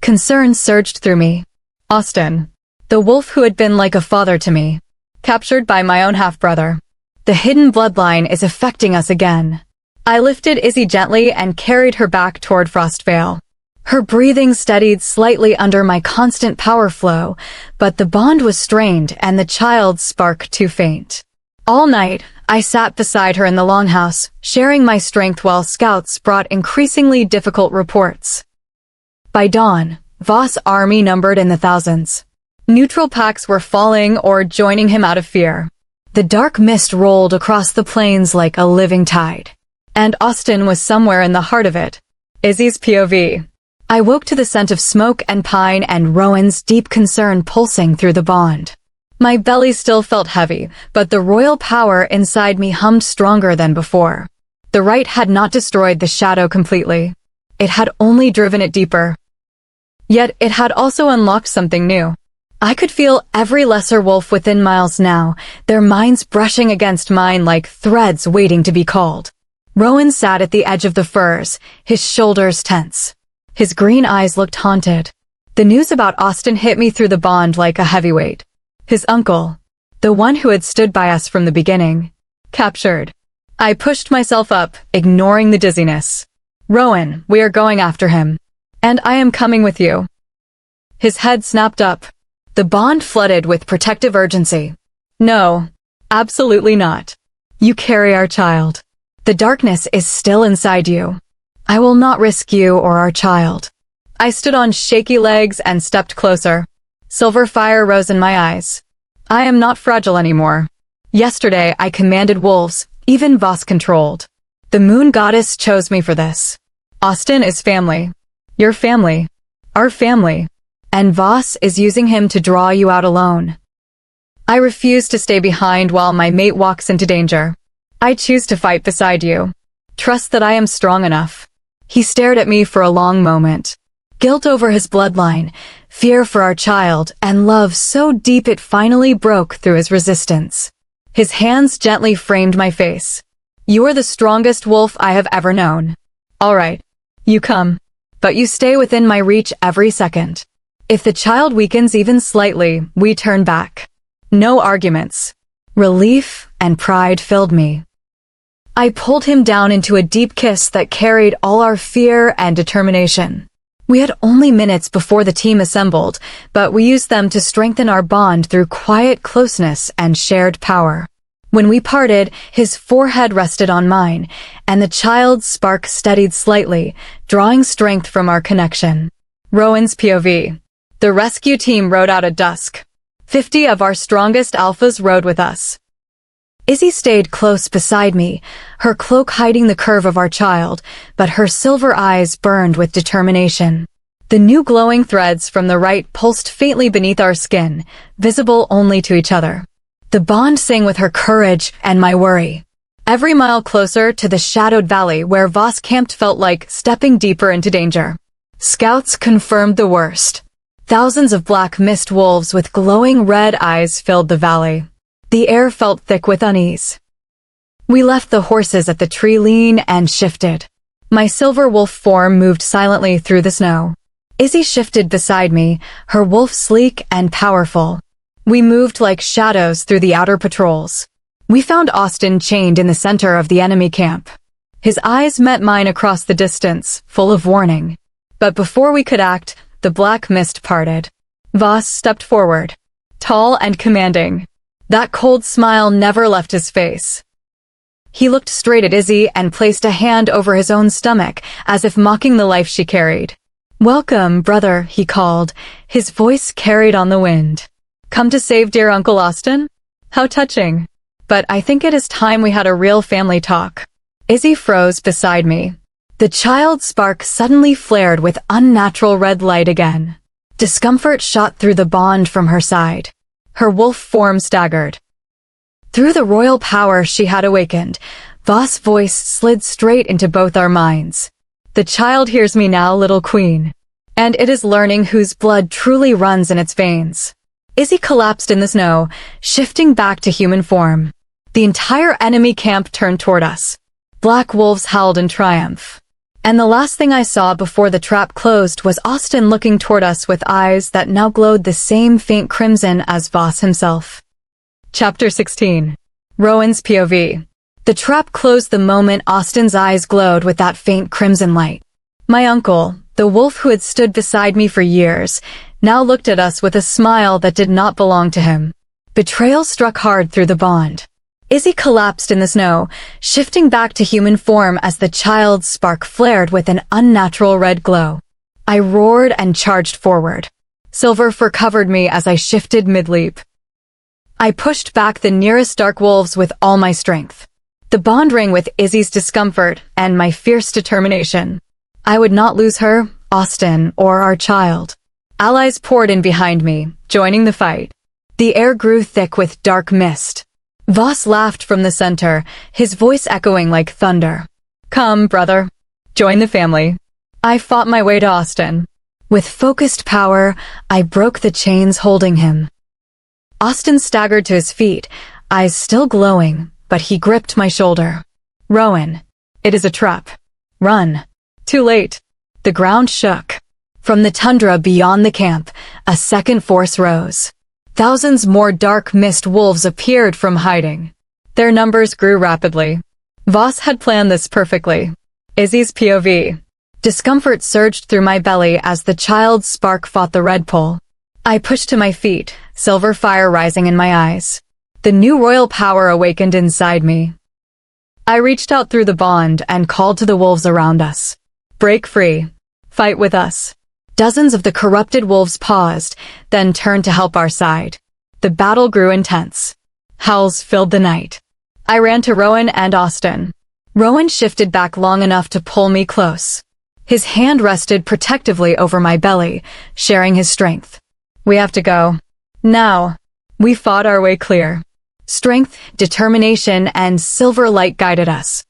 Concern surged through me. Austin. The wolf who had been like a father to me. Captured by my own half-brother. The hidden bloodline is affecting us again. I lifted Izzy gently and carried her back toward Frostvale. Her breathing steadied slightly under my constant power flow, but the bond was strained and the child's spark too faint. All night, I sat beside her in the longhouse, sharing my strength while scouts brought increasingly difficult reports. By dawn, Voss' army numbered in the thousands. Neutral packs were falling or joining him out of fear. The dark mist rolled across the plains like a living tide. And Austin was somewhere in the heart of it. Izzy's POV. I woke to the scent of smoke and pine and Rowan's deep concern pulsing through the bond. My belly still felt heavy, but the royal power inside me hummed stronger than before. The rite had not destroyed the shadow completely. It had only driven it deeper. Yet it had also unlocked something new. I could feel every lesser wolf within miles now, their minds brushing against mine like threads waiting to be called. Rowan sat at the edge of the firs, his shoulders tense. His green eyes looked haunted. The news about Austin hit me through the bond like a heavyweight. His uncle, the one who had stood by us from the beginning, captured. I pushed myself up, ignoring the dizziness. Rowan, we are going after him. And I am coming with you. His head snapped up. The bond flooded with protective urgency. No, absolutely not. You carry our child. The darkness is still inside you. I will not risk you or our child. I stood on shaky legs and stepped closer. Silver fire rose in my eyes. I am not fragile anymore. Yesterday I commanded wolves, even Voss controlled. The moon goddess chose me for this. Austin is family. Your family. Our family. And Voss is using him to draw you out alone. I refuse to stay behind while my mate walks into danger. I choose to fight beside you. Trust that I am strong enough. He stared at me for a long moment. Guilt over his bloodline, fear for our child, and love so deep it finally broke through his resistance. His hands gently framed my face. You are the strongest wolf I have ever known. All right, you come. But you stay within my reach every second. If the child weakens even slightly, we turn back. No arguments. Relief and pride filled me. I pulled him down into a deep kiss that carried all our fear and determination. We had only minutes before the team assembled, but we used them to strengthen our bond through quiet closeness and shared power. When we parted, his forehead rested on mine, and the child's spark steadied slightly, drawing strength from our connection. Rowan's POV. The rescue team rode out at dusk. 50 of our strongest alphas rode with us. Izzy stayed close beside me, her cloak hiding the curve of our child, but her silver eyes burned with determination. The new glowing threads from the rite pulsed faintly beneath our skin, visible only to each other. The bond sang with her courage and my worry. Every mile closer to the shadowed valley where Voss camped felt like stepping deeper into danger. Scouts confirmed the worst. Thousands of black mist wolves with glowing red eyes filled the valley. The air felt thick with unease. We left the horses at the tree lean and shifted. My silver wolf form moved silently through the snow. Izzy shifted beside me, her wolf sleek and powerful. We moved like shadows through the outer patrols. We found Austin chained in the center of the enemy camp. His eyes met mine across the distance, full of warning. But before we could act, the black mist parted. Voss stepped forward, tall and commanding. That cold smile never left his face. He looked straight at Izzy and placed a hand over his own stomach, as if mocking the life she carried. "Welcome, brother," he called, his voice carried on the wind. "Come to save dear Uncle Austin? How touching. But I think it is time we had a real family talk." Izzy froze beside me. The child's spark suddenly flared with unnatural red light again. Discomfort shot through the bond from her side. Her wolf form staggered. Through the royal power she had awakened, Voss' voice slid straight into both our minds. "The child hears me now, little queen. And it is learning whose blood truly runs in its veins." Izzy collapsed in the snow, shifting back to human form. The entire enemy camp turned toward us. Black wolves howled in triumph. And the last thing I saw before the trap closed was Austin looking toward us with eyes that now glowed the same faint crimson as Voss himself. Chapter 16. Rowan's POV. The trap closed the moment Austin's eyes glowed with that faint crimson light. My uncle, the wolf who had stood beside me for years, now looked at us with a smile that did not belong to him. Betrayal struck hard through the bond. Izzy collapsed in the snow, shifting back to human form as the child's spark flared with an unnatural red glow. I roared and charged forward. Silver fur covered me as I shifted mid-leap. I pushed back the nearest dark wolves with all my strength. The bond rang with Izzy's discomfort and my fierce determination. I would not lose her, Austin, or our child. Allies poured in behind me, joining the fight. The air grew thick with dark mist. Voss laughed from the center, his voice echoing like thunder. "Come, brother. Join the family." I fought my way to Austin. With focused power, I broke the chains holding him. Austin staggered to his feet, eyes still glowing, but he gripped my shoulder. "Rowan, it is a trap. Run." Too late. The ground shook. From the tundra beyond the camp, a second force rose. Thousands more dark mist wolves appeared from hiding. Their numbers grew rapidly. Voss had planned this perfectly. Izzy's POV. Discomfort surged through my belly as the child's spark fought the red pole. I pushed to my feet, silver fire rising in my eyes. The new royal power awakened inside me. I reached out through the bond and called to the wolves around us. "Break free. Fight with us." Dozens of the corrupted wolves paused, then turned to help our side. The battle grew intense. Howls filled the night. I ran to Rowan and Austin. Rowan shifted back long enough to pull me close. His hand rested protectively over my belly, sharing his strength. "We have to go. Now." We fought our way clear. Strength, determination, and silver light guided us.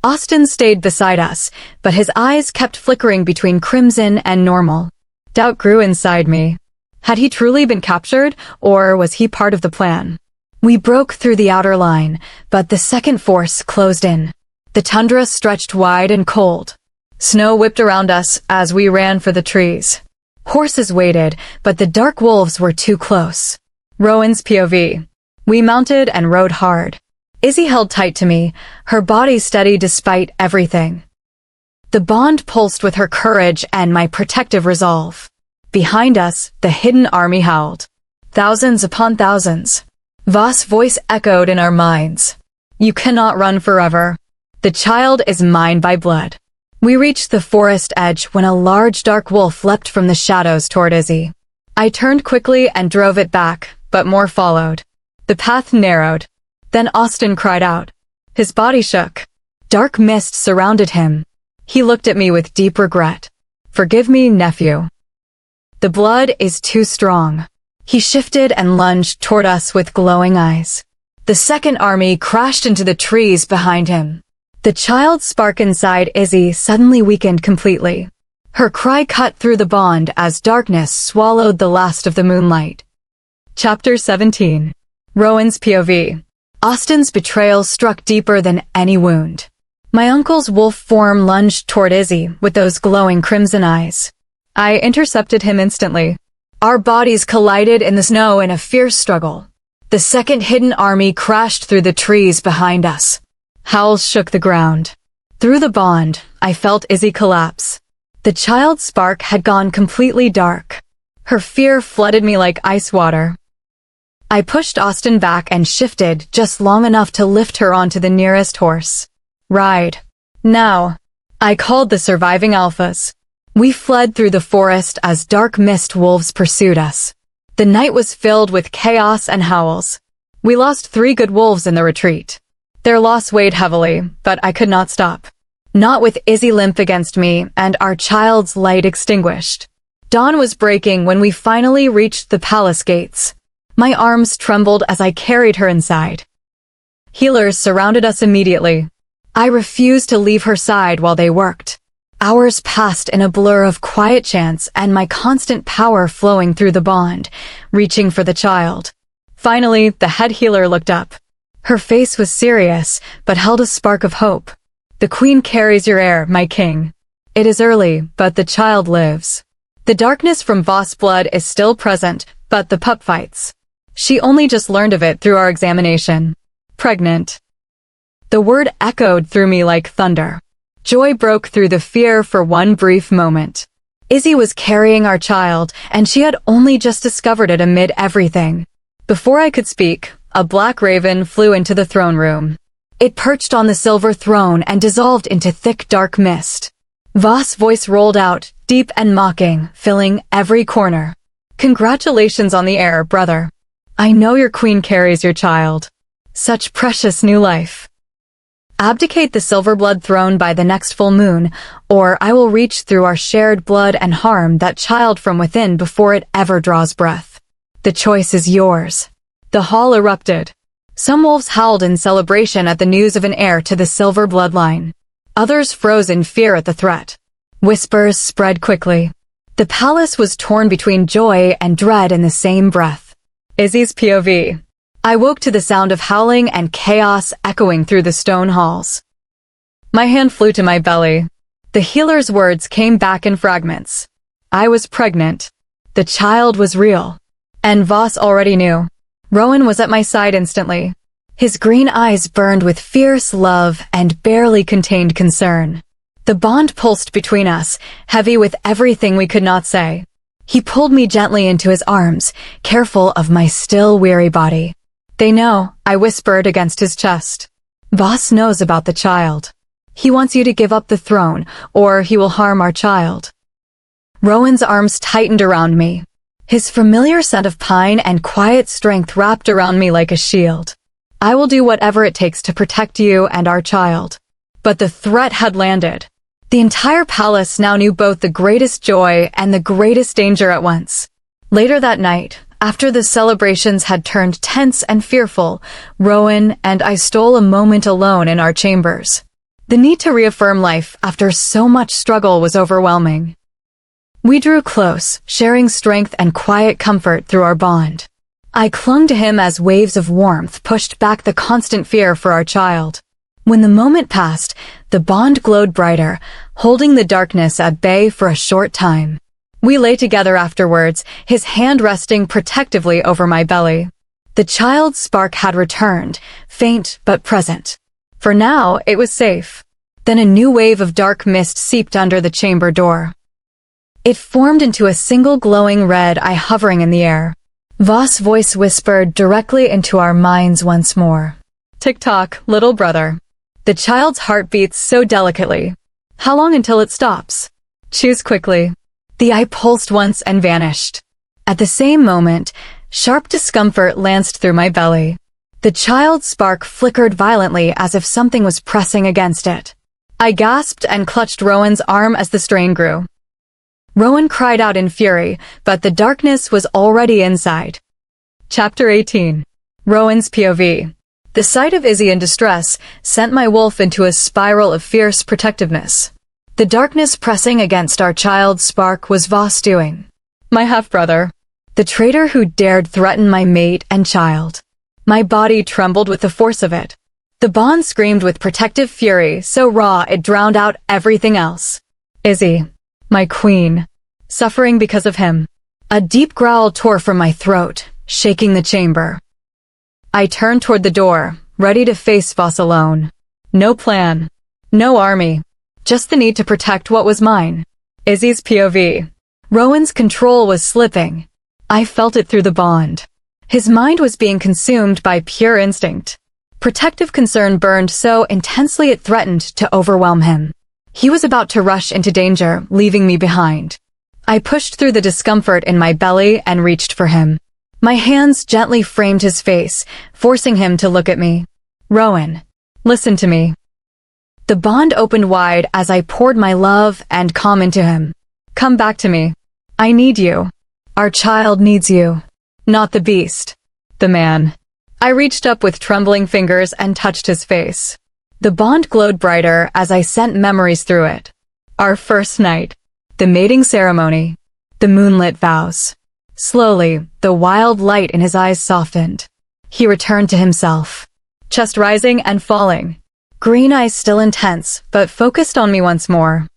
Austin stayed beside us, but his eyes kept flickering between crimson and normal. Doubt grew inside me. Had he truly been captured, or was he part of the plan? We broke through the outer line, but the second force closed in. The tundra stretched wide and cold. Snow whipped around us as we ran for the trees. Horses waited, but the dark wolves were too close. Rowan's POV. We mounted and rode hard. Izzy held tight to me, her body steady despite everything. The bond pulsed with her courage and my protective resolve. Behind us, the hidden army howled. Thousands upon thousands. Voss' voice echoed in our minds. "You cannot run forever. The child is mine by blood." We reached the forest edge when a large dark wolf leapt from the shadows toward Izzy. I turned quickly and drove it back, but more followed. The path narrowed. Then Austin cried out. His body shook. Dark mist surrounded him. He looked at me with deep regret. "Forgive me, nephew. The blood is too strong." He shifted and lunged toward us with glowing eyes. The second army crashed into the trees behind him. The child's spark inside Izzy suddenly weakened completely. Her cry cut through the bond as darkness swallowed the last of the moonlight. Chapter 17. Rowan's POV. Austen's betrayal struck deeper than any wound. My uncle's wolf form lunged toward Izzy with those glowing crimson eyes. I intercepted him instantly. Our bodies collided in the snow in a fierce struggle. The second hidden army crashed through the trees behind us. Howls shook the ground. Through the bond, I felt Izzy collapse. The child's spark had gone completely dark. Her fear flooded me like ice water. I pushed Austen back and shifted just long enough to lift her onto the nearest horse. Ride. Now. I called the surviving alphas. We fled through the forest as dark mist wolves pursued us. The night was filled with chaos and howls. We lost 3 good wolves in the retreat. Their loss weighed heavily, but I could not stop. Not with Izzy limp against me and our child's light extinguished. Dawn was breaking when we finally reached the palace gates. My arms trembled as I carried her inside. Healers surrounded us immediately. I refused to leave her side while they worked. Hours passed in a blur of quiet chants and my constant power flowing through the bond, reaching for the child. Finally, the head healer looked up. Her face was serious, but held a spark of hope. The queen carries your heir, my king. It is early, but the child lives. The darkness from Voss blood is still present, but the pup fights. She only just learned of it through our examination. Pregnant. The word echoed through me like thunder. Joy broke through the fear for one brief moment. Izzy was carrying our child, and she had only just discovered it amid everything. Before I could speak, a black raven flew into the throne room. It perched on the silver throne and dissolved into thick dark mist. Voss' voice rolled out, deep and mocking, filling every corner. Congratulations on the heir, brother. I know your queen carries your child. Such precious new life. Abdicate the silver blood throne by the next full moon, or I will reach through our shared blood and harm that child from within before it ever draws breath. The choice is yours. The hall erupted. Some wolves howled in celebration at the news of an heir to the silver bloodline. Others froze in fear at the threat. Whispers spread quickly. The palace was torn between joy and dread in the same breath. Izzy's POV. I woke to the sound of howling and chaos echoing through the stone halls. My hand flew to my belly. The healer's words came back in fragments. I was pregnant. The child was real. And Voss already knew. Rowan was at my side instantly. His green eyes burned with fierce love and barely contained concern. The bond pulsed between us, heavy with everything we could not say. He pulled me gently into his arms, careful of my still weary body. They know, I whispered against his chest. Voss knows about the child. He wants you to give up the throne, or he will harm our child. Rowan's arms tightened around me. His familiar scent of pine and quiet strength wrapped around me like a shield. I will do whatever it takes to protect you and our child. But the threat had landed. The entire palace now knew both the greatest joy and the greatest danger at once. Later that night, after the celebrations had turned tense and fearful, Rowan and I stole a moment alone in our chambers. The need to reaffirm life after so much struggle was overwhelming. We drew close, sharing strength and quiet comfort through our bond. I clung to him as waves of warmth pushed back the constant fear for our child. When the moment passed, the bond glowed brighter, holding the darkness at bay for a short time. We lay together afterwards, his hand resting protectively over my belly. The child's spark had returned, faint but present. For now, it was safe. Then a new wave of dark mist seeped under the chamber door. It formed into a single glowing red eye hovering in the air. Voss' voice whispered directly into our minds once more. Tick-tock, little brother. The child's heart beats so delicately. How long until it stops? Choose quickly. The eye pulsed once and vanished. At the same moment, sharp discomfort lanced through my belly. The child's spark flickered violently as if something was pressing against it. I gasped and clutched Rowan's arm as the strain grew. Rowan cried out in fury, but the darkness was already inside. Chapter 18. Rowan's POV. The sight of Izzy in distress sent my wolf into a spiral of fierce protectiveness. The darkness pressing against our child's spark was Voss doing. My half-brother. The traitor who dared threaten my mate and child. My body trembled with the force of it. The bond screamed with protective fury, so raw it drowned out everything else. Izzy, my queen, suffering because of him. A deep growl tore from my throat, shaking the chamber. I turned toward the door, ready to face Voss alone. No plan. No army. Just the need to protect what was mine. Izzy's POV. Rowan's control was slipping. I felt it through the bond. His mind was being consumed by pure instinct. Protective concern burned so intensely it threatened to overwhelm him. He was about to rush into danger, leaving me behind. I pushed through the discomfort in my belly and reached for him. My hands gently framed his face, forcing him to look at me. Rowan, listen to me. The bond opened wide as I poured my love and calm into him. Come back to me. I need you. Our child needs you. Not the beast. The man. I reached up with trembling fingers and touched his face. The bond glowed brighter as I sent memories through it. Our first night. The mating ceremony. The moonlit vows. Slowly, the wild light in his eyes softened. He returned to himself. Chest rising and falling. Green eyes still intense, but focused on me once more.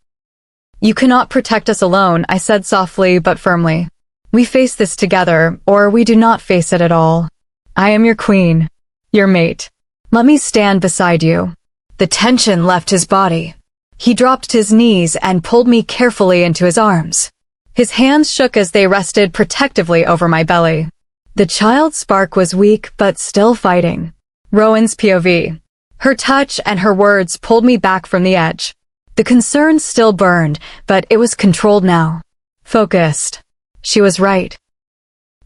You cannot protect us alone, I said softly but firmly. We face this together, or we do not face it at all. I am your queen, your mate. Let me stand beside you. The tension left his body. He dropped to his knees and pulled me carefully into his arms. His hands shook as they rested protectively over my belly. The child's spark was weak but still fighting. Rowan's POV. Her touch and her words pulled me back from the edge. The concern still burned, but it was controlled now. Focused. She was right.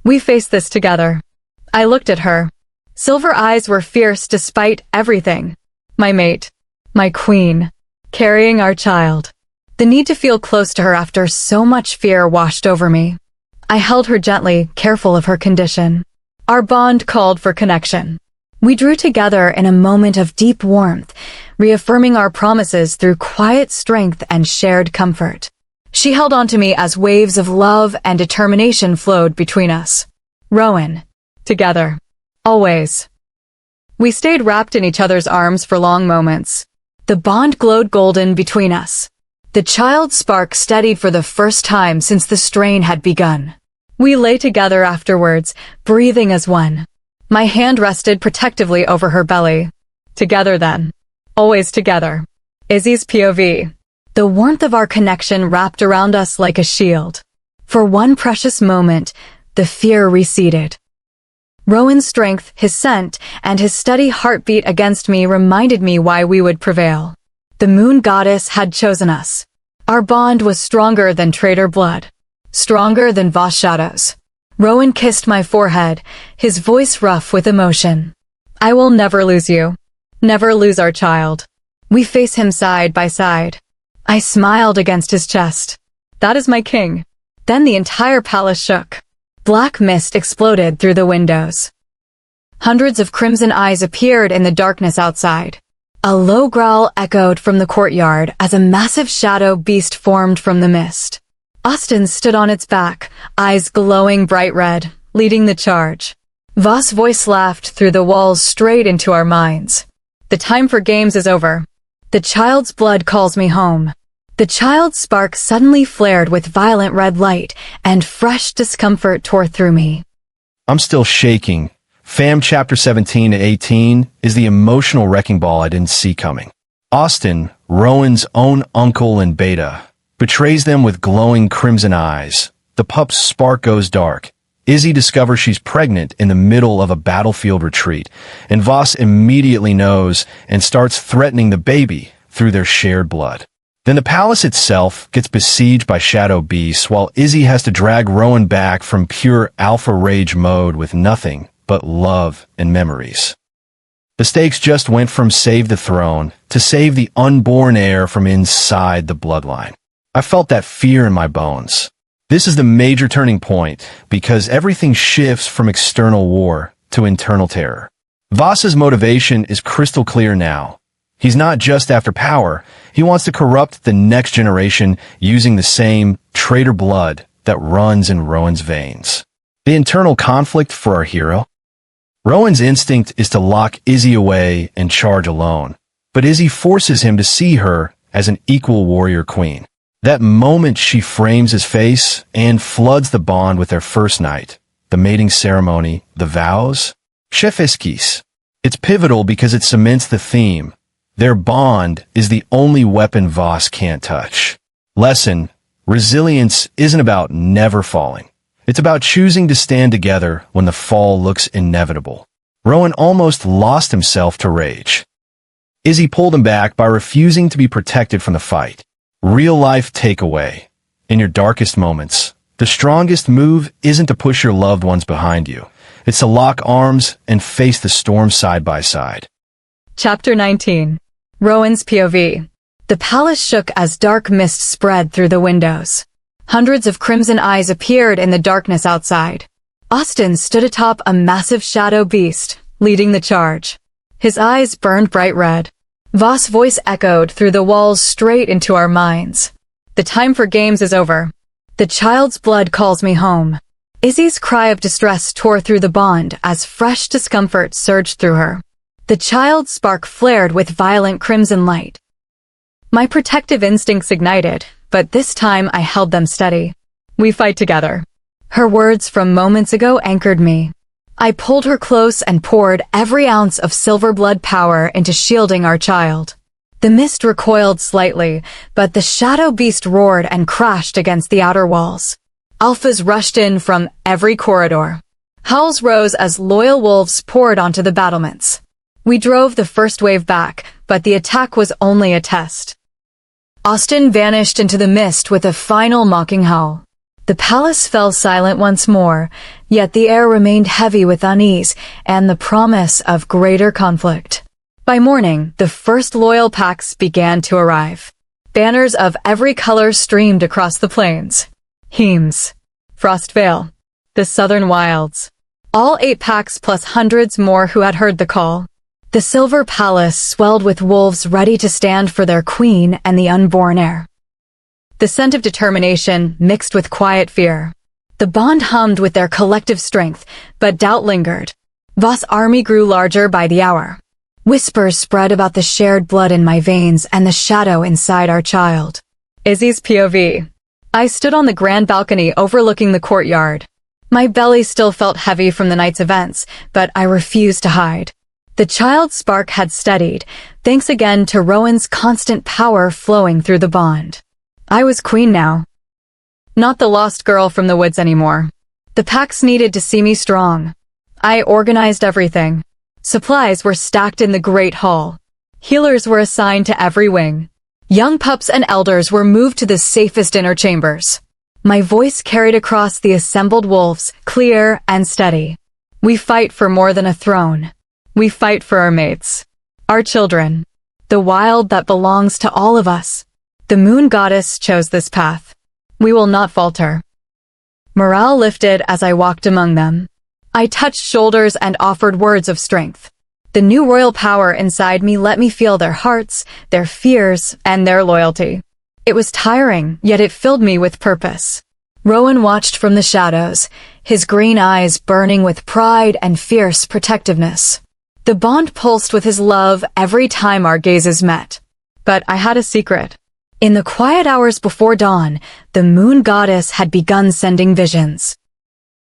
We faced this together. I looked at her. Silver eyes were fierce despite everything. My mate. My queen. Carrying our child. The need to feel close to her after so much fear washed over me. I held her gently, careful of her condition. Our bond called for connection. We drew together in a moment of deep warmth, reaffirming our promises through quiet strength and shared comfort. She held on to me as waves of love and determination flowed between us. Rowan. Together. Always. We stayed wrapped in each other's arms for long moments. The bond glowed golden between us. The child's spark steadied for the first time since the strain had begun. We lay together afterwards, breathing as one. My hand rested protectively over her belly. Together then. Always together. Izzy's POV. The warmth of our connection wrapped around us like a shield. For one precious moment, the fear receded. Rowan's strength, his scent, and his steady heartbeat against me reminded me why we would prevail. The moon goddess had chosen us. Our bond was stronger than traitor blood. Stronger than Voss shadows. Rowan kissed my forehead, his voice rough with emotion. I will never lose you. Never lose our child. We face him side by side. I smiled against his chest. That is my king. Then the entire palace shook. Black mist exploded through the windows. Hundreds of crimson eyes appeared in the darkness outside. A low growl echoed from the courtyard as a massive shadow beast formed from the mist. Austin stood on its back, eyes glowing bright red, leading the charge. Voss' voice laughed through the walls straight into our minds. The time for games is over. The child's blood calls me home. The child's spark suddenly flared with violent red light, and fresh discomfort tore through me. I'm still shaking. Fam chapter 17 to 18 is the emotional wrecking ball I didn't see coming. Austin, Rowan's own uncle and beta, betrays them with glowing crimson eyes. The pup's spark goes dark. Izzy discovers she's pregnant in the middle of a battlefield retreat, and Voss immediately knows and starts threatening the baby through their shared blood. Then the palace itself gets besieged by shadow beasts while Izzy has to drag Rowan back from pure alpha rage mode with nothing but love and memories. The stakes just went from save the throne to save the unborn heir from inside the bloodline. I felt that fear in my bones. This is the major turning point because everything shifts from external war to internal terror. Voss's motivation is crystal clear now. He's not just after power, he wants to corrupt the next generation using the same traitor blood that runs in Rowan's veins. The internal conflict for our hero? Rowan's instinct is to lock Izzy away and charge alone, but Izzy forces him to see her as an equal warrior queen. That moment she frames his face and floods the bond with their first night, the mating ceremony, the vows. Chef Esquisse. It's pivotal because it cements the theme. Their bond is the only weapon Voss can't touch. Lesson: resilience isn't about never falling. It's about choosing to stand together when the fall looks inevitable. Rowan almost lost himself to rage. Izzy pulled him back by refusing to be protected from the fight. Real-life takeaway. In your darkest moments, the strongest move isn't to push your loved ones behind you. It's to lock arms and face the storm side by side. Chapter 19. Rowan's POV. The palace shook as dark mist spread through the windows. Hundreds of crimson eyes appeared in the darkness outside. Austin stood atop a massive shadow beast, leading the charge. His eyes burned bright red. Voss' voice echoed through the walls straight into our minds. The time for games is over. The child's blood calls me home. Izzy's cry of distress tore through the bond as fresh discomfort surged through her. The child's spark flared with violent crimson light. My protective instincts ignited, but this time I held them steady. We fight together. Her words from moments ago anchored me. I pulled her close and poured every ounce of silver blood power into shielding our child. The mist recoiled slightly, but the shadow beast roared and crashed against the outer walls. Alphas rushed in from every corridor. Howls rose as loyal wolves poured onto the battlements. We drove the first wave back, but the attack was only a test. Austin vanished into the mist with a final mocking howl. The palace fell silent once more, yet the air remained heavy with unease and the promise of greater conflict. By morning, the first loyal packs began to arrive. Banners of every color streamed across the plains. Heems, Frostvale, the Southern Wilds. All 8 packs plus hundreds more who had heard the call. The Silver Palace swelled with wolves ready to stand for their queen and the unborn heir. The scent of determination mixed with quiet fear. The bond hummed with their collective strength, but doubt lingered. Voss' army grew larger by the hour. Whispers spread about the shared blood in my veins and the shadow inside our child. Izzy's POV. I stood on the grand balcony overlooking the courtyard. My belly still felt heavy from the night's events, but I refused to hide. The child's spark had steadied, thanks again to Rowan's constant power flowing through the bond. I was queen now. Not the lost girl from the woods anymore. The packs needed to see me strong. I organized everything. Supplies were stacked in the Great Hall. Healers were assigned to every wing. Young pups and elders were moved to the safest inner chambers. My voice carried across the assembled wolves, clear and steady. We fight for more than a throne. We fight for our mates, our children, the wild that belongs to all of us. The moon goddess chose this path. We will not falter. Morale lifted as I walked among them. I touched shoulders and offered words of strength. The new royal power inside me let me feel their hearts, their fears, and their loyalty. It was tiring, yet it filled me with purpose. Rowan watched from the shadows, his green eyes burning with pride and fierce protectiveness. The bond pulsed with his love every time our gazes met. But I had a secret. In the quiet hours before dawn, the moon goddess had begun sending visions.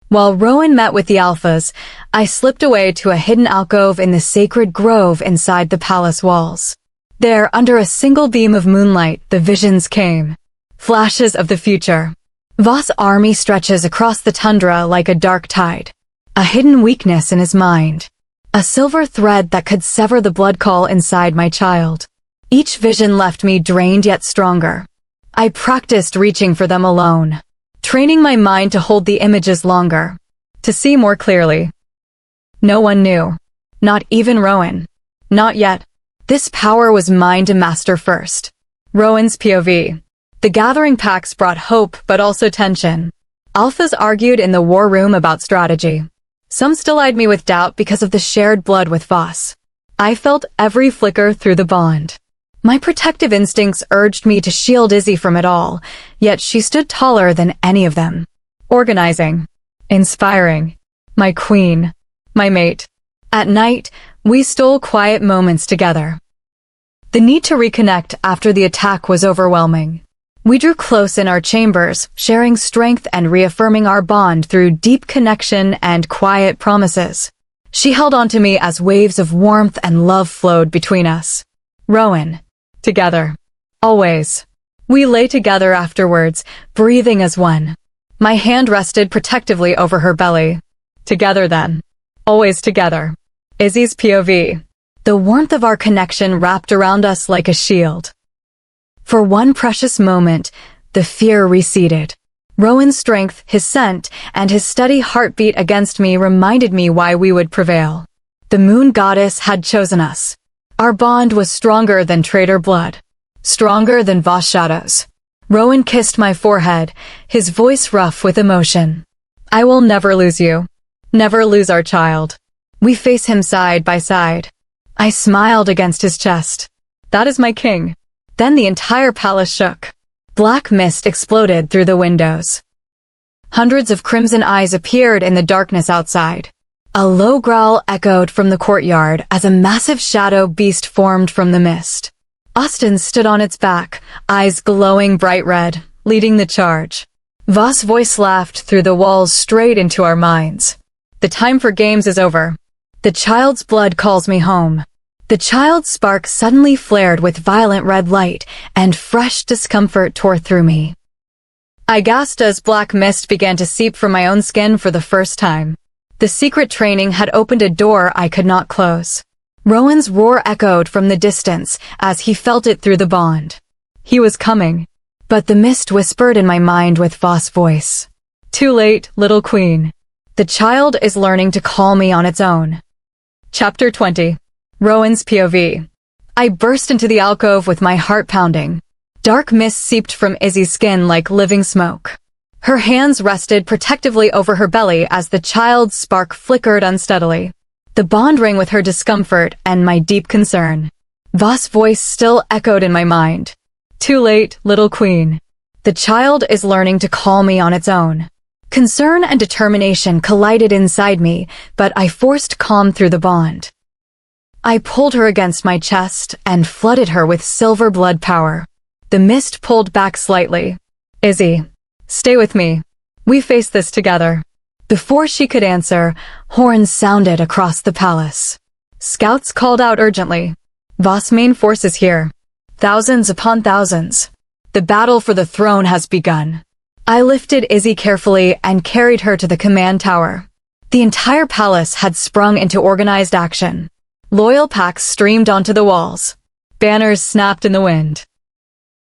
While Rowan met with the alphas, I slipped away to a hidden alcove in the sacred grove inside the palace walls. There, under a single beam of moonlight, the visions came. Flashes of the future. Voss' army stretches across the tundra like a dark tide. A hidden weakness in his mind. A silver thread that could sever the blood call inside my child. Each vision left me drained yet stronger. I practiced reaching for them alone, training my mind to hold the images longer, to see more clearly. No one knew. Not even Rowan. Not yet. This power was mine to master first. Rowan's POV. The gathering packs brought hope but also tension. Alphas argued in the war room about strategy. Some still eyed me with doubt because of the shared blood with Voss. I felt every flicker through the bond. My protective instincts urged me to shield Izzy from it all, yet she stood taller than any of them. Organizing. Inspiring. My queen. My mate. At night, we stole quiet moments together. The need to reconnect after the attack was overwhelming. We drew close in our chambers, sharing strength and reaffirming our bond through deep connection and quiet promises. She held on to me as waves of warmth and love flowed between us. Rowan. Together. Always. We lay together afterwards, breathing as one. My hand rested protectively over her belly. Together then. Always together. Izzy's POV. The warmth of our connection wrapped around us like a shield. For one precious moment, the fear receded. Rowan's strength, his scent, and his steady heartbeat against me reminded me why we would prevail. The moon goddess had chosen us. Our bond was stronger than traitor blood. Stronger than Voss shadows. Rowan kissed my forehead, his voice rough with emotion. I will never lose you. Never lose our child. We face him side by side. I smiled against his chest. That is my king. Then the entire palace shook. Black mist exploded through the windows. Hundreds of crimson eyes appeared in the darkness outside. A low growl echoed from the courtyard as a massive shadow beast formed from the mist. Austin stood on its back, eyes glowing bright red, leading the charge. Voss' voice laughed through the walls straight into our minds. The time for games is over. The child's blood calls me home. The child's spark suddenly flared with violent red light, and fresh discomfort tore through me. I gasped as black mist began to seep from my own skin for the first time. The secret training had opened a door I could not close. Rowan's roar echoed from the distance as he felt it through the bond. He was coming. But the mist whispered in my mind with Voss' voice. Too late, little queen. The child is learning to call me on its own. Chapter 20. Rowan's POV. I burst into the alcove with my heart pounding. Dark mist seeped from Izzy's skin like living smoke. Her hands rested protectively over her belly as the child's spark flickered unsteadily. The bond rang with her discomfort and my deep concern. Voss' voice still echoed in my mind. Too late, little queen. The child is learning to call me on its own. Concern and determination collided inside me, but I forced calm through the bond. I pulled her against my chest and flooded her with silver blood power. The mist pulled back slightly. Izzy, stay with me. We face this together. Before she could answer, horns sounded across the palace. Scouts called out urgently. Voss' main force is here. Thousands upon thousands. The battle for the throne has begun. I lifted Izzy carefully and carried her to the command tower. The entire palace had sprung into organized action. Loyal packs streamed onto the walls. Banners snapped in the wind.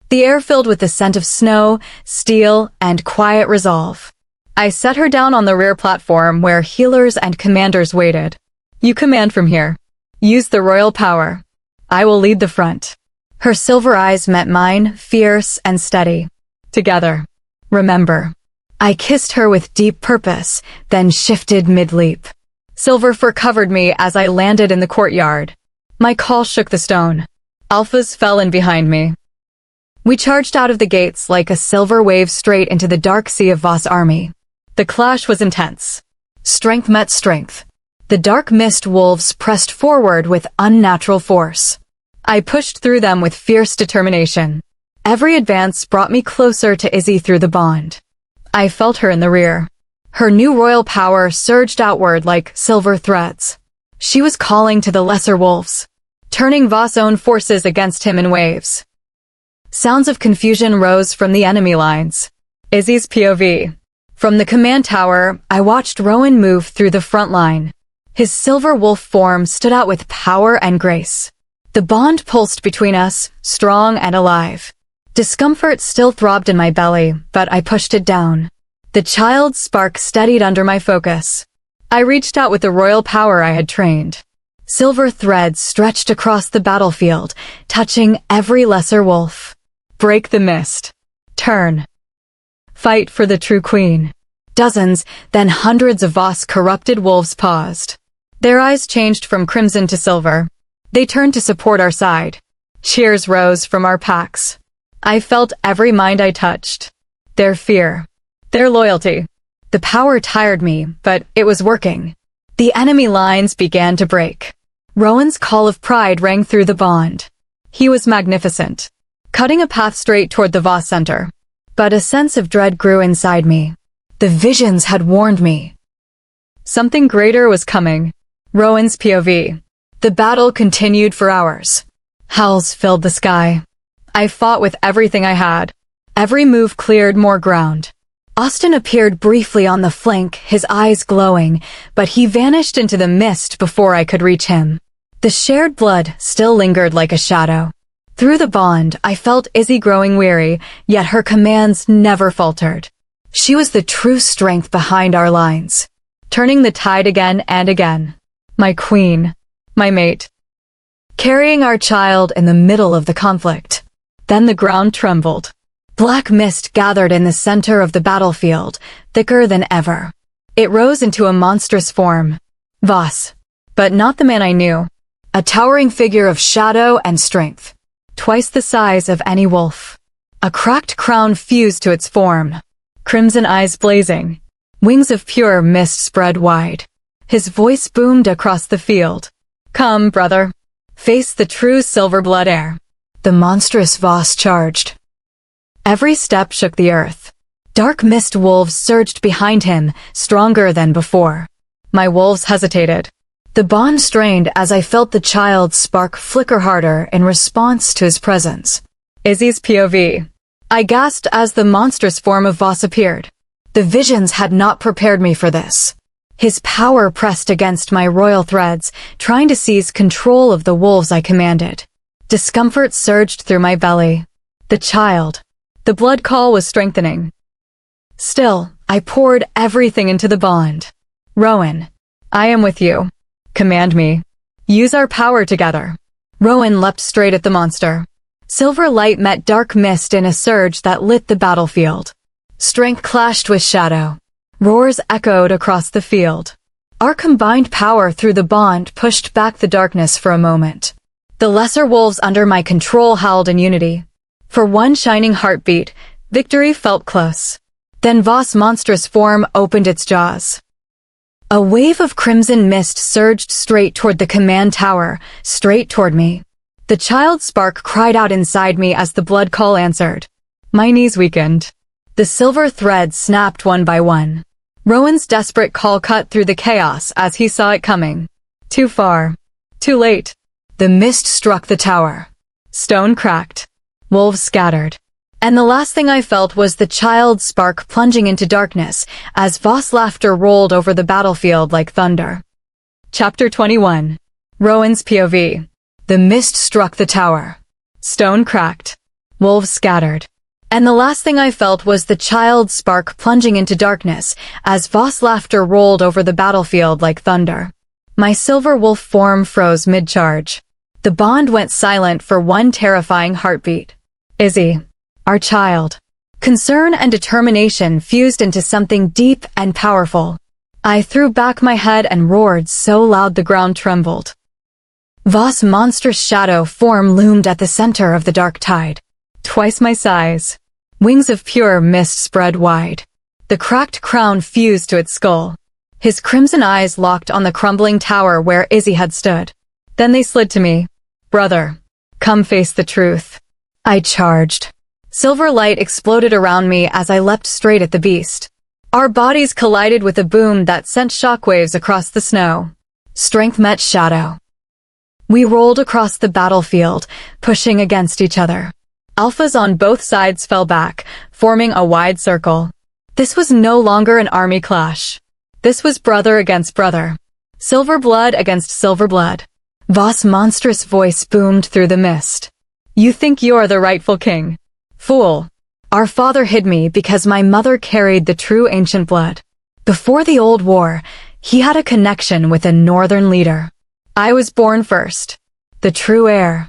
The air filled with the scent of snow, steel, and quiet resolve. I set her down on the rear platform where healers and commanders waited. You command from here. Use the royal power. I will lead the front. Her silver eyes met mine, fierce and steady. Together. Remember. I kissed her with deep purpose, then shifted mid-leap. Silver fur covered me as I landed in the courtyard. My call shook the stone. Alphas fell in behind me. We charged out of the gates like a silver wave straight into the dark sea of Voss' army. The clash was intense. Strength met strength. The dark mist wolves pressed forward with unnatural force. I pushed through them with fierce determination. Every advance brought me closer to Izzy through the bond. I felt her in the rear. Her new royal power surged outward like silver threads. She was calling to the lesser wolves, turning Voss' own forces against him in waves. Sounds of confusion rose from the enemy lines. Izzy's POV. From the command tower, I watched Rowan move through the front line. His silver wolf form stood out with power and grace. The bond pulsed between us, strong and alive. Discomfort still throbbed in my belly, but I pushed it down. The child's spark steadied under my focus. I reached out with the royal power I had trained. Silver threads stretched across the battlefield, touching every lesser wolf. Break the mist. Turn. Fight for the true queen. Dozens, then hundreds of Voss corrupted wolves paused. Their eyes changed from crimson to silver. They turned to support our side. Cheers rose from our packs. I felt every mind I touched. Their fear. Their loyalty. The power tired me, but it was working. The enemy lines began to break. Rowan's call of pride rang through the bond. He was magnificent, cutting a path straight toward the Voss Center. But a sense of dread grew inside me. The visions had warned me. Something greater was coming. Rowan's POV. The battle continued for hours. Howls filled the sky. I fought with everything I had. Every move cleared more ground. Austin appeared briefly on the flank, his eyes glowing, but he vanished into the mist before I could reach him. The shared blood still lingered like a shadow. Through the bond, I felt Izzy growing weary, yet her commands never faltered. She was the true strength behind our lines, turning the tide again and again. My queen, my mate, carrying our child in the middle of the conflict. Then the ground trembled. Black mist gathered in the center of the battlefield, thicker than ever. It rose into a monstrous form. Voss. But not the man I knew. A towering figure of shadow and strength. Twice the size of any wolf. A cracked crown fused to its form. Crimson eyes blazing. Wings of pure mist spread wide. His voice boomed across the field. Come, brother. Face the true silver-blood heir. The monstrous Voss charged. Every step shook the earth. Dark mist wolves surged behind him, stronger than before. My wolves hesitated. The bond strained as I felt the child's spark flicker harder in response to his presence. Izzy's POV. I gasped as the monstrous form of Voss appeared. The visions had not prepared me for this. His power pressed against my royal threads, trying to seize control of the wolves I commanded. Discomfort surged through my belly. The child. The blood call was strengthening. Still, I poured everything into the bond. Rowan, I am with you. Command me. Use our power together. Rowan leapt straight at the monster. Silver light met dark mist in a surge that lit the battlefield. Strength clashed with shadow. Roars echoed across the field. Our combined power through the bond pushed back the darkness for a moment. The lesser wolves under my control howled in unity. For one shining heartbeat, victory felt close. Then Voss' monstrous form opened its jaws. A wave of crimson mist surged straight toward the command tower, straight toward me. The child's spark cried out inside me as the blood call answered. My knees weakened. The silver threads snapped one by one. Rowan's desperate call cut through the chaos as he saw it coming. Too far. Too late. The mist struck the tower. Stone cracked. Wolves scattered. And the last thing I felt was the child's spark plunging into darkness as Voss' laughter rolled over the battlefield like thunder. Chapter 21. Rowan's POV. The mist struck the tower. Stone cracked. Wolves scattered. And the last thing I felt was the child's spark plunging into darkness as Voss' laughter rolled over the battlefield like thunder. My silver wolf form froze mid-charge. The bond went silent for one terrifying heartbeat. Izzy. Our child. Concern and determination fused into something deep and powerful. I threw back my head and roared so loud the ground trembled. Voss' monstrous shadow form loomed at the center of the dark tide. Twice my size. Wings of pure mist spread wide. The cracked crown fused to its skull. His crimson eyes locked on the crumbling tower where Izzy had stood. Then they slid to me. Brother, come face the truth. I charged. Silver light exploded around me as I leapt straight at the beast. Our bodies collided with a boom that sent shockwaves across the snow. Strength met shadow. We rolled across the battlefield, pushing against each other. Alphas on both sides fell back, forming a wide circle. This was no longer an army clash. This was brother against brother. Silver blood against silver blood. Voss' monstrous voice boomed through the mist. You think you're the rightful king? Fool. Our father hid me because my mother carried the true ancient blood. Before the old war, he had a connection with a northern leader. I was born first. The true heir.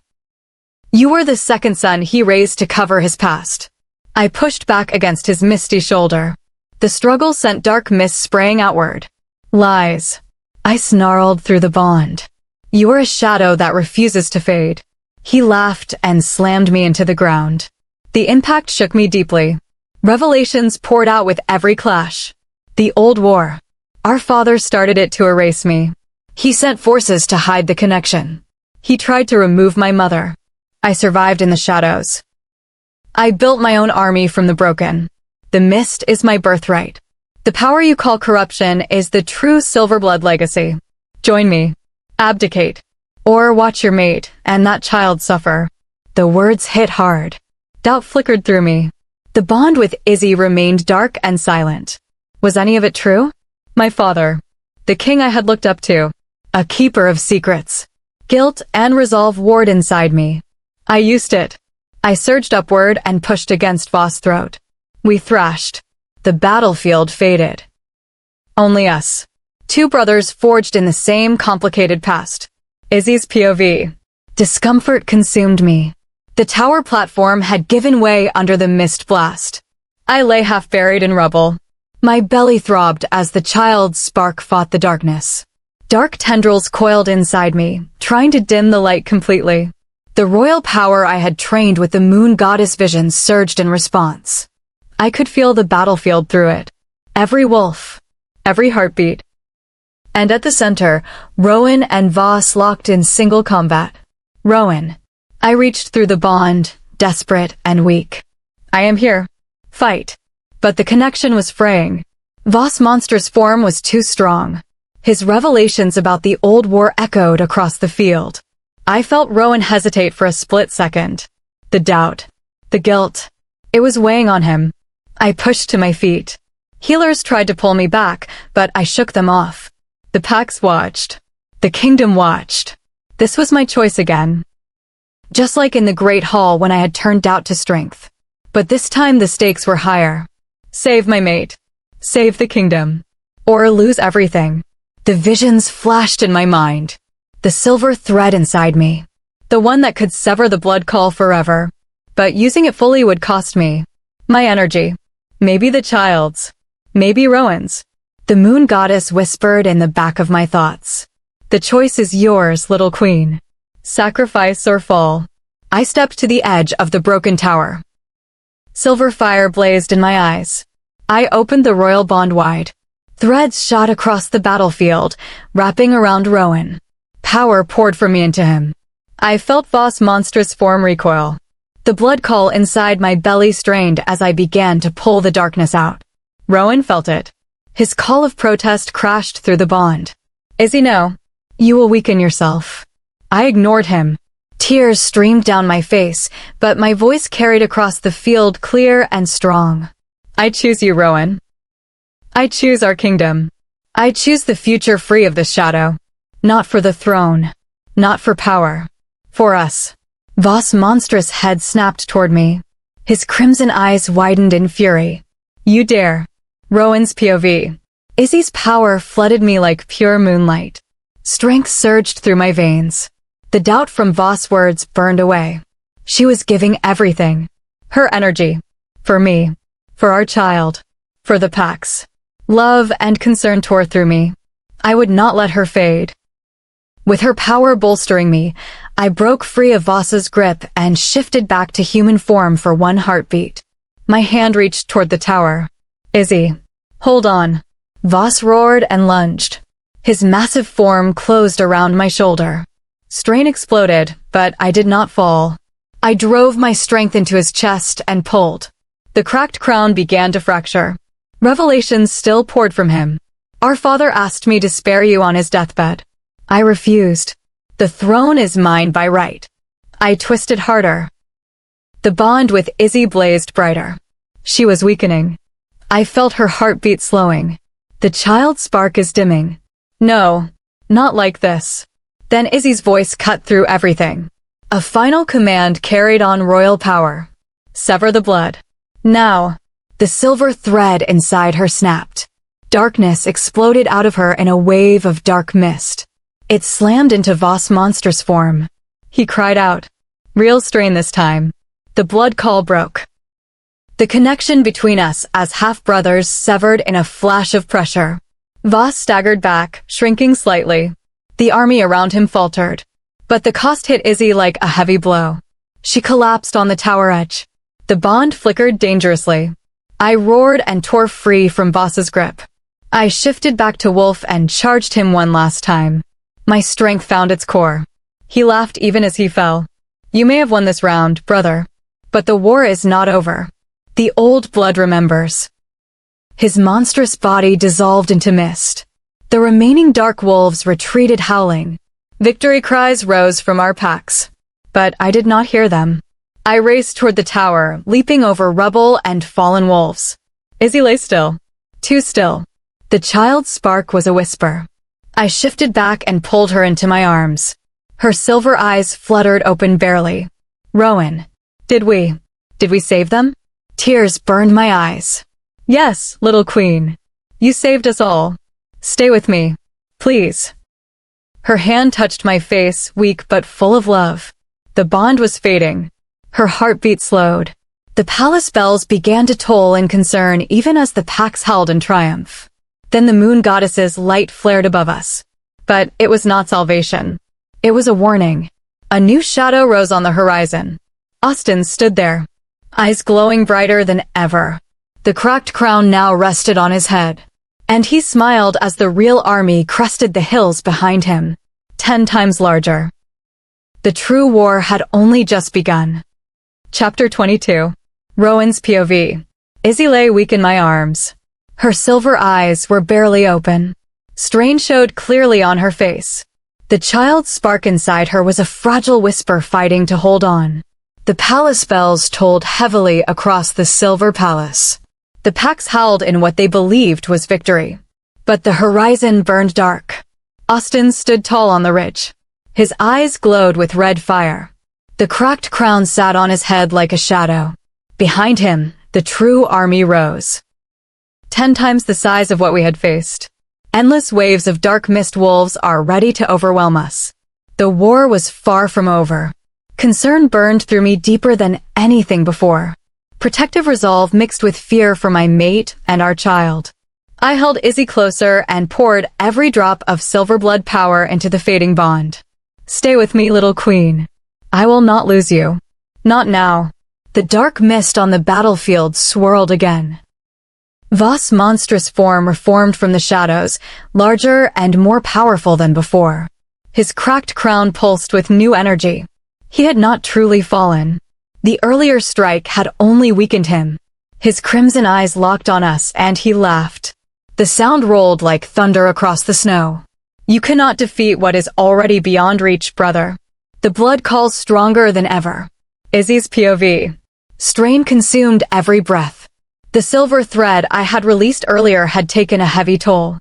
You were the second son he raised to cover his past. I pushed back against his misty shoulder. The struggle sent dark mist spraying outward. Lies. I snarled through the bond. You are a shadow that refuses to fade. He laughed and slammed me into the ground. The impact shook me deeply. Revelations poured out with every clash. The old war. Our father started it to erase me. He sent forces to hide the connection. He tried to remove my mother. I survived in the shadows. I built my own army from the broken. The mist is my birthright. The power you call corruption is the true Silverblood legacy. Join me. Abdicate. Or watch your mate and that child suffer. The words hit hard. Doubt flickered through me. The bond with Izzy remained dark and silent. Was any of it true? My father. The king I had looked up to. A keeper of secrets. Guilt and resolve warred inside me. I used it. I surged upward and pushed against Voss' throat. We thrashed. The battlefield faded. Only us. Two brothers forged in the same complicated past. Izzy's POV. Discomfort consumed me. The tower platform had given way under the mist blast. I lay half buried in rubble. My belly throbbed as the child's spark fought the darkness. Dark tendrils coiled inside me, trying to dim the light completely. The royal power I had trained with the moon goddess vision surged in response. I could feel the battlefield through it. Every wolf. Every heartbeat. And at the center, Rowan and Voss locked in single combat. Rowan. I reached through the bond, desperate and weak. I am here. Fight. But the connection was fraying. Voss' monstrous form was too strong. His revelations about the old war echoed across the field. I felt Rowan hesitate for a split second. The doubt. The guilt. It was weighing on him. I pushed to my feet. Healers tried to pull me back, but I shook them off. The packs watched. The kingdom watched. This was my choice again. Just like in the Great Hall when I had turned doubt to strength. But this time the stakes were higher. Save my mate. Save the kingdom. Or lose everything. The visions flashed in my mind. The silver thread inside me. The one that could sever the blood call forever. But using it fully would cost me. My energy. Maybe the child's. Maybe Rowan's. The moon goddess whispered in the back of my thoughts. The choice is yours, little queen. Sacrifice or fall. I stepped to the edge of the broken tower. Silver fire blazed in my eyes. I opened the royal bond wide. Threads shot across the battlefield, wrapping around Rowan. Power poured from me into him. I felt Voss' monstrous form recoil. The blood call inside my belly strained as I began to pull the darkness out. Rowan felt it. His call of protest crashed through the bond. Izzy, no. You will weaken yourself. I ignored him. Tears streamed down my face, but my voice carried across the field clear and strong. I choose you, Rowan. I choose our kingdom. I choose the future free of the shadow. Not for the throne. Not for power. For us. Voss' monstrous head snapped toward me. His crimson eyes widened in fury. You dare. Rowan's POV. Izzy's power flooded me like pure moonlight. Strength surged through my veins. The doubt from Voss' words burned away. She was giving everything. Her energy. For me. For our child. For the packs. Love and concern tore through me. I would not let her fade. With her power bolstering me, I broke free of Voss's grip and shifted back to human form for one heartbeat. My hand reached toward the tower. Izzy. Hold on. Voss roared and lunged. His massive form closed around my shoulder. Strain exploded, but I did not fall. I drove my strength into his chest and pulled. The cracked crown began to fracture. Revelations still poured from him. Our father asked me to spare you on his deathbed. I refused. The throne is mine by right. I twisted harder. The bond with Izzy blazed brighter. She was weakening. I felt her heartbeat slowing. The child's spark is dimming. No, not like this. Then Izzy's voice cut through everything. A final command carried on royal power. Sever the blood. Now. The silver thread inside her snapped. Darkness exploded out of her in a wave of dark mist. It slammed into Voss' monstrous form. He cried out. Real strain this time. The blood call broke. The connection between us as half-brothers severed in a flash of pressure. Voss staggered back, shrinking slightly. The army around him faltered. But the cost hit Izzy like a heavy blow. She collapsed on the tower edge. The bond flickered dangerously. I roared and tore free from Voss's grip. I shifted back to Wolf and charged him one last time. My strength found its core. He laughed even as he fell. You may have won this round, brother. But the war is not over. The old blood remembers. His monstrous body dissolved into mist. The remaining dark wolves retreated howling. Victory cries rose from our packs. But I did not hear them. I raced toward the tower, leaping over rubble and fallen wolves. Izzy lay still. Too still. The child's spark was a whisper. I shifted back and pulled her into my arms. Her silver eyes fluttered open barely. Rowan. Did we save them? Tears burned my eyes. Yes, little queen. You saved us all. Stay with me. Please. Her hand touched my face, weak but full of love. The bond was fading. Her heartbeat slowed. The palace bells began to toll in concern even as the packs howled in triumph. Then the moon goddess's light flared above us. But it was not salvation. It was a warning. A new shadow rose on the horizon. Austin stood there, eyes glowing brighter than ever. The cracked crown now rested on his head. And he smiled as the real army crested the hills behind him, 10 times larger. The true war had only just begun. Chapter 22. Rowan's POV. Izzy lay weak in my arms. Her silver eyes were barely open. Strain showed clearly on her face. The child's spark inside her was a fragile whisper fighting to hold on. The palace bells tolled heavily across the silver palace. The packs howled in what they believed was victory. But the horizon burned dark. Austin stood tall on the ridge. His eyes glowed with red fire. The cracked crown sat on his head like a shadow. Behind him, the true army rose. 10 times the size of what we had faced. Endless waves of dark mist wolves are ready to overwhelm us. The war was far from over. Concern burned through me deeper than anything before. Protective resolve mixed with fear for my mate and our child. I held Izzy closer and poured every drop of silver blood power into the fading bond. Stay with me, little queen. I will not lose you. Not now. The dark mist on the battlefield swirled again. Voss' monstrous form reformed from the shadows, larger and more powerful than before. His cracked crown pulsed with new energy. He had not truly fallen. The earlier strike had only weakened him. His crimson eyes locked on us, and he laughed. The sound rolled like thunder across the snow. You cannot defeat what is already beyond reach, brother. The blood calls stronger than ever. Izzy's POV. Strain consumed every breath. The silver thread I had released earlier had taken a heavy toll.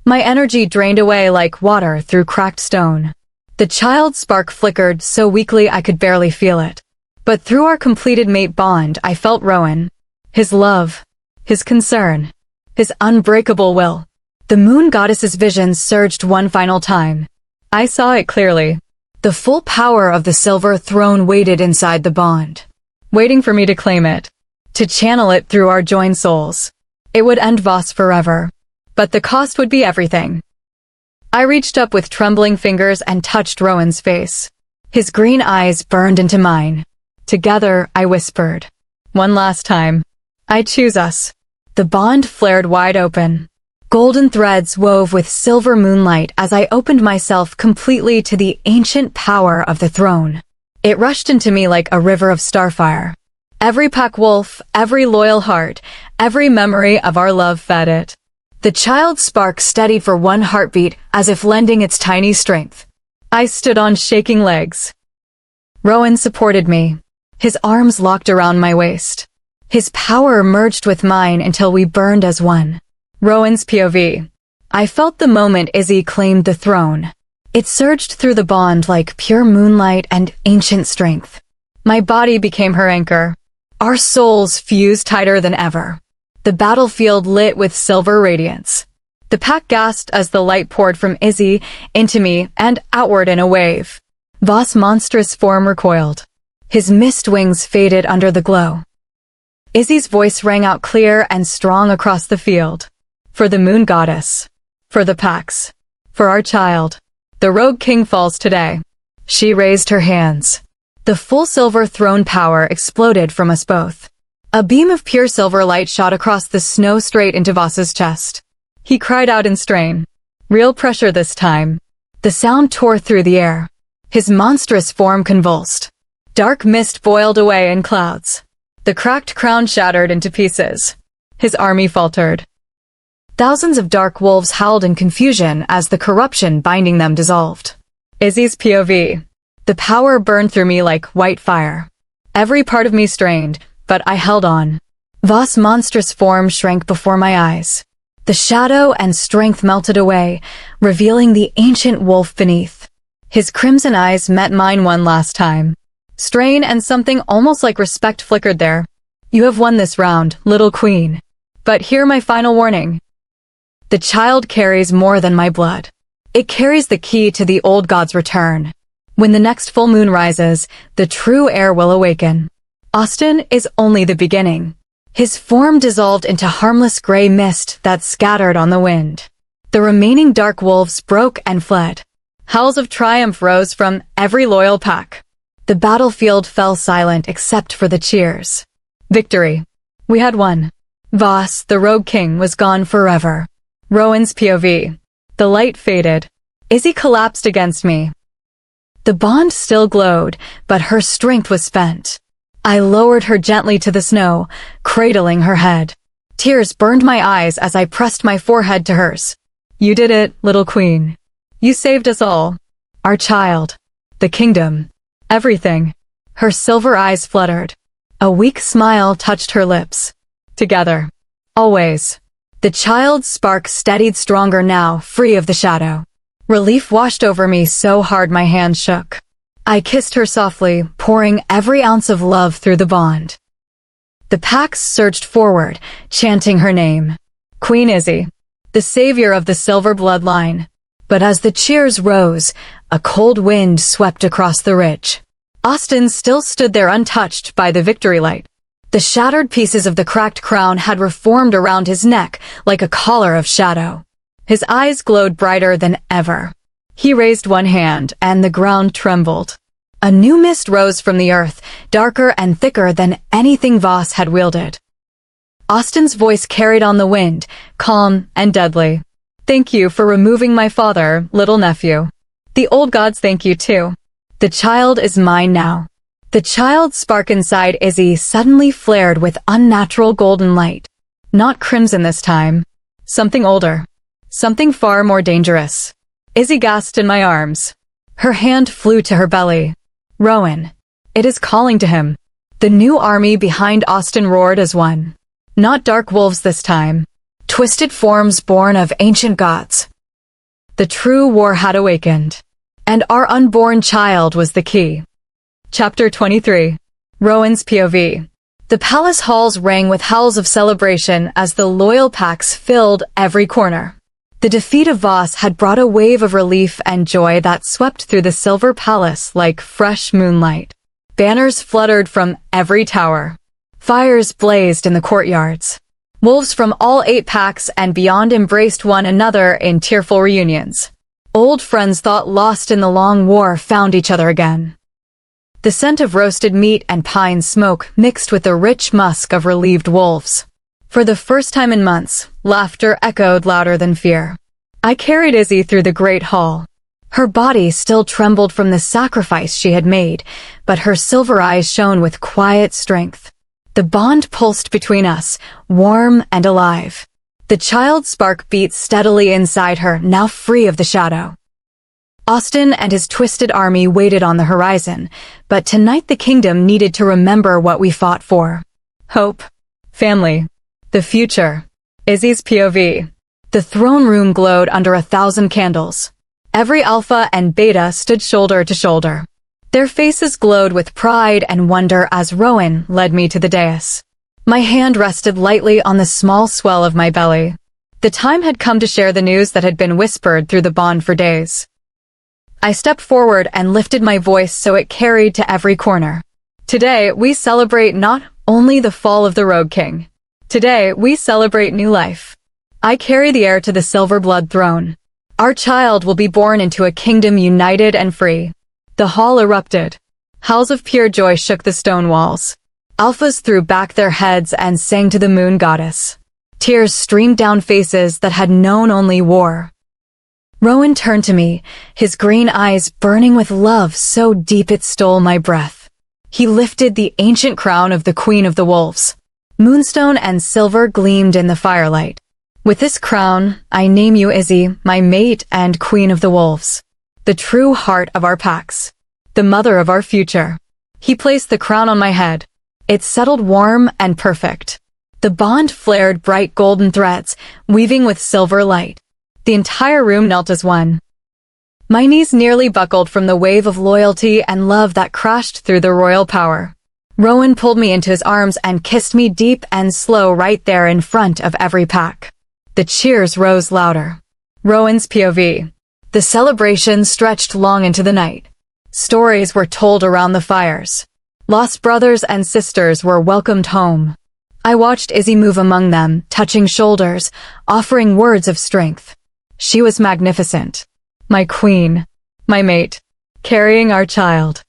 My energy drained away like water through cracked stone. The child's spark flickered so weakly I could barely feel it. But through our completed mate bond, I felt Rowan. His love. His concern. His unbreakable will. The moon goddess's vision surged one final time. I saw it clearly. The full power of the silver throne waited inside the bond, waiting for me to claim it, to channel it through our joined souls. It would end Voss forever, but the cost would be everything. I reached up with trembling fingers and touched Rowan's face. His green eyes burned into mine. Together, I whispered, one last time, I choose us. The bond flared wide open. Golden threads wove with silver moonlight as I opened myself completely to the ancient power of the throne. It rushed into me like a river of starfire. Every pack wolf, every loyal heart, every memory of our love fed it. The child's spark steadied for one heartbeat as if lending its tiny strength. I stood on shaking legs. Rowan supported me. His arms locked around my waist. His power merged with mine until we burned as one. Rowan's POV. I felt the moment Izzy claimed the throne. It surged through the bond like pure moonlight and ancient strength. My body became her anchor. Our souls fused tighter than ever. The battlefield lit with silver radiance. The pack gasped as the light poured from Izzy into me and outward in a wave. Voss' monstrous form recoiled. His mist wings faded under the glow. Izzy's voice rang out clear and strong across the field. For the moon goddess. For the packs. For our child. The rogue king falls today. She raised her hands. The full silver throne power exploded from us both. A beam of pure silver light shot across the snow straight into Voss's chest. He cried out in strain. Real pressure this time. The sound tore through the air. His monstrous form convulsed. Dark mist boiled away in clouds. The cracked crown shattered into pieces. His army faltered. Thousands of dark wolves howled in confusion as the corruption binding them dissolved. Izzy's POV. The power burned through me like white fire. Every part of me strained, but I held on. Voss' monstrous form shrank before my eyes. The shadow and strength melted away, revealing the ancient wolf beneath. His crimson eyes met mine one last time. Strain and something almost like respect flickered there. You have won this round, little queen. But hear my final warning. The child carries more than my blood. It carries the key to the old god's return. When the next full moon rises, the true heir will awaken. Austin is only the beginning. His form dissolved into harmless gray mist that scattered on the wind. The remaining dark wolves broke and fled. Howls of triumph rose from every loyal pack. The battlefield fell silent except for the cheers. Victory. We had won. Voss, the rogue king, was gone forever. Rowan's POV. The light faded. Izzy collapsed against me. The bond still glowed, but her strength was spent. I lowered her gently to the snow, cradling her head. Tears burned my eyes as I pressed my forehead to hers. You did it, little queen. You saved us all. Our child. The kingdom. Everything. Her silver eyes fluttered. A weak smile touched her lips. Together. Always. The child's spark steadied stronger now, free of the shadow. Relief washed over me so hard my hands shook. I kissed her softly, pouring every ounce of love through the bond. The packs surged forward, chanting her name. Queen Izzy, the savior of the silver bloodline. But as the cheers rose, a cold wind swept across the ridge. Austin still stood there untouched by the victory light. The shattered pieces of the cracked crown had reformed around his neck like a collar of shadow. His eyes glowed brighter than ever. He raised one hand, and the ground trembled. A new mist rose from the earth, darker and thicker than anything Voss had wielded. Austin's voice carried on the wind, calm and deadly. Thank you for removing my father, little nephew. The old gods thank you too. The child is mine now. The child's spark inside Izzy suddenly flared with unnatural golden light. Not crimson this time. Something older. Something far more dangerous. Izzy gasped in my arms. Her hand flew to her belly. Rowan. It is calling to him. The new army behind Austin roared as one. Not dark wolves this time. Twisted forms born of ancient gods. The true war had awakened. And our unborn child was the key. Chapter 23. Rowan's POV. The palace halls rang with howls of celebration as the loyal packs filled every corner. The defeat of Voss had brought a wave of relief and joy that swept through the silver palace like fresh moonlight. Banners fluttered from every tower. Fires blazed in the courtyards. Wolves from all 8 packs and beyond embraced one another in tearful reunions. Old friends thought lost in the long war found each other again. The scent of roasted meat and pine smoke mixed with the rich musk of relieved wolves. For the first time in months, laughter echoed louder than fear. I carried Izzy through the great hall. Her body still trembled from the sacrifice she had made, but her silver eyes shone with quiet strength. The bond pulsed between us, warm and alive. The child's spark beat steadily inside her, now free of the shadow. Austin and his twisted army waited on the horizon, but tonight the kingdom needed to remember what we fought for. Hope. Family. The future. Izzy's POV. The throne room glowed under 1,000 candles. Every alpha and beta stood shoulder to shoulder. Their faces glowed with pride and wonder as Rowan led me to the dais. My hand rested lightly on the small swell of my belly. The time had come to share the news that had been whispered through the bond for days. I stepped forward and lifted my voice so it carried to every corner. Today, we celebrate not only the fall of the Rogue King. Today, we celebrate new life. I carry the heir to the silver blood throne. Our child will be born into a kingdom united and free. The hall erupted. Howls of pure joy shook the stone walls. Alphas threw back their heads and sang to the moon goddess. Tears streamed down faces that had known only war. Rowan turned to me, his green eyes burning with love so deep it stole my breath. He lifted the ancient crown of the Queen of the Wolves. Moonstone and silver gleamed in the firelight. With this crown, I name you Izzy, my mate and Queen of the Wolves. The true heart of our packs. The mother of our future. He placed the crown on my head. It settled warm and perfect. The bond flared bright golden threads, weaving with silver light. The entire room knelt as one. My knees nearly buckled from the wave of loyalty and love that crashed through the royal power. Rowan pulled me into his arms and kissed me deep and slow right there in front of every pack. The cheers rose louder. Rowan's POV. The celebration stretched long into the night. Stories were told around the fires. Lost brothers and sisters were welcomed home. I watched Izzy move among them, touching shoulders, offering words of strength. She was magnificent. My queen. My mate. Carrying our child.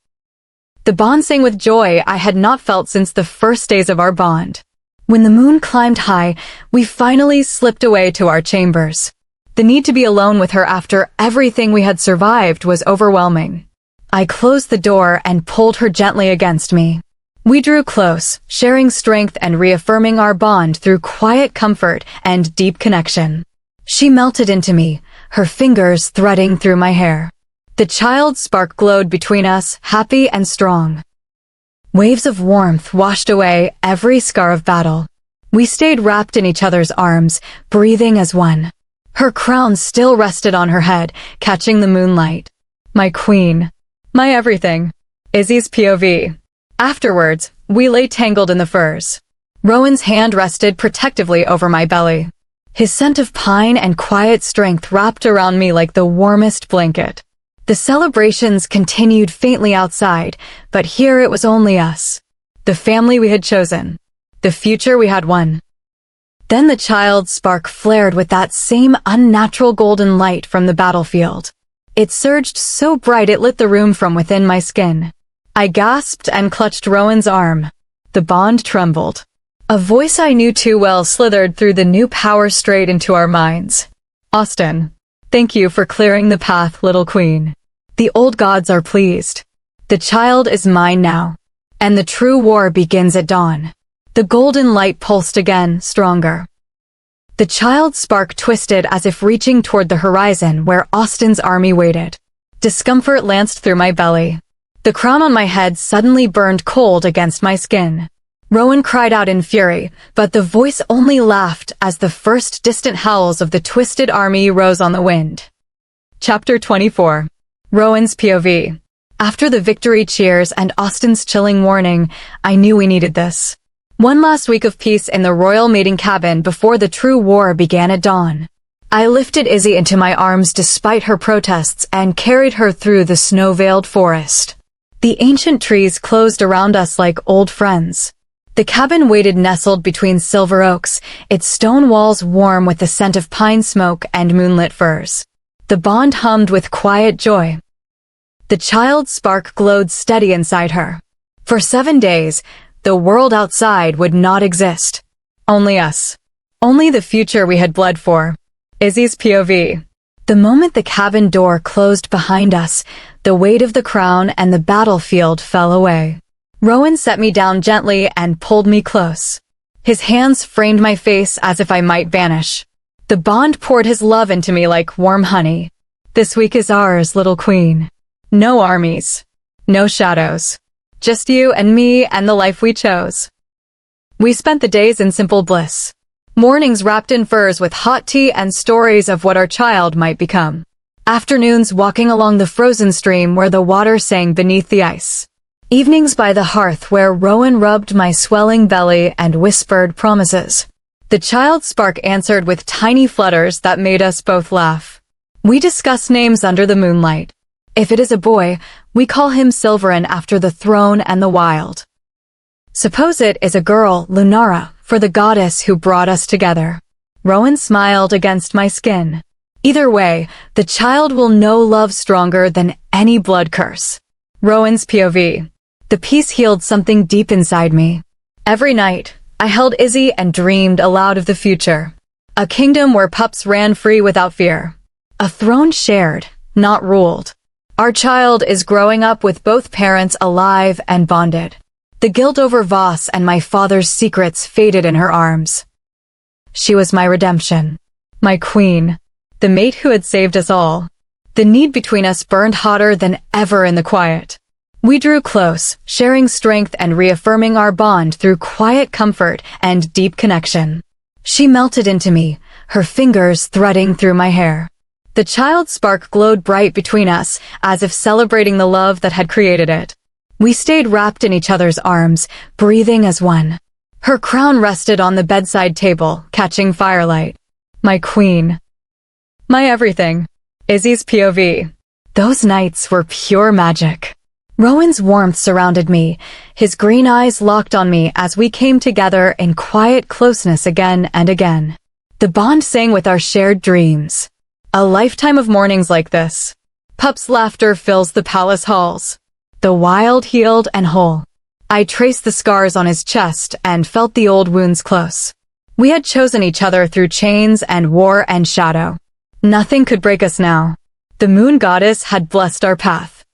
The bond sang with joy I had not felt since the first days of our bond. When the moon climbed high, we finally slipped away to our chambers. The need to be alone with her after everything we had survived was overwhelming. I closed the door and pulled her gently against me. We drew close, sharing strength and reaffirming our bond through quiet comfort and deep connection. She melted into me, her fingers threading through my hair. The child's spark glowed between us, happy and strong. Waves of warmth washed away every scar of battle. We stayed wrapped in each other's arms, breathing as one. Her crown still rested on her head, catching the moonlight. My queen. My everything. Izzy's POV. Afterwards, we lay tangled in the furs. Rowan's hand rested protectively over my belly. His scent of pine and quiet strength wrapped around me like the warmest blanket. The celebrations continued faintly outside, but here it was only us. The family we had chosen. The future we had won. Then the child's spark flared with that same unnatural golden light from the battlefield. It surged so bright it lit the room from within my skin. I gasped and clutched Rowan's arm. The bond trembled. A voice I knew too well slithered through the new power straight into our minds. Austin, thank you for clearing the path, little queen. The old gods are pleased. The child is mine now. And the true war begins at dawn. The golden light pulsed again, stronger. The child's spark twisted as if reaching toward the horizon where Austin's army waited. Discomfort lanced through my belly. The crown on my head suddenly burned cold against my skin. Rowan cried out in fury, but the voice only laughed as the first distant howls of the twisted army rose on the wind. Chapter 24. Rowan's POV. After the victory cheers and Austin's chilling warning, I knew we needed this. One last week of peace in the royal mating cabin before the true war began at dawn. I lifted Izzy into my arms despite her protests and carried her through the snow-veiled forest. The ancient trees closed around us like old friends. The cabin waited nestled between silver oaks, its stone walls warm with the scent of pine smoke and moonlit firs. The bond hummed with quiet joy. The child's spark glowed steady inside her. For 7 days, the world outside would not exist. Only us. Only the future we had bled for. Izzy's POV. The moment the cabin door closed behind us, the weight of the crown and the battlefield fell away. Rowan set me down gently and pulled me close. His hands framed my face as if I might vanish. The bond poured his love into me like warm honey. This week is ours, little queen. No armies. No shadows. Just you and me and the life we chose. We spent the days in simple bliss. Mornings wrapped in furs with hot tea and stories of what our child might become. Afternoons walking along the frozen stream where the water sang beneath the ice. Evenings by the hearth where Rowan rubbed my swelling belly and whispered promises. The child's spark answered with tiny flutters that made us both laugh. We discussed names under the moonlight. If it is a boy, we call him Silverin after the throne and the wild. Suppose it is a girl, Lunara, for the goddess who brought us together. Rowan smiled against my skin. Either way, the child will know love stronger than any blood curse. Rowan's POV. The peace healed something deep inside me. Every night, I held Izzy and dreamed aloud of the future. A kingdom where pups ran free without fear. A throne shared, not ruled. Our child is growing up with both parents alive and bonded. The guilt over Voss and my father's secrets faded in her arms. She was my redemption. My queen. The mate who had saved us all. The need between us burned hotter than ever in the quiet. We drew close, sharing strength and reaffirming our bond through quiet comfort and deep connection. She melted into me, her fingers threading through my hair. The child spark glowed bright between us, as if celebrating the love that had created it. We stayed wrapped in each other's arms, breathing as one. Her crown rested on the bedside table, catching firelight. My queen. My everything. Izzy's POV. Those nights were pure magic. Rowan's warmth surrounded me, his green eyes locked on me as we came together in quiet closeness again and again. The bond sang with our shared dreams. A lifetime of mornings like this. Pup's laughter fills the palace halls. The wild healed and whole. I traced the scars on his chest and felt the old wounds close. We had chosen each other through chains and war and shadow. Nothing could break us now. The moon goddess had blessed our path.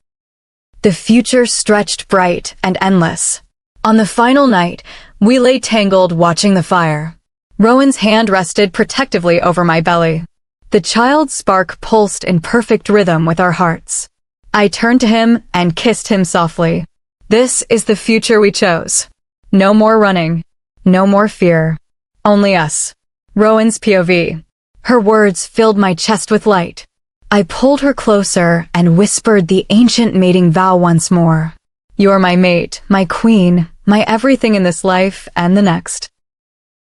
The future stretched bright and endless. On the final night, we lay tangled watching the fire. Rowan's hand rested protectively over my belly. The child's spark pulsed in perfect rhythm with our hearts. I turned to him and kissed him softly. This is the future we chose. No more running. No more fear. Only us. Rowan's POV. Her words filled my chest with light. I pulled her closer and whispered the ancient mating vow once more. You're my mate, my queen, my everything in this life and the next.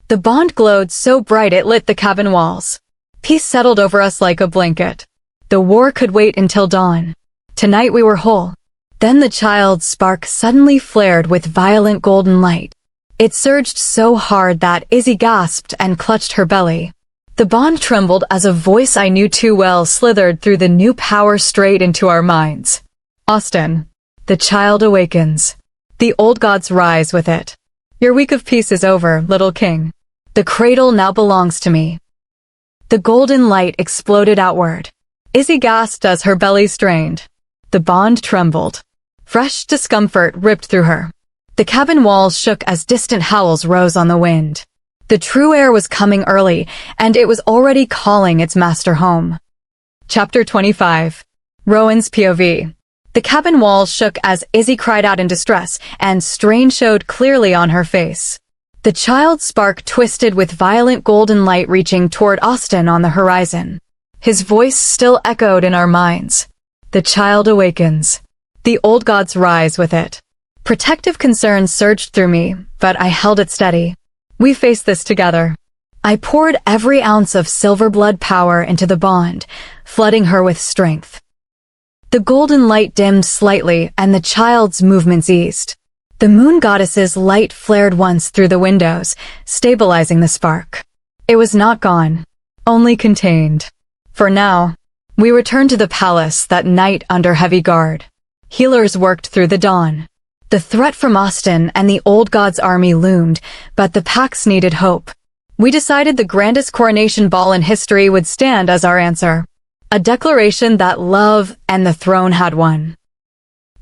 The bond glowed so bright it lit the cabin walls. Peace settled over us like a blanket. The war could wait until dawn. Tonight we were whole. Then the child's spark suddenly flared with violent golden light. It surged so hard that Izzy gasped and clutched her belly. The bond trembled as a voice I knew too well slithered through the new power straight into our minds. Austin. The child awakens. The old gods rise with it. Your week of peace is over, little king. The cradle now belongs to me. The golden light exploded outward. Izzy gasped as her belly strained. The bond trembled. Fresh discomfort ripped through her. The cabin walls shook as distant howls rose on the wind. The true heir was coming early, and it was already calling its master home. Chapter 25. Rowan's POV. The cabin walls shook as Izzy cried out in distress, and strain showed clearly on her face. The child's spark twisted with violent golden light reaching toward Austin on the horizon. His voice still echoed in our minds. The child awakens. The old gods rise with it. Protective concern surged through me, but I held it steady. We faced this together. I poured every ounce of silver blood power into the bond, flooding her with strength. The golden light dimmed slightly and the child's movements eased. The moon goddess's light flared once through the windows, stabilizing the spark. It was not gone, only contained. For now, we returned to the palace that night under heavy guard. Healers worked through the dawn. The threat from Austin and the old god's army loomed, but the Pax needed hope. We decided the grandest coronation ball in history would stand as our answer. A declaration that love and the throne had won.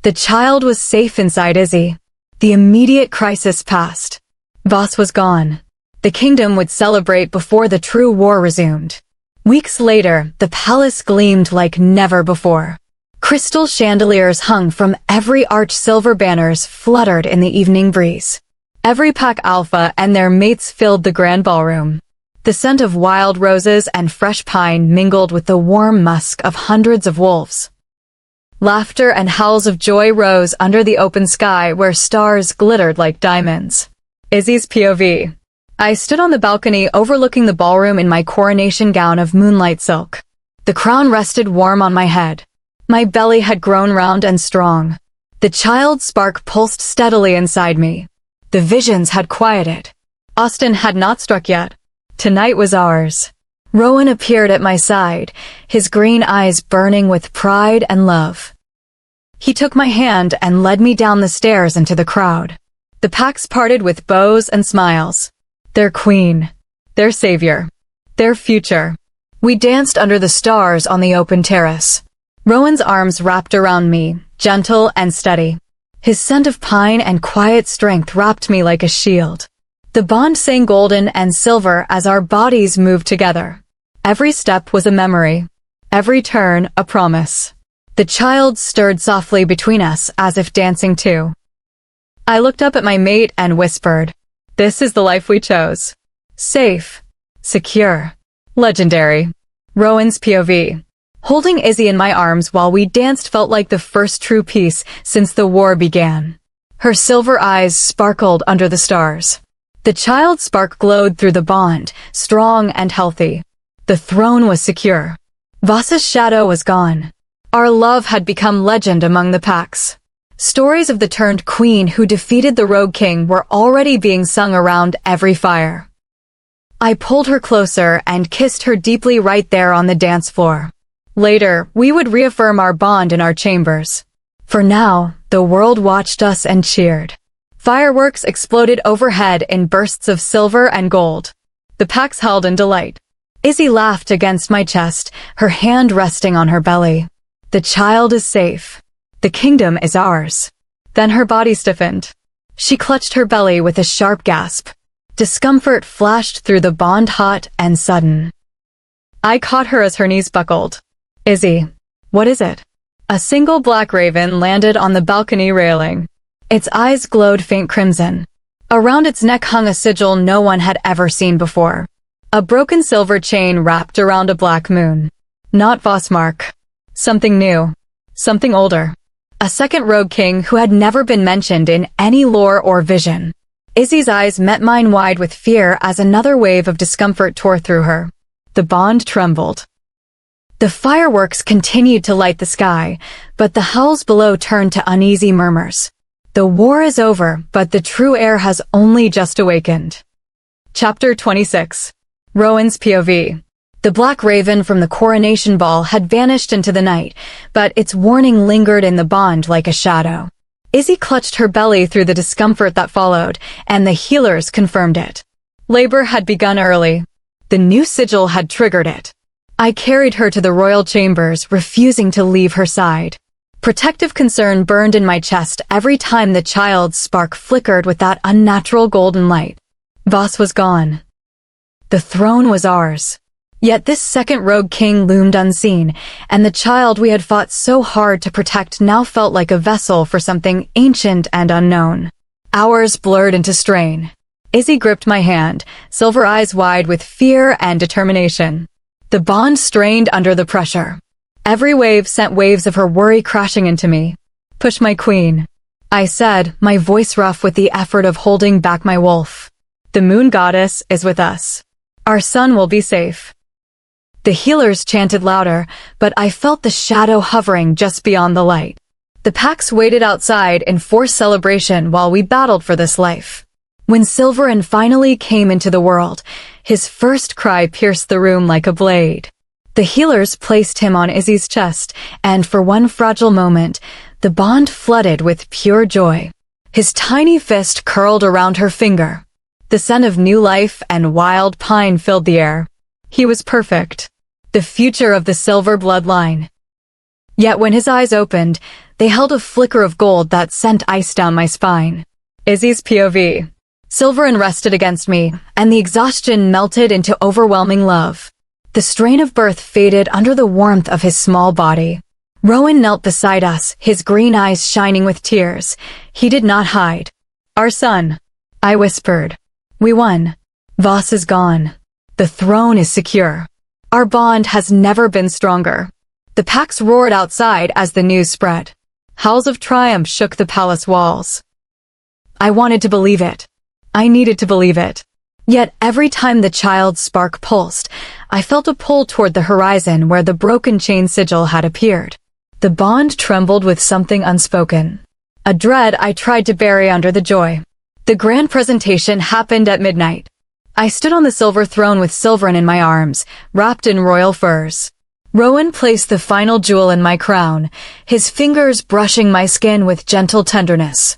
The child was safe inside Izzy. The immediate crisis passed. Voss was gone. The kingdom would celebrate before the true war resumed. Weeks later, the palace gleamed like never before. Crystal chandeliers hung from every arch, silver banners fluttered in the evening breeze. Every pack alpha and their mates filled the grand ballroom. The scent of wild roses and fresh pine mingled with the warm musk of hundreds of wolves. Laughter and howls of joy rose under the open sky where stars glittered like diamonds. Izzy's POV. I stood on the balcony overlooking the ballroom in my coronation gown of moonlight silk. The crown rested warm on my head. My belly had grown round and strong. The child's spark pulsed steadily inside me. The visions had quieted. Austin had not struck yet. Tonight was ours. Rowan appeared at my side, his green eyes burning with pride and love. He took my hand and led me down the stairs into the crowd. The packs parted with bows and smiles. Their queen. Their savior. Their future. We danced under the stars on the open terrace. Rowan's arms wrapped around me, gentle and steady. His scent of pine and quiet strength wrapped me like a shield. The bond sang golden and silver as our bodies moved together. Every step was a memory. Every turn a promise. The child stirred softly between us as if dancing too. I looked up at my mate and whispered, "This is the life we chose. Safe. Secure. Legendary." Rowan's POV. Holding Izzy in my arms while we danced felt like the first true peace since the war began. Her silver eyes sparkled under the stars. The child's spark glowed through the bond, strong and healthy. The throne was secure. Voss's shadow was gone. Our love had become legend among the packs. Stories of the turned queen who defeated the rogue king were already being sung around every fire. I pulled her closer and kissed her deeply right there on the dance floor. Later, we would reaffirm our bond in our chambers. For now, the world watched us and cheered. Fireworks exploded overhead in bursts of silver and gold. The packs held in delight. Izzy laughed against my chest, her hand resting on her belly. The child is safe. The kingdom is ours. Then her body stiffened. She clutched her belly with a sharp gasp. Discomfort flashed through the bond, hot and sudden. I caught her as her knees buckled. "Izzy, what is it?" A single black raven landed on the balcony railing. Its eyes glowed faint crimson. Around its neck hung a sigil no one had ever seen before. A broken silver chain wrapped around a black moon. Not Voss mark. Something new. Something older. A second rogue king who had never been mentioned in any lore or vision. Izzy's eyes met mine wide with fear as another wave of discomfort tore through her. The bond trembled. The fireworks continued to light the sky, but the howls below turned to uneasy murmurs. The war is over, but the true heir has only just awakened. Chapter 26. Rowan's POV. The black raven from the coronation ball had vanished into the night, but its warning lingered in the bond like a shadow. Izzy clutched her belly through the discomfort that followed, and the healers confirmed it. Labor had begun early. The new sigil had triggered it. I carried her to the royal chambers, refusing to leave her side. Protective concern burned in my chest every time the child's spark flickered with that unnatural golden light. Voss was gone. The throne was ours. Yet this second rogue king loomed unseen, and the child we had fought so hard to protect now felt like a vessel for something ancient and unknown. Hours blurred into strain. Izzy gripped my hand, silver eyes wide with fear and determination. The bond strained under the pressure. Every wave sent waves of her worry crashing into me. "Push my queen," I said, my voice rough with the effort of holding back my wolf. "The moon goddess is with us. Our son will be safe." The healers chanted louder, but I felt the shadow hovering just beyond the light. The packs waited outside in forced celebration while we battled for this life. When Silverin finally came into the world, his first cry pierced the room like a blade. The healers placed him on Izzy's chest, and for one fragile moment, the bond flooded with pure joy. His tiny fist curled around her finger. The scent of new life and wild pine filled the air. He was perfect. The future of the silver bloodline. Yet when his eyes opened, they held a flicker of gold that sent ice down my spine. Izzy's POV. Silverin rested against me, and the exhaustion melted into overwhelming love. The strain of birth faded under the warmth of his small body. Rowan knelt beside us, his green eyes shining with tears. He did not hide. "Our son," I whispered. "We won. Voss is gone. The throne is secure. Our bond has never been stronger." The packs roared outside as the news spread. Howls of triumph shook the palace walls. I wanted to believe it. I needed to believe it. Yet every time the child's spark pulsed, I felt a pull toward the horizon where the broken chain sigil had appeared. The bond trembled with something unspoken. A dread I tried to bury under the joy. The grand presentation happened at midnight. I stood on the silver throne with Silverin in my arms, wrapped in royal furs. Rowan placed the final jewel in my crown, his fingers brushing my skin with gentle tenderness.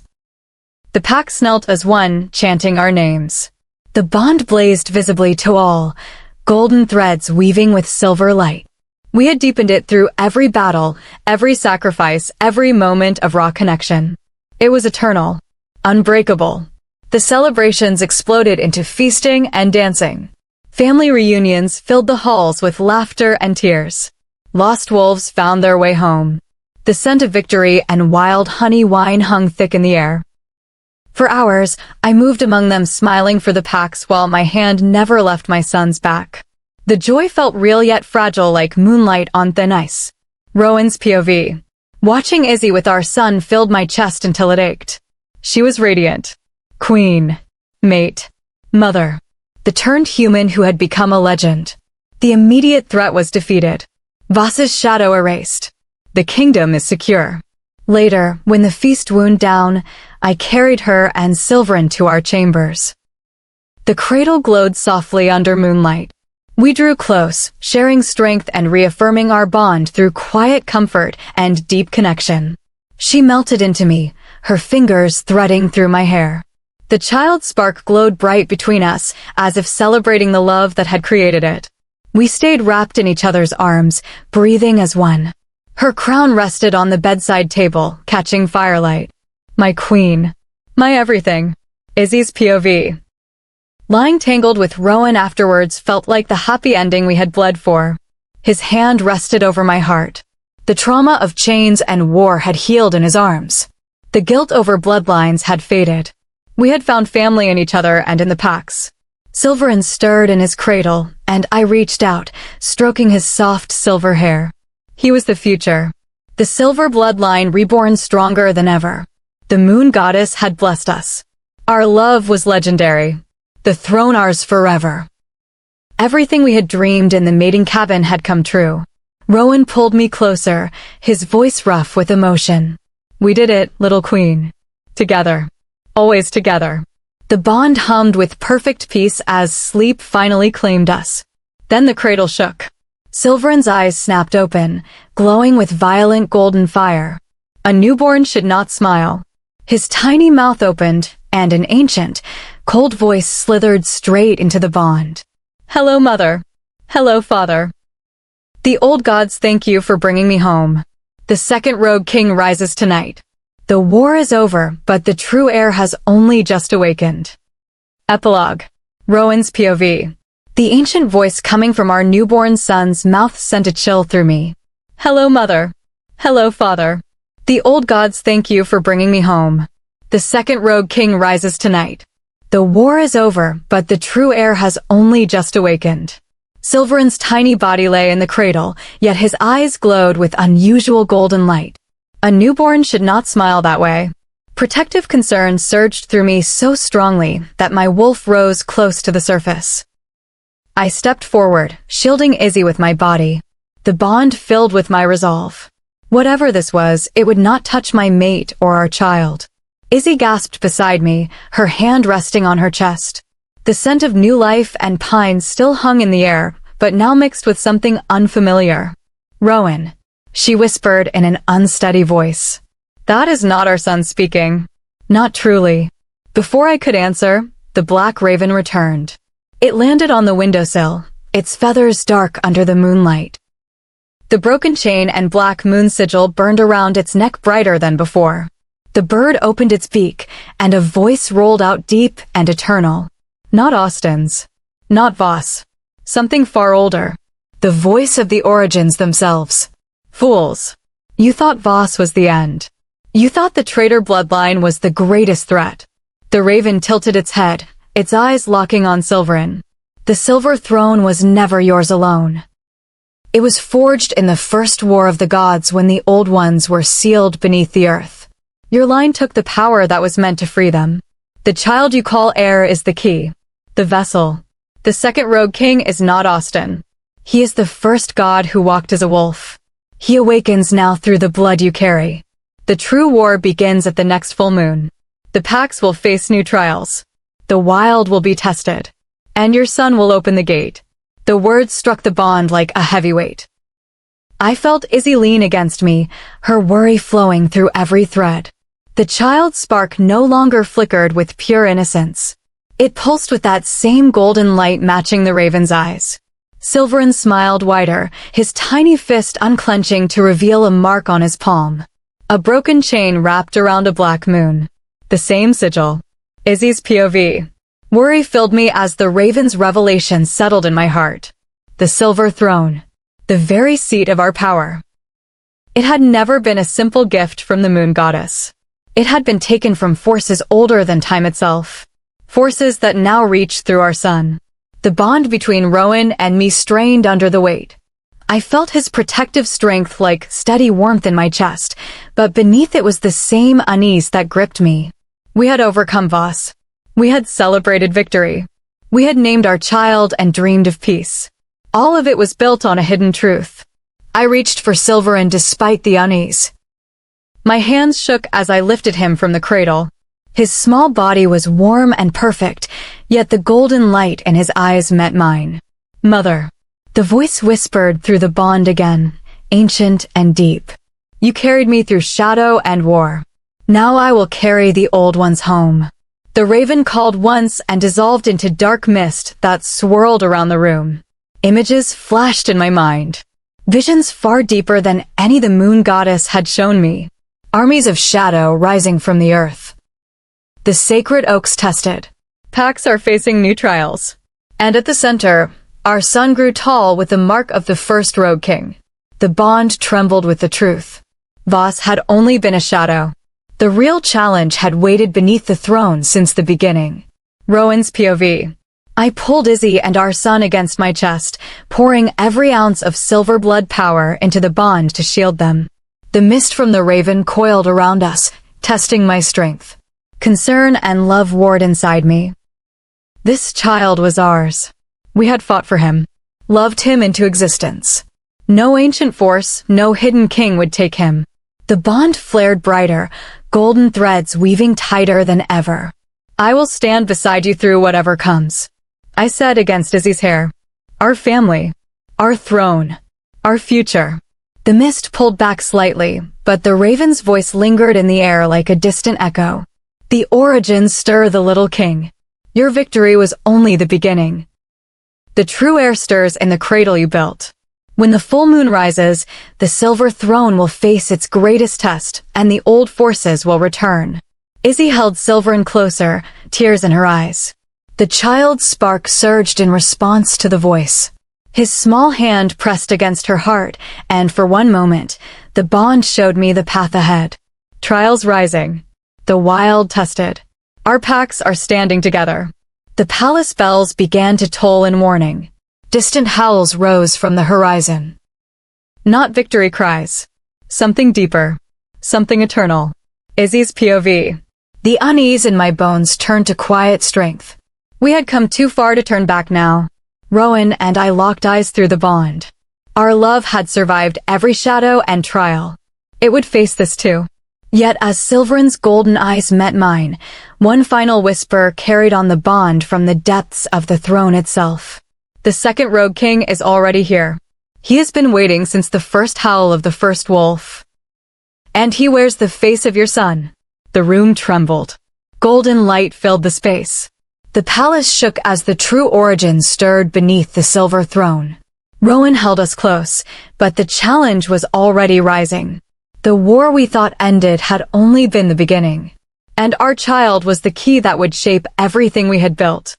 The pack knelt as one, chanting our names. The bond blazed visibly to all, golden threads weaving with silver light. We had deepened it through every battle, every sacrifice, every moment of raw connection. It was eternal, unbreakable. The celebrations exploded into feasting and dancing. Family reunions filled the halls with laughter and tears. Lost wolves found their way home. The scent of victory and wild honey wine hung thick in the air. For hours, I moved among them smiling for the packs while my hand never left my son's back. The joy felt real yet fragile like moonlight on thin ice. Rowan's POV. Watching Izzy with our son filled my chest until it ached. She was radiant. Queen. Mate. Mother. The turned human who had become a legend. The immediate threat was defeated. Voss's shadow erased. The kingdom is secure. Later, when the feast wound down, I carried her and Silverin to our chambers. The cradle glowed softly under moonlight. We drew close, sharing strength and reaffirming our bond through quiet comfort and deep connection. She melted into me, her fingers threading through my hair. The child's spark glowed bright between us, as if celebrating the love that had created it. We stayed wrapped in each other's arms, breathing as one. Her crown rested on the bedside table, catching firelight. My queen. My everything. Izzy's POV. Lying tangled with Rowan afterwards felt like the happy ending we had bled for. His hand rested over my heart. The trauma of chains and war had healed in his arms. The guilt over bloodlines had faded. We had found family in each other and in the packs. Silverin stirred in his cradle, and I reached out, stroking his soft silver hair. He was the future. The silver bloodline reborn stronger than ever. The moon goddess had blessed us. Our love was legendary. The throne ours forever. Everything we had dreamed in the mating cabin had come true. Rowan pulled me closer, his voice rough with emotion. We did it, little queen. Together. Always together. The bond hummed with perfect peace as sleep finally claimed us. Then the cradle shook. Silverin's eyes snapped open, glowing with violent golden fire. A newborn should not smile. His tiny mouth opened, and an ancient, cold voice slithered straight into the bond. Hello, mother. Hello, father. The old gods thank you for bringing me home. The second rogue king rises tonight. The war is over, but the true heir has only just awakened. Epilogue. Rowan's POV. The ancient voice coming from our newborn son's mouth sent a chill through me. Hello, mother. Hello, father. The old gods thank you for bringing me home. The second rogue king rises tonight. The war is over, but the true heir has only just awakened. Silverin's tiny body lay in the cradle, yet his eyes glowed with unusual golden light. A newborn should not smile that way. Protective concern surged through me so strongly that my wolf rose close to the surface. I stepped forward, shielding Izzy with my body. The bond filled with my resolve. Whatever this was, it would not touch my mate or our child. Izzy gasped beside me, her hand resting on her chest. The scent of new life and pine still hung in the air, but now mixed with something unfamiliar. Rowan, she whispered in an unsteady voice. That is not our son speaking. Not truly. Before I could answer, the black raven returned. It landed on the windowsill, its feathers dark under the moonlight. The broken chain and black moon sigil burned around its neck brighter than before. The bird opened its beak, and a voice rolled out deep and eternal. Not Austen's. Not Voss. Something far older. The voice of the origins themselves. Fools. You thought Voss was the end. You thought the traitor bloodline was the greatest threat. The raven tilted its head, its eyes locking on Silverin. The silver throne was never yours alone. It was forged in the first war of the gods when the old ones were sealed beneath the earth. Your line took the power that was meant to free them. The child you call heir is the key. The vessel. The second rogue king is not Austen. He is the first god who walked as a wolf. He awakens now through the blood you carry. The true war begins at the next full moon. The packs will face new trials. The wild will be tested. And your son will open the gate. The words struck the bond like a heavy weight. I felt Izzy lean against me, her worry flowing through every thread. The child's spark no longer flickered with pure innocence. It pulsed with that same golden light matching the raven's eyes. Silverin smiled wider, his tiny fist unclenching to reveal a mark on his palm. A broken chain wrapped around a black moon. The same sigil. Izzy's POV. Worry filled me as the raven's revelation settled in my heart. The silver throne. The very seat of our power. It had never been a simple gift from the moon goddess. It had been taken from forces older than time itself. Forces that now reached through our sun. The bond between Rowan and me strained under the weight. I felt his protective strength like steady warmth in my chest, but beneath it was the same unease that gripped me. We had overcome Voss. We had celebrated victory. We had named our child and dreamed of peace. All of it was built on a hidden truth. I reached for Silverin despite the unease. My hands shook as I lifted him from the cradle. His small body was warm and perfect, yet the golden light in his eyes met mine. Mother. The voice whispered through the bond again, ancient and deep. You carried me through shadow and war. Now I will carry the old ones home. The raven called once and dissolved into dark mist that swirled around the room. Images flashed in my mind. Visions far deeper than any the moon goddess had shown me. Armies of shadow rising from the earth. The sacred oaks tested. Packs are facing new trials. And at the center, our sun grew tall with the mark of the first rogue king. The bond trembled with the truth. Voss had only been a shadow. The real challenge had waited beneath the throne since the beginning. Rowan's POV. I pulled Izzy and our son against my chest, pouring every ounce of silver blood power into the bond to shield them. The mist from the raven coiled around us, testing my strength. Concern and love warred inside me. This child was ours. We had fought for him, loved him into existence. No ancient force, no hidden king would take him. The bond flared brighter, golden threads weaving tighter than ever. I will stand beside you through whatever comes, I said against Izzy's hair. Our family, our throne, our future. The mist pulled back slightly, but the raven's voice lingered in the air like a distant echo. The origins stir the little king. Your victory was only the beginning. The true heir stirs in the cradle you built. When the full moon rises, the silver throne will face its greatest test, and the old forces will return. Izzy held Silverin closer, tears in her eyes. The child's spark surged in response to the voice. His small hand pressed against her heart, and for one moment, the bond showed me the path ahead. Trials rising. The wild tested. Our packs are standing together. The palace bells began to toll in warning. Distant howls rose from the horizon. Not victory cries. Something deeper. Something eternal. Izzy's POV. The unease in my bones turned to quiet strength. We had come too far to turn back now. Rowan and I locked eyes through the bond. Our love had survived every shadow and trial. It would face this too. Yet as Silverin's golden eyes met mine, one final whisper carried on the bond from the depths of the throne itself. The second rogue king is already here. He has been waiting since the first howl of the first wolf. And he wears the face of your son. The room trembled. Golden light filled the space. The palace shook as the true origins stirred beneath the silver throne. Rowan held us close, but the challenge was already rising. The war we thought ended had only been the beginning. And our child was the key that would shape everything we had built.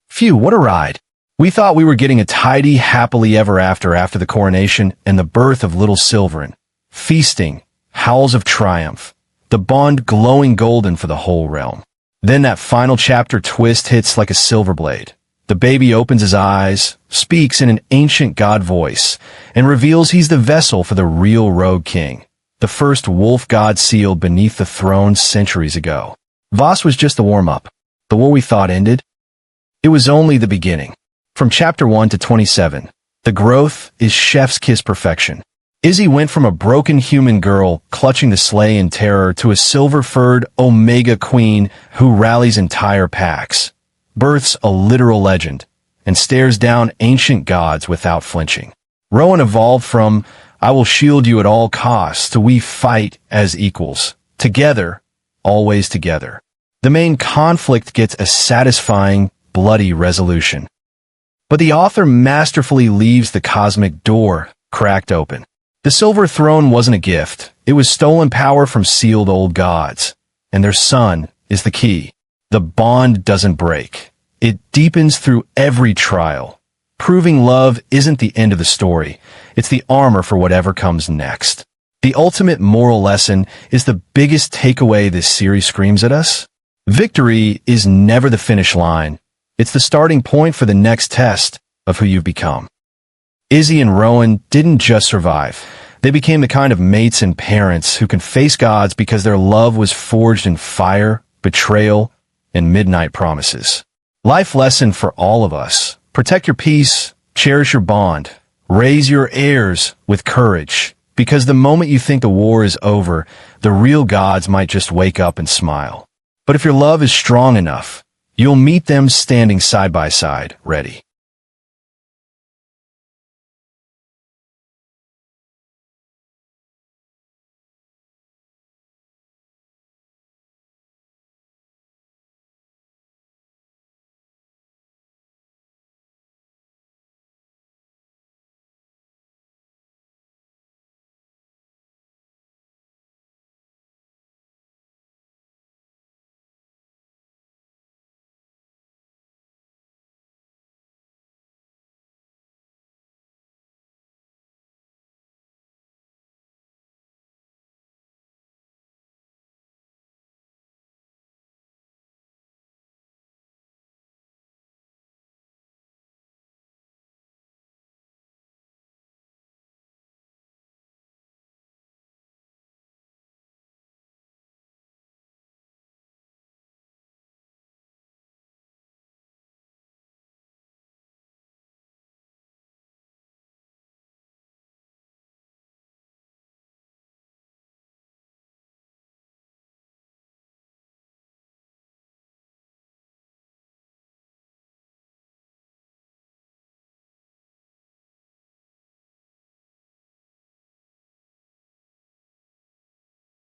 Phew, what a ride. We thought we were getting a tidy, happily ever after the coronation and the birth of little Silverin. Feasting, howls of triumph, the bond glowing golden for the whole realm. Then that final chapter twist hits like a silver blade. The baby opens his eyes, speaks in an ancient god voice, and reveals he's the vessel for the real rogue king. The first wolf god sealed beneath the throne centuries ago. Voss was just the warm-up. The war we thought ended? It was only the beginning. From chapter 1 to 27, the growth is chef's kiss perfection. Izzy went from a broken human girl clutching the sleigh in terror to a silver-furred Omega queen who rallies entire packs, births a literal legend, and stares down ancient gods without flinching. Rowan evolved from I will shield you at all costs to we fight as equals. Together, always together. The main conflict gets a satisfying, bloody resolution. But the author masterfully leaves the cosmic door cracked open. The silver throne wasn't a gift. It was stolen power from sealed old gods. And their son is the key. The bond doesn't break. It deepens through every trial. Proving love isn't the end of the story. It's the armor for whatever comes next. The ultimate moral lesson is the biggest takeaway this series screams at us. Victory is never the finish line. It's the starting point for the next test of who you've become. Izzy and Rowan didn't just survive. They became the kind of mates and parents who can face gods because their love was forged in fire, betrayal, and midnight promises. Life lesson for all of us. Protect your peace, cherish your bond, raise your heirs with courage, because the moment you think the war is over, the real gods might just wake up and smile. But if your love is strong enough, you'll meet them standing side by side, ready.